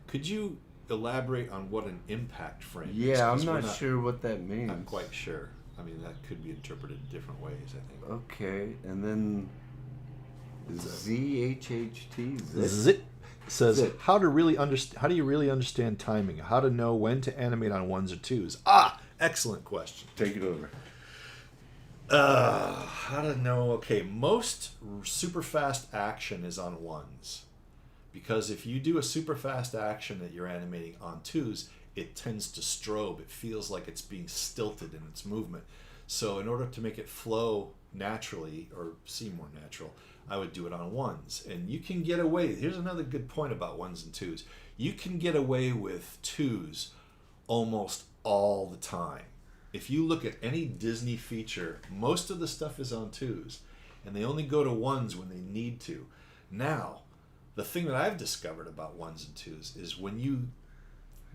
Speaker 2: Could you elaborate on what an impact frame is?
Speaker 1: Yeah, I'm
Speaker 2: 'Cause we're
Speaker 1: not sure what that means.
Speaker 2: Not quite sure. I mean, that could be interpreted different ways, I think.
Speaker 1: Okay, and then ZHHT.
Speaker 2: Zit says
Speaker 1: Zit.
Speaker 2: how do you really understand timing? How to know when to animate on 1s or 2s? Excellent question.
Speaker 1: Take it over.
Speaker 2: How to know? Okay, most super fast action is on 1s. Because if you do a super fast action that you're animating on 2s, it tends to strobe. It feels like it's being stilted in its movement. So in order to make it flow naturally or seem more natural, I would do it on 1s. And you can get away. Here's another good point about 1s and 2s. You can get away with 2s almost all the time. If you look at any Disney feature, most of the stuff is on 2s, and they only go to 1s when they need to. Now, the thing that I've discovered about 1s and 2s is when you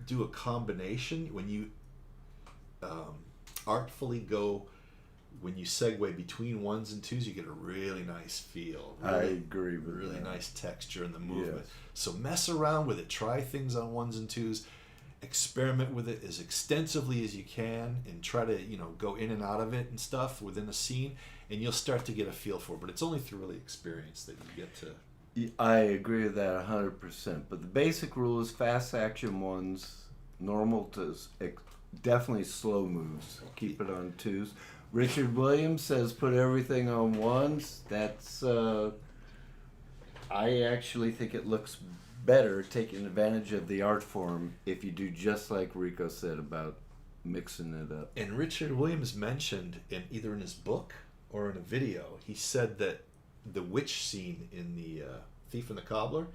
Speaker 2: do a combination, when you artfully go, when you segue between 1s and 2s, you get a really nice feel. Really,
Speaker 1: I agree with
Speaker 2: really
Speaker 1: that.
Speaker 2: nice texture in the movement.
Speaker 1: Yes.
Speaker 2: So mess around with it. Try things on 1s and 2s. Experiment with it as extensively as you can, and try to go in and out of it and stuff within a scene, and you'll start to get a feel for it. But it's only through really experience that you get to.
Speaker 1: I agree with that 100%. But the basic rule is fast action 1s, normal to definitely slow moves. Keep it on 2s. Richard Williams says put everything on 1s. That's I actually think it looks better taking advantage of the art form if you do just like Rico said about mixing it up.
Speaker 2: And Richard Williams mentioned either in his book or in a video, he said that the witch scene in the Thief and the Cobbler,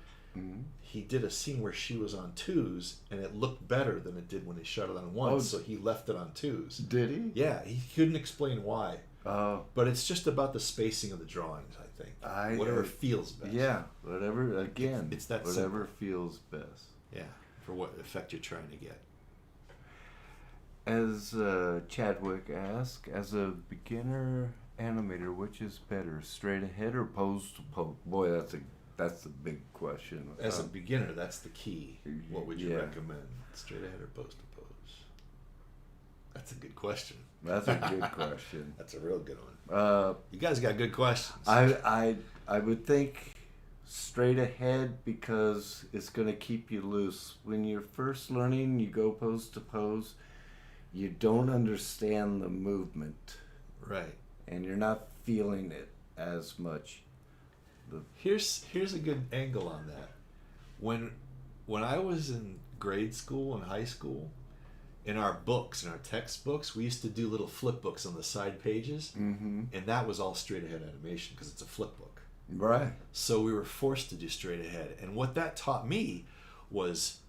Speaker 2: he did a scene where she was on 2s, and it looked better than it did when he shot it on 1s, so he left it on 2s.
Speaker 1: Did he?
Speaker 2: Yeah, he couldn't explain why. But it's just about the spacing of the drawings, I think. Whatever feels best.
Speaker 1: Yeah, whatever, again,
Speaker 2: it's that
Speaker 1: whatever
Speaker 2: simple.
Speaker 1: feels best.
Speaker 2: Yeah, for what effect you're trying to get.
Speaker 1: As Chadwick asked, as a beginner animator, which is better, straight ahead or pose to pose? Boy, that's a big question.
Speaker 2: As a beginner, that's the key. What would you
Speaker 1: yeah.
Speaker 2: recommend? Straight ahead or pose to pose? That's a good question.
Speaker 1: That's a good question.
Speaker 2: That's a real good one. You guys got good questions.
Speaker 1: I would think straight ahead because it's going to keep you loose. When you're first learning, you go pose to pose, you don't understand the movement.
Speaker 2: Right.
Speaker 1: And you're not feeling it as much.
Speaker 2: Here's a good angle on that. When I was in grade school and high school, in our books, in our textbooks, we used to do little flip books on the side pages, and that was all straight ahead animation because it's a flip book.
Speaker 1: Right.
Speaker 2: So we were forced to do straight ahead, and what that taught me was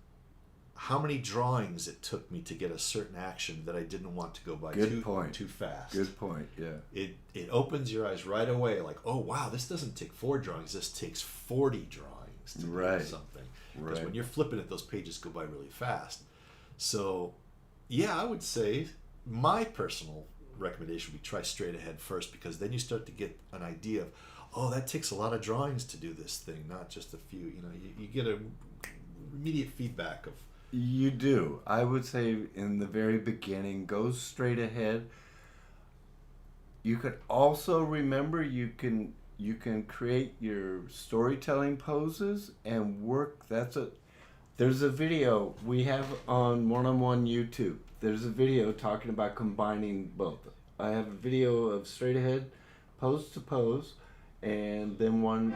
Speaker 2: how many drawings it took me to get a certain action that I didn't want to go by too fast. Good point, yeah. It opens your eyes right away, like, oh wow, this doesn't take 4 drawings, this takes 40 drawings to do something. Because when you're flipping it, those pages go by really fast. So, yeah, I would say my personal recommendation would be try straight ahead first, because then you start to get an idea of, oh, that takes a lot of drawings to do this thing, not just a few. You get a immediate feedback of.
Speaker 1: You do. I would say in the very beginning, go straight ahead. You could also remember you can create your storytelling poses and work. There's a video we have on One-on-One YouTube. There's a video talking about combining both. I have a video of straight ahead, pose to pose, and then one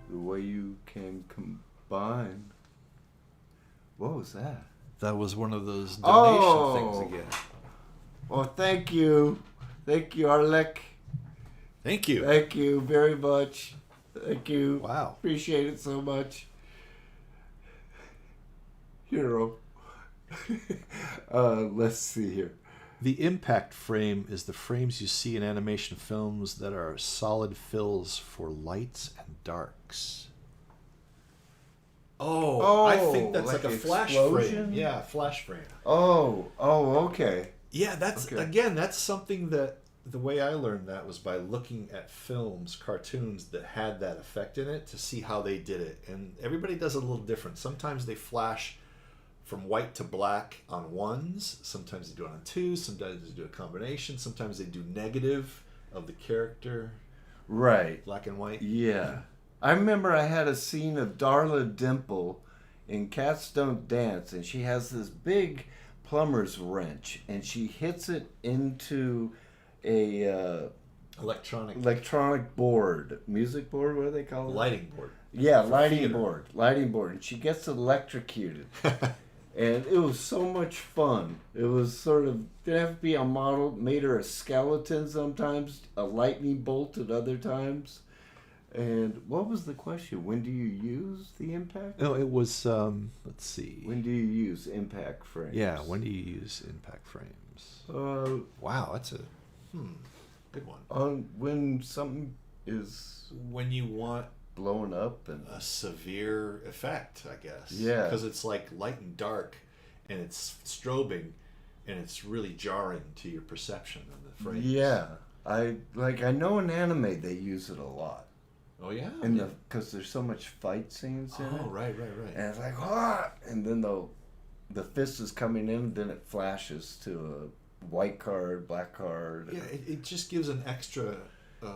Speaker 1: the way you can combine. What was that?
Speaker 2: That was one of those donation things again.
Speaker 1: Well, thank you. Thank you, Arlek.
Speaker 2: Thank you.
Speaker 1: Thank you very much. Thank you.
Speaker 2: Wow.
Speaker 1: Appreciate it so much. Hero. Let's see here.
Speaker 2: The impact frame is the frames you see in animation films that are solid fills for lights and darks. Oh, I think that's like a flash frame. Yeah, flash frame.
Speaker 1: Oh, okay.
Speaker 2: Yeah, that's something that the way I learned that was by looking at films, cartoons that had that effect in it to see how they did it. And everybody does it a little different. Sometimes they flash from white to black on 1s. Sometimes they do it on 2s. Sometimes they do a combination. Sometimes they do negative of the character.
Speaker 1: Right.
Speaker 2: Black and white.
Speaker 1: Yeah. I remember I had a scene of Darla Dimple in Cats Don't Dance, and she has this big plumber's wrench, and she hits it into a electronic board, music board. What do they call it?
Speaker 2: Lighting board.
Speaker 1: Yeah, lighting board, and she gets electrocuted. And it was so much fun. It was sort of, didn't have to be a model, made her a skeleton sometimes, a lightning bolt at other times. And what was the question? When do you use the impact?
Speaker 2: No, it was, let's see.
Speaker 1: When do you use impact frames?
Speaker 2: Yeah, when do you use impact frames? Wow, that's a good one.
Speaker 1: When something is
Speaker 2: When you want
Speaker 1: blown up and
Speaker 2: a severe effect, I guess.
Speaker 1: Yeah.
Speaker 2: Because it's like light and dark, and it's strobing, and it's really jarring to your perception of the frames.
Speaker 1: Yeah, I know in anime they use it a lot.
Speaker 2: Oh yeah.
Speaker 1: Because there's so much fight scenes in it.
Speaker 2: Oh right.
Speaker 1: And it's like and then the fist is coming in, then it flashes to a white card, black card.
Speaker 2: Yeah, it just gives an extra.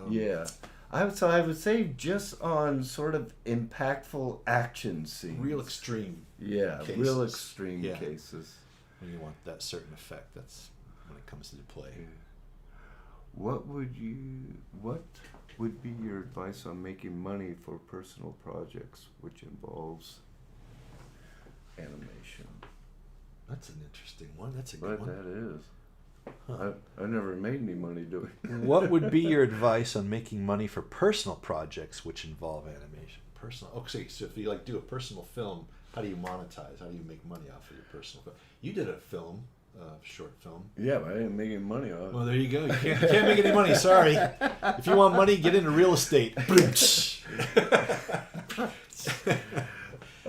Speaker 1: Yeah. I would say just on sort of impactful action scenes.
Speaker 2: Real extreme.
Speaker 1: Yeah,
Speaker 2: cases.
Speaker 1: real extreme cases.
Speaker 2: When you want that certain effect, that's when it comes into play.
Speaker 1: What would be your advice on making money for personal projects, which involves animation?
Speaker 2: That's an interesting one. That's a good
Speaker 1: But
Speaker 2: one.
Speaker 1: that is. I never made any money doing it.
Speaker 2: What would be your advice on making money for personal projects which involve animation? Personal. Okay, so if you do a personal film, how do you monetize? How do you make money off of your personal film? You did a film, short film.
Speaker 1: Yeah, but I didn't make any money off it.
Speaker 2: Well, there you go. You can't make any money. Sorry. If you want money, get into real estate.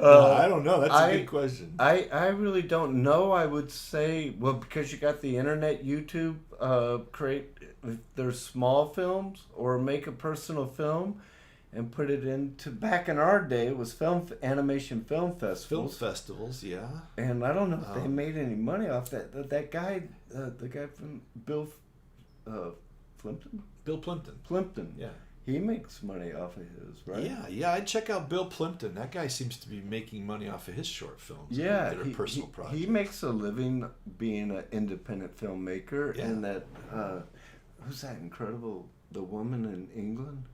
Speaker 2: I don't know. That's a good question.
Speaker 1: I really don't know. I would say, well, because you got the internet, YouTube, create, if there's small films, or make a personal film and put it into, back in our day, it was animation film festivals.
Speaker 2: Film festivals, yeah.
Speaker 1: And I don't know if they made any money off that. That guy, the guy from Bill Plimpton?
Speaker 2: Bill Plimpton.
Speaker 1: Plimpton.
Speaker 2: Yeah.
Speaker 1: He makes money off of his, right?
Speaker 2: Yeah. I'd check out Bill Plimpton. That guy seems to be making money off of his short films.
Speaker 1: Yeah,
Speaker 2: that are personal projects.
Speaker 1: He makes a living being an independent filmmaker,
Speaker 2: Yeah.
Speaker 1: and that who's that incredible? The woman in England.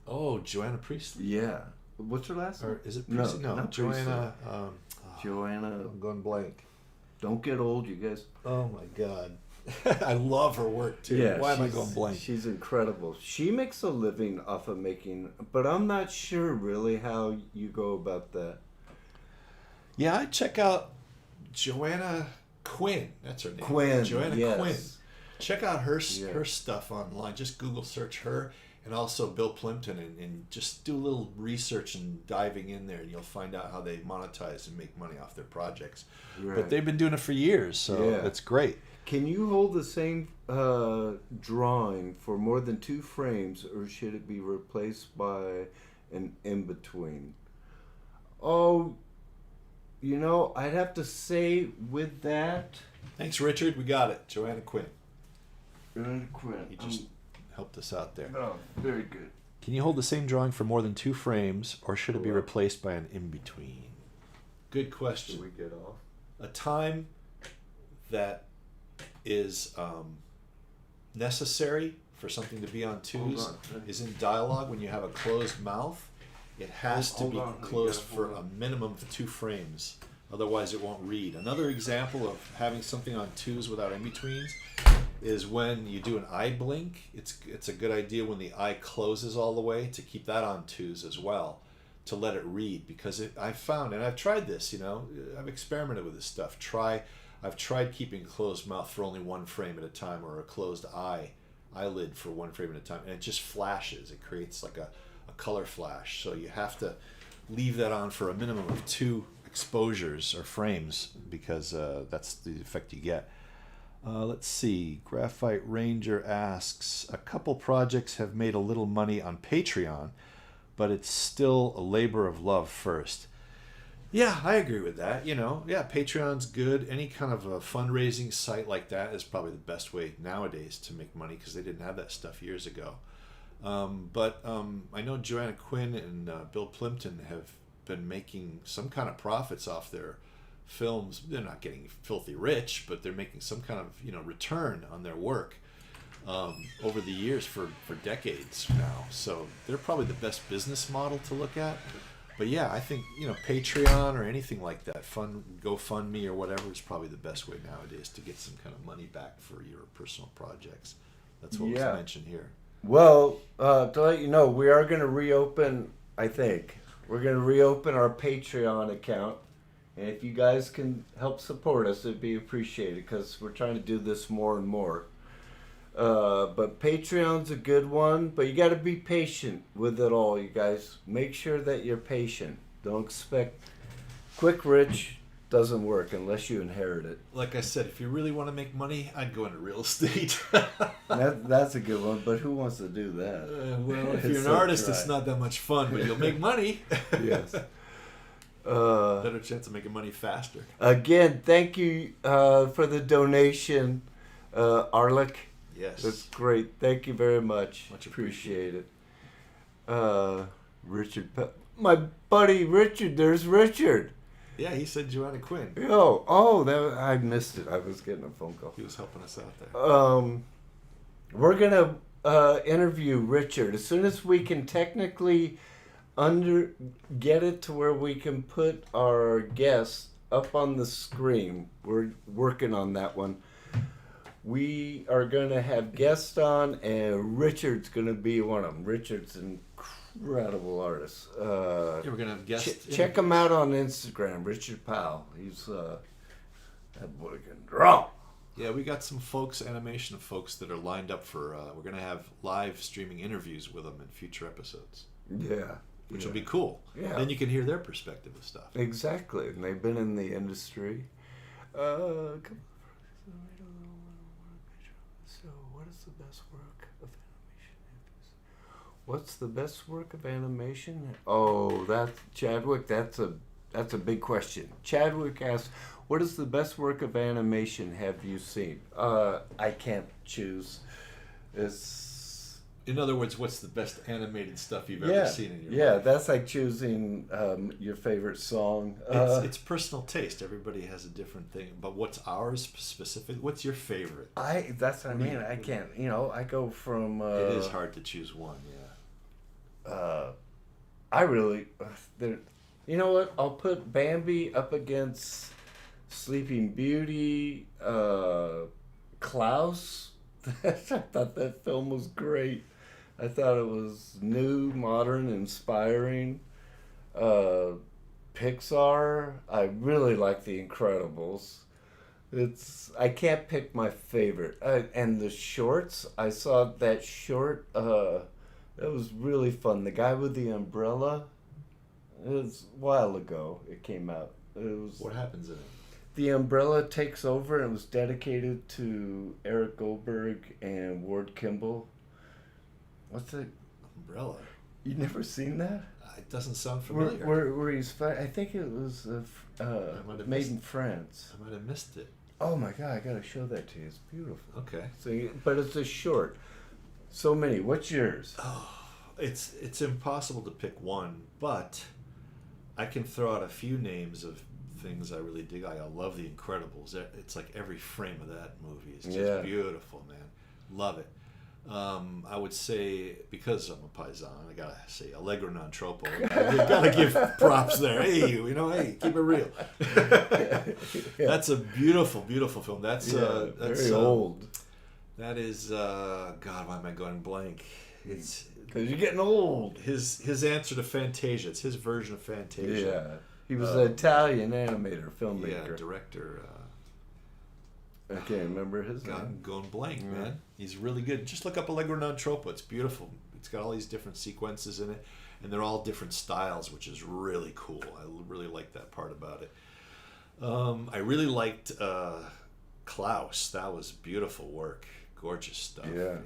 Speaker 2: Oh, Joanna Priestley.
Speaker 1: Yeah, what's her last name?
Speaker 2: Or is it Priestley? No,
Speaker 1: not
Speaker 2: Joanna.
Speaker 1: Joanna.
Speaker 2: I'm going blank.
Speaker 1: Don't get old, you guys.
Speaker 2: Oh my God. I love her work too.
Speaker 1: Yeah,
Speaker 2: Why am I going blank?
Speaker 1: She's incredible. She makes a living off of making, but I'm not sure really how you go about that.
Speaker 2: Yeah, I'd check out Joanna Quinn. That's her name.
Speaker 1: Quinn.
Speaker 2: Joanna
Speaker 1: yes.
Speaker 2: Quinn. Check out her stuff online. Just Google search her and also Bill Plimpton and just do a little research and diving in there, and you'll find out how they monetize and make money off their projects.
Speaker 1: Right.
Speaker 2: But they've been doing it for years, so it's great.
Speaker 1: Can you hold the same drawing for more than 2 frames, or should it be replaced by an in-between? Oh, I'd have to say with that...
Speaker 2: Thanks, Richard. We got it. Joanna Quinn.
Speaker 1: Joanna Quinn.
Speaker 2: He just helped us out there.
Speaker 1: Oh, very good.
Speaker 2: Can you hold the same drawing for more than 2 frames, or should it be replaced by an in-between? Good question.
Speaker 1: Should we get off?
Speaker 2: A time that is necessary for something to be on 2s is in dialogue. When you have a closed mouth, it has to be closed for a minimum of 2 frames. Otherwise, it won't read. Another example of having something on 2s without in-betweens is when you do an eye blink. It's a good idea when the eye closes all the way to keep that on 2s as well, to let it read, because I've found, and I've tried this, I've experimented with this stuff. I've tried keeping closed mouth for only 1 frame at a time, or a closed eyelid for 1 frame at a time, and it just flashes. It creates like a color flash. So you have to leave that on for a minimum of 2 exposures or frames, because that's the effect you get. Let's see. Graphite Ranger asks, a couple projects have made a little money on Patreon, but it's still a labor of love first. Yeah, I agree with that. Patreon's good. Any kind of a fundraising site like that is probably the best way nowadays to make money, because they didn't have that stuff years ago. But I know Joanna Quinn and Bill Plimpton have been making some kind of profits off their films. They're not getting filthy rich, but they're making some kind of return on their work over the years for decades now. So they're probably the best business model to look at. But yeah, I think Patreon or anything like that, GoFundMe or whatever, is probably the best way nowadays to get some kind of money back for your personal projects. That's what was mentioned here.
Speaker 1: Well, to let you know, we are going to reopen, I think. We're going to reopen our Patreon account. And if you guys can help support us, it'd be appreciated because we're trying to do this more and more. But Patreon's a good one, but you got to be patient with it all, you guys. Make sure that you're patient. Don't expect quick rich. Doesn't work unless you inherit it.
Speaker 2: Like I said, if you really want to make money, I'd go into real estate.
Speaker 1: That's a good one, but who wants to do that?
Speaker 2: Well, if
Speaker 1: It's
Speaker 2: you're an
Speaker 1: so
Speaker 2: artist,
Speaker 1: dry.
Speaker 2: it's not that much fun, but you'll make money.
Speaker 1: Yes.
Speaker 2: Better chance of making money faster.
Speaker 1: Again, thank you for the donation, Arlick.
Speaker 2: Yes.
Speaker 1: That's great. Thank you very much.
Speaker 2: Much
Speaker 1: Appreciate it. Richard, my buddy Richard. There's Richard.
Speaker 2: Yeah, he said Joanna Quinn.
Speaker 1: I missed it. I was getting a phone call.
Speaker 2: He was helping us out there.
Speaker 1: We're gonna interview Richard as soon as we can technically get it to where we can put our guests up on the screen. We're working on that one. We are gonna have guests on, and Richard's gonna be one of them. Richard's an incredible artist.
Speaker 2: Yeah, we're gonna have guests.
Speaker 1: Check him out on Instagram, Richard Powell. He's that boy can draw.
Speaker 2: Yeah, we got some animation folks that are lined up for. We're gonna have live streaming interviews with them in future episodes.
Speaker 1: Yeah,
Speaker 2: which will be cool.
Speaker 1: Yeah,
Speaker 2: then you can hear their perspective of stuff.
Speaker 1: Exactly, and they've been in the industry. So, what is the best work of animation? What's the best work of animation? Oh, that's Chadwick. That's a big question. Chadwick asks, "What is the best work of animation have you seen?" I can't choose.
Speaker 2: In other words, what's the best animated stuff you've ever seen in your life?
Speaker 1: Yeah, that's like choosing your favorite song.
Speaker 2: It's personal taste. Everybody has a different thing. But what's ours specific? What's your favorite?
Speaker 1: That's what I mean. I can't. I go from.
Speaker 2: It is hard to choose one. Yeah.
Speaker 1: I really. You know what? I'll put Bambi up against Sleeping Beauty. Klaus. I thought that film was great. I thought it was new, modern, inspiring. Pixar. I really like The Incredibles. I can't pick my favorite. And the shorts. I saw that short. That was really fun. The guy with the umbrella. It was a while ago. It came out.
Speaker 2: What happens in it?
Speaker 1: The umbrella takes over, and it was dedicated to Eric Goldberg and Ward Kimball. What's it?
Speaker 2: Umbrella.
Speaker 1: You never seen that?
Speaker 2: It doesn't sound familiar.
Speaker 1: Where he's I think it was made in France.
Speaker 2: I might have missed it.
Speaker 1: Oh my God! I gotta show that to you. It's beautiful.
Speaker 2: Okay.
Speaker 1: But it's a short. So many. What's yours?
Speaker 2: Oh, it's impossible to pick one, but I can throw out a few names of things I really dig. I love The Incredibles. It's like every frame of that movie is just beautiful, man. Love it. I would say, because I'm a paisan, I gotta say Allegro Non Troppo. You gotta give props there. Hey, keep it real. That's a beautiful, beautiful film. That's
Speaker 1: very old.
Speaker 2: That is God. Why am I going blank? It's
Speaker 1: because you're getting old.
Speaker 2: His answer to Fantasia. It's his version of Fantasia.
Speaker 1: Yeah, he was an Italian animator, filmmaker,
Speaker 2: director.
Speaker 1: I can't remember his name.
Speaker 2: I'm going blank, man. He's really good. Just look up Allegro Non Troppo. It's beautiful. It's got all these different sequences in it, and they're all different styles, which is really cool. I really like that part about it. I really liked Klaus. That was beautiful work. Gorgeous stuff.
Speaker 1: Yeah.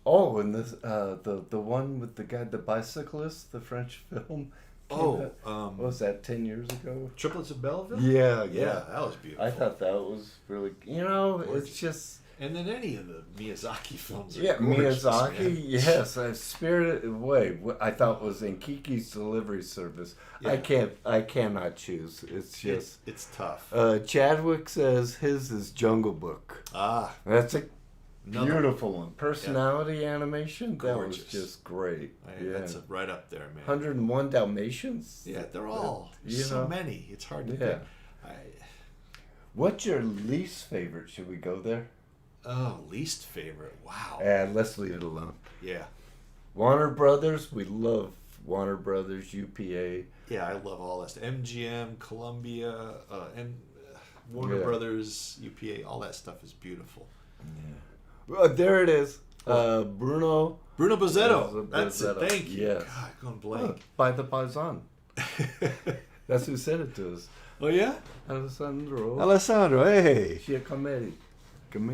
Speaker 2: And
Speaker 1: this the one with the guy, the bicyclist, the French film. What was that, 10 years ago?
Speaker 2: Triplets of Belleville?
Speaker 1: Yeah.
Speaker 2: That was beautiful.
Speaker 1: I thought that was really, it's just...
Speaker 2: And then any of the Miyazaki films are gorgeous,
Speaker 1: Miyazaki,
Speaker 2: man.
Speaker 1: yes. Spirited Away, I thought was in Kiki's Delivery Service.
Speaker 2: Yeah.
Speaker 1: I cannot choose. It's just...
Speaker 2: It's tough.
Speaker 1: Chadwick says his is Jungle Book. That's a beautiful one. Personality animation,
Speaker 2: gorgeous.
Speaker 1: That was just great.
Speaker 2: That's right up there, man.
Speaker 1: 101 Dalmatians.
Speaker 2: Yeah, they're all so many. It's hard to pick.
Speaker 1: What's your least favorite? Should we go there?
Speaker 2: Oh, least favorite. Wow.
Speaker 1: And let's leave it alone.
Speaker 2: Yeah.
Speaker 1: Warner Brothers, we love Warner Brothers, UPA.
Speaker 2: Yeah, I love all that stuff. MGM, Columbia, and Warner
Speaker 1: Yeah.
Speaker 2: Brothers, UPA, all that stuff is beautiful.
Speaker 1: Yeah. Well, there it is. Bruno
Speaker 2: Bozzetto. That's it.
Speaker 1: Bozzetto.
Speaker 2: Thank you.
Speaker 1: Yes.
Speaker 2: God, going blank.
Speaker 1: By the Paisan. That's who sent it to us.
Speaker 2: Oh, yeah?
Speaker 1: Alessandro,
Speaker 2: hey.
Speaker 1: Giacometti.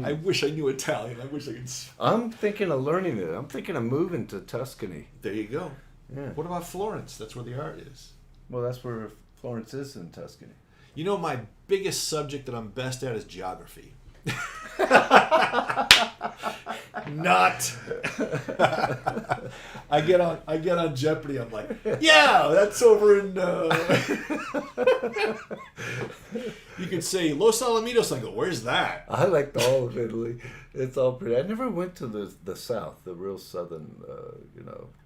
Speaker 2: I wish I knew Italian. I wish I could.
Speaker 1: I'm thinking of learning it. I'm thinking of moving to Tuscany.
Speaker 2: There you go.
Speaker 1: Yeah.
Speaker 2: What about Florence? That's where the art is.
Speaker 1: Well, that's where Florence is in Tuscany.
Speaker 2: You know, my biggest subject that I'm best at is geography. Not. I get on Jeopardy. I'm like, yeah, that's over in. You could say Los Alamitos. I go, where's that?
Speaker 1: I like the whole of Italy. It's all pretty. I never went to the south, the real southern,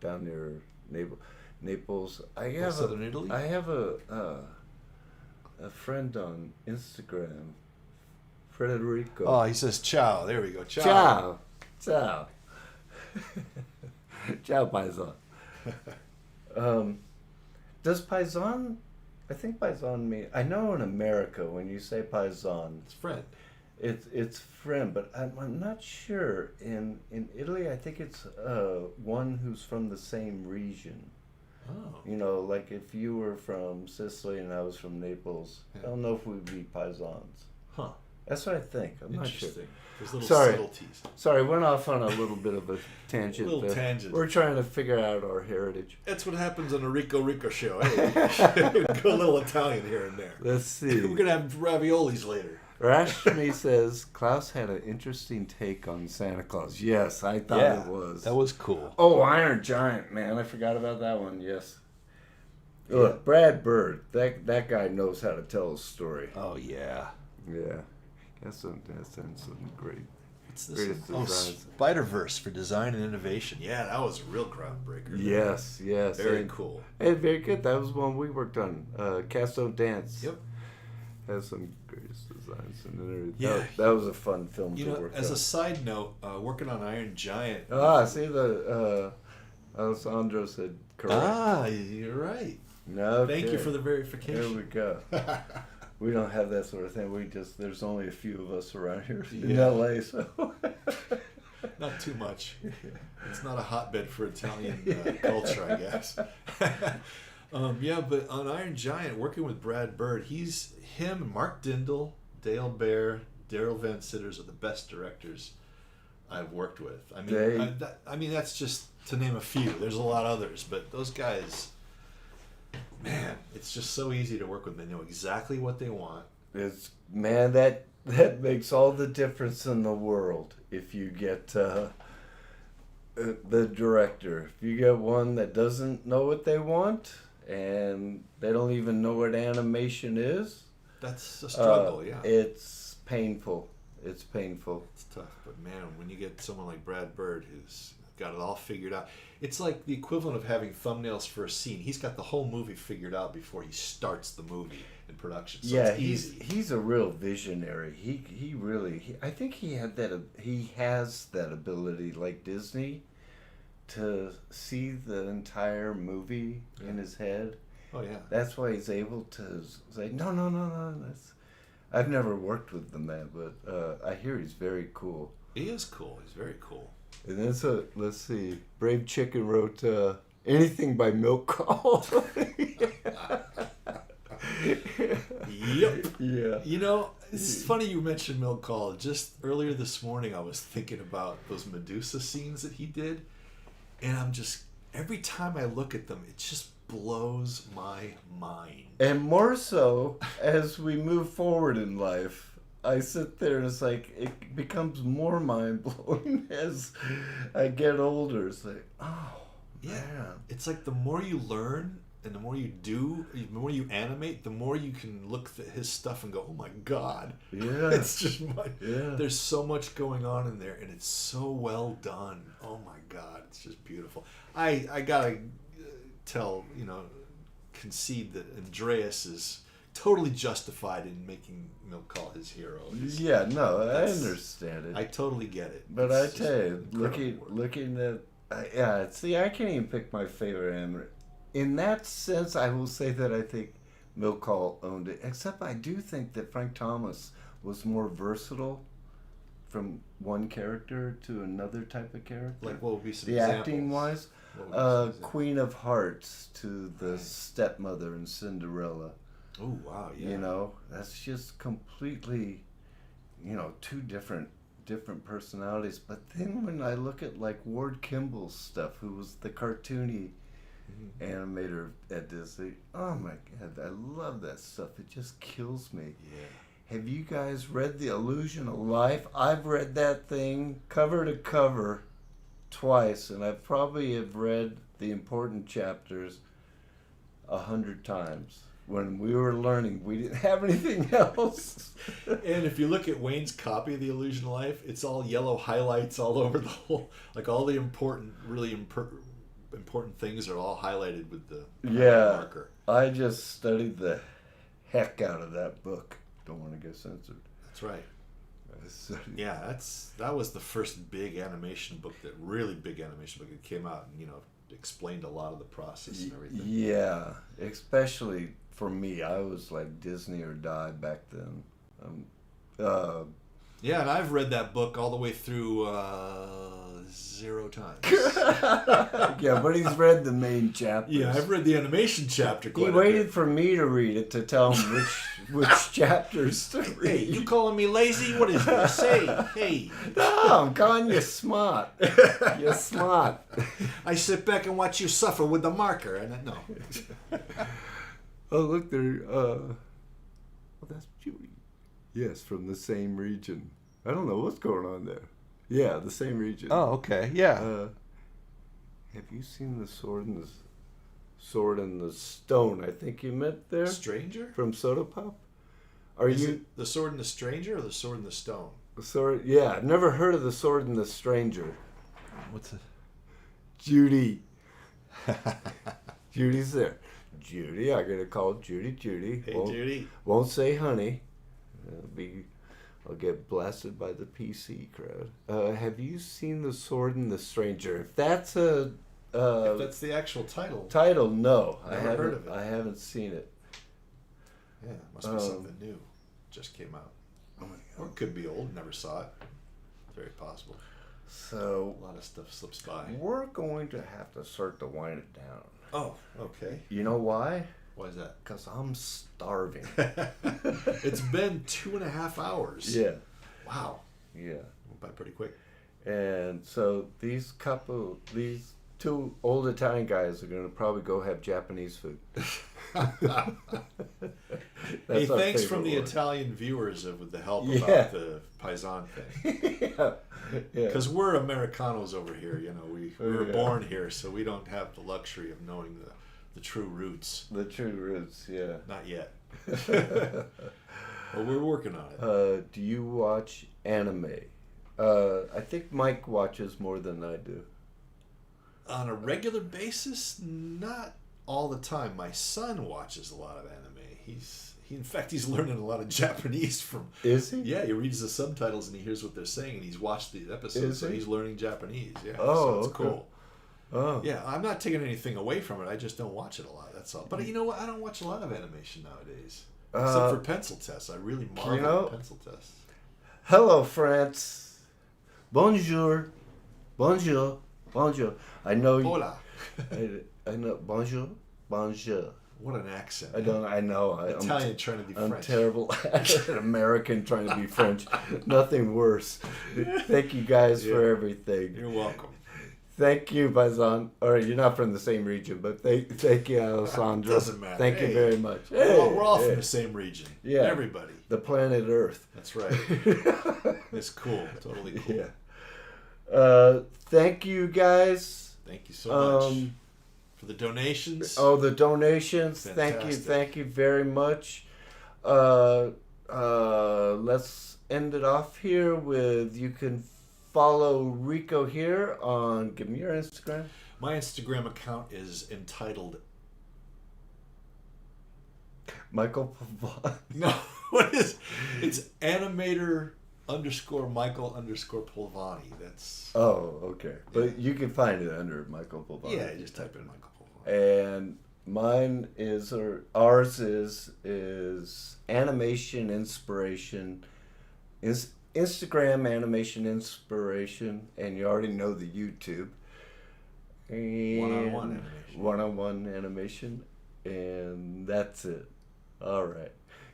Speaker 1: down near Naples.
Speaker 2: Southern Italy?
Speaker 1: I have a friend on Instagram, Federico.
Speaker 2: Oh, he says ciao. There we go. Ciao.
Speaker 1: Ciao. Ciao. Ciao, Paisan. Does Paisan, I think Paisan mean, I know in America when you say Paisan,
Speaker 2: It's friend.
Speaker 1: it's friend, but I'm not sure. In Italy, I think it's one who's from the same region.
Speaker 2: Oh.
Speaker 1: You know, like if you were from Sicily and I was from Naples,
Speaker 2: Yeah.
Speaker 1: I don't know if we'd be Paisans.
Speaker 2: Huh.
Speaker 1: That's what I think. I'm not sure.
Speaker 2: Interesting. There's little
Speaker 1: Sorry.
Speaker 2: subtleties.
Speaker 1: Sorry, went off on a little bit of a tangent.
Speaker 2: Little
Speaker 1: there.
Speaker 2: tangent.
Speaker 1: We're trying to figure out our heritage.
Speaker 2: That's what happens on a Rico and Rico show. Hey, go a little Italian here and there.
Speaker 1: Let's see.
Speaker 2: We're gonna have raviolis later.
Speaker 1: Rashmi says Klaus had an interesting take on Santa Claus. Yes, I thought it was.
Speaker 2: That was cool.
Speaker 1: Oh, Iron Giant, man! I forgot about that one. Yes. Look, Brad Bird. That guy knows how to tell a story.
Speaker 2: Oh yeah.
Speaker 1: Yeah, that's some great.
Speaker 2: It's
Speaker 1: Greatest designs.
Speaker 2: Spider-Verse for design and innovation. Yeah, that was a real groundbreaker.
Speaker 1: Yes.
Speaker 2: Very cool.
Speaker 1: And very good. That was one we worked on. Cast Don't Dance.
Speaker 2: Yep.
Speaker 1: Has some greatest designs and everything.
Speaker 2: Yeah.
Speaker 1: That was a fun film
Speaker 2: You
Speaker 1: to
Speaker 2: know,
Speaker 1: work
Speaker 2: as
Speaker 1: on.
Speaker 2: a side note, working on Iron Giant.
Speaker 1: See the Alessandro said correct.
Speaker 2: You're right.
Speaker 1: No.
Speaker 2: Thank you for the verification.
Speaker 1: There we go. We don't have that sort of thing. There's only a few of us around here in
Speaker 2: Yeah.
Speaker 1: LA, so
Speaker 2: Not too much. It's not a hotbed for Italian culture, I guess. But on Iron Giant, working with Brad Bird, him, Mark Dindal, Dale Bear, Daryl Van Sitters are the best directors I've worked with. I mean, that's just to name a few. There's a lot of others, but those guys, man, it's just so easy to work with. They know exactly what they want.
Speaker 1: that makes all the difference in the world. If you get the director, if you get one that doesn't know what they want and they don't even know what animation is,
Speaker 2: That's a struggle, yeah.
Speaker 1: It's painful. It's painful.
Speaker 2: It's tough, but man, when you get someone like Brad Bird who's got it all figured out, it's like the equivalent of having thumbnails for a scene. He's got the whole movie figured out before he starts the movie in production. So it's easy.
Speaker 1: He's a real visionary. He really. I think he has that ability, like Disney, to see the entire movie in his head.
Speaker 2: Oh yeah.
Speaker 1: That's why he's able to say no. I've never worked with the man, but I hear he's very cool.
Speaker 2: He is cool. He's very cool.
Speaker 1: And that's let's see. Brave Chicken wrote anything by Milk Call.
Speaker 2: Yep.
Speaker 1: Yeah.
Speaker 2: You know, it's funny you mentioned Milk Call. Just earlier this morning, I was thinking about those Medusa scenes that he did, and every time I look at them, it just blows my mind.
Speaker 1: And more so as we move forward in life. I sit there and it's like it becomes more mind blowing as I get older. It's like, oh
Speaker 2: Yeah.
Speaker 1: man.
Speaker 2: It's like the more you learn and the more you do, the more you animate, the more you can look at his stuff and go, oh my God.
Speaker 1: Yeah.
Speaker 2: It's just
Speaker 1: Yeah.
Speaker 2: There's so much going on in there and it's so well done. Oh my God. It's just beautiful. I gotta concede that Andreas's totally justified in making Milk Call his hero.
Speaker 1: Yeah, no, I understand it.
Speaker 2: I totally get it.
Speaker 1: But
Speaker 2: It's
Speaker 1: I tell you,
Speaker 2: incredible work.
Speaker 1: looking at, see, I can't even pick my favorite animator. In that sense, I will say that I think Milk Call owned it. Except I do think that Frank Thomas was more versatile from one character to another type of character.
Speaker 2: Like, what would be some
Speaker 1: the
Speaker 2: examples?
Speaker 1: acting wise?
Speaker 2: What would be some examples?
Speaker 1: Queen of Hearts to the stepmother in Cinderella.
Speaker 2: Oh, wow, yeah.
Speaker 1: You know, that's just completely, you know, two different personalities. But then when I look at like Ward Kimball's stuff, who was the cartoony animator at Disney, oh my God, I love that stuff. It just kills me.
Speaker 2: Yeah.
Speaker 1: Have you guys read The Illusion of Life? I've read that thing cover to cover twice, and I probably have read the important chapters 100 times. When we were learning, we didn't have anything else.
Speaker 2: And if you look at Wayne's copy of The Illusion of Life, it's all yellow highlights all over the whole, like all the important things are all highlighted with the marker.
Speaker 1: I just studied the heck out of that book. Don't want to get censored.
Speaker 2: That's right. Yeah, that was the first big animation book that came out and, you know, explained a lot of the process and everything.
Speaker 1: Yeah, especially for me, I was like Disney or die back then.
Speaker 2: Yeah, and I've read that book all the way through 0 times.
Speaker 1: Yeah, but he's read the main chapters.
Speaker 2: Yeah, I've read the animation chapter quite
Speaker 1: He
Speaker 2: a bit.
Speaker 1: waited for me to read it to tell him which chapters to read.
Speaker 2: Hey, you calling me lazy? What is this? Hey.
Speaker 1: No, I'm calling you smart. You're smart.
Speaker 2: I sit back and watch you suffer with the marker. And no.
Speaker 1: Oh, look, there. Oh, that's Judy. Yes, from the same region. I don't know what's going on there. Yeah, the same region.
Speaker 2: Oh, okay. Yeah.
Speaker 1: Have you seen the Sword and the Stone? I think you meant there.
Speaker 2: Stranger?
Speaker 1: From Soda Pop.
Speaker 2: Is it The Sword and the Stranger or The Sword and the Stone?
Speaker 1: The Sword? Yeah, I've never heard of The Sword and the Stranger.
Speaker 2: What's it?
Speaker 1: Judy. Judy's there. Judy, I gotta call Judy.
Speaker 2: Hey,
Speaker 1: won't,
Speaker 2: Judy.
Speaker 1: Won't say honey. I'll get blasted by the PC crowd. Have you seen The Sword and the Stranger? If that's if
Speaker 2: that's the actual title.
Speaker 1: No,
Speaker 2: Never heard of it.
Speaker 1: I haven't seen it.
Speaker 2: Yeah, it must be something new. Just came out.
Speaker 1: Oh my God.
Speaker 2: Or it could be old. Never saw it. Very possible.
Speaker 1: So
Speaker 2: A lot of stuff slips by.
Speaker 1: we're going to have to start to wind it down.
Speaker 2: Oh, okay.
Speaker 1: You know why?
Speaker 2: Why is that?
Speaker 1: Because I'm starving.
Speaker 2: It's been 2.5 hours.
Speaker 1: Yeah.
Speaker 2: Wow.
Speaker 1: Yeah.
Speaker 2: Went by pretty quick.
Speaker 1: And so these two old Italian guys are going to probably go have Japanese food.
Speaker 2: Hey,
Speaker 1: our
Speaker 2: thanks from the
Speaker 1: favorite word.
Speaker 2: Italian viewers with the help
Speaker 1: Yeah.
Speaker 2: about the Paisan thing.
Speaker 1: Yeah.
Speaker 2: Because we're Americanos over here, you know. We were
Speaker 1: Yeah.
Speaker 2: born here, so we don't have the luxury of knowing the true roots.
Speaker 1: The true roots, yeah.
Speaker 2: Not yet. But we're working on it.
Speaker 1: Do you watch anime? I think Mike watches more than I do.
Speaker 2: On a regular basis, not all the time. My son watches a lot of anime. In fact, he's learning a lot of Japanese from.
Speaker 1: Is he?
Speaker 2: Yeah, he reads the subtitles and he hears what they're saying, and he's watched the episodes, so he's learning Japanese. Yeah,
Speaker 1: Oh,
Speaker 2: so it's
Speaker 1: okay.
Speaker 2: cool.
Speaker 1: Oh.
Speaker 2: Yeah, I'm not taking anything away from it. I just don't watch it a lot. That's all. But you know what? I don't watch a lot of animation nowadays, except for pencil tests. I really marvel at pencil tests.
Speaker 1: Hello, France. Bonjour. Bonjour. Bonjour. I know.
Speaker 2: Hola.
Speaker 1: I know. Bonjour. Bonjour.
Speaker 2: What an accent.
Speaker 1: I know.
Speaker 2: Italian trying to be
Speaker 1: I'm
Speaker 2: French.
Speaker 1: terrible. An American trying to be French. Nothing worse. Thank you guys for everything.
Speaker 2: You're welcome.
Speaker 1: Thank you, Paisan. Or you're not from the same region, but thank you, Alessandro.
Speaker 2: Doesn't matter.
Speaker 1: Thank you very much.
Speaker 2: We're all from the same region.
Speaker 1: Yeah.
Speaker 2: Everybody.
Speaker 1: The planet Earth.
Speaker 2: That's right. It's cool. Totally cool.
Speaker 1: Yeah. Thank you, guys.
Speaker 2: Thank you so much for the donations.
Speaker 1: Oh, the donations.
Speaker 2: Fantastic.
Speaker 1: Thank you very much. Let's end it off here with, you can follow Rico here on, give me your Instagram.
Speaker 2: My Instagram account is entitled
Speaker 1: Michael Pavani.
Speaker 2: No, what is? It's animator _Michael _Pavani. That's
Speaker 1: Okay. But you can find it under Michael Pavani.
Speaker 2: yeah. Just type in Michael Pavani.
Speaker 1: And mine is, or ours is animation inspiration, is Instagram animation inspiration, and you already know the YouTube. And
Speaker 2: One-on-one animation.
Speaker 1: One-on-one animation, and that's it. All right.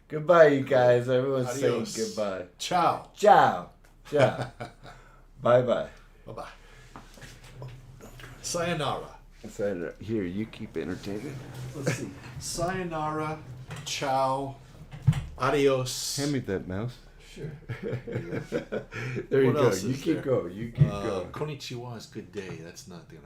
Speaker 1: Goodbye, you guys. Everyone's
Speaker 2: Adios.
Speaker 1: saying goodbye.
Speaker 2: Ciao.
Speaker 1: Ciao. Ciao. Bye-bye.
Speaker 2: Bye bye. Sayonara.
Speaker 1: Here, you keep entertaining.
Speaker 2: Let's see. Sayonara. Ciao. Adios.
Speaker 1: Hand me that mouse.
Speaker 2: Sure.
Speaker 1: There you
Speaker 2: What
Speaker 1: go.
Speaker 2: else
Speaker 1: You
Speaker 2: is
Speaker 1: keep
Speaker 2: there?
Speaker 1: going. You keep going.
Speaker 2: Konnichiwa is good day. That's not the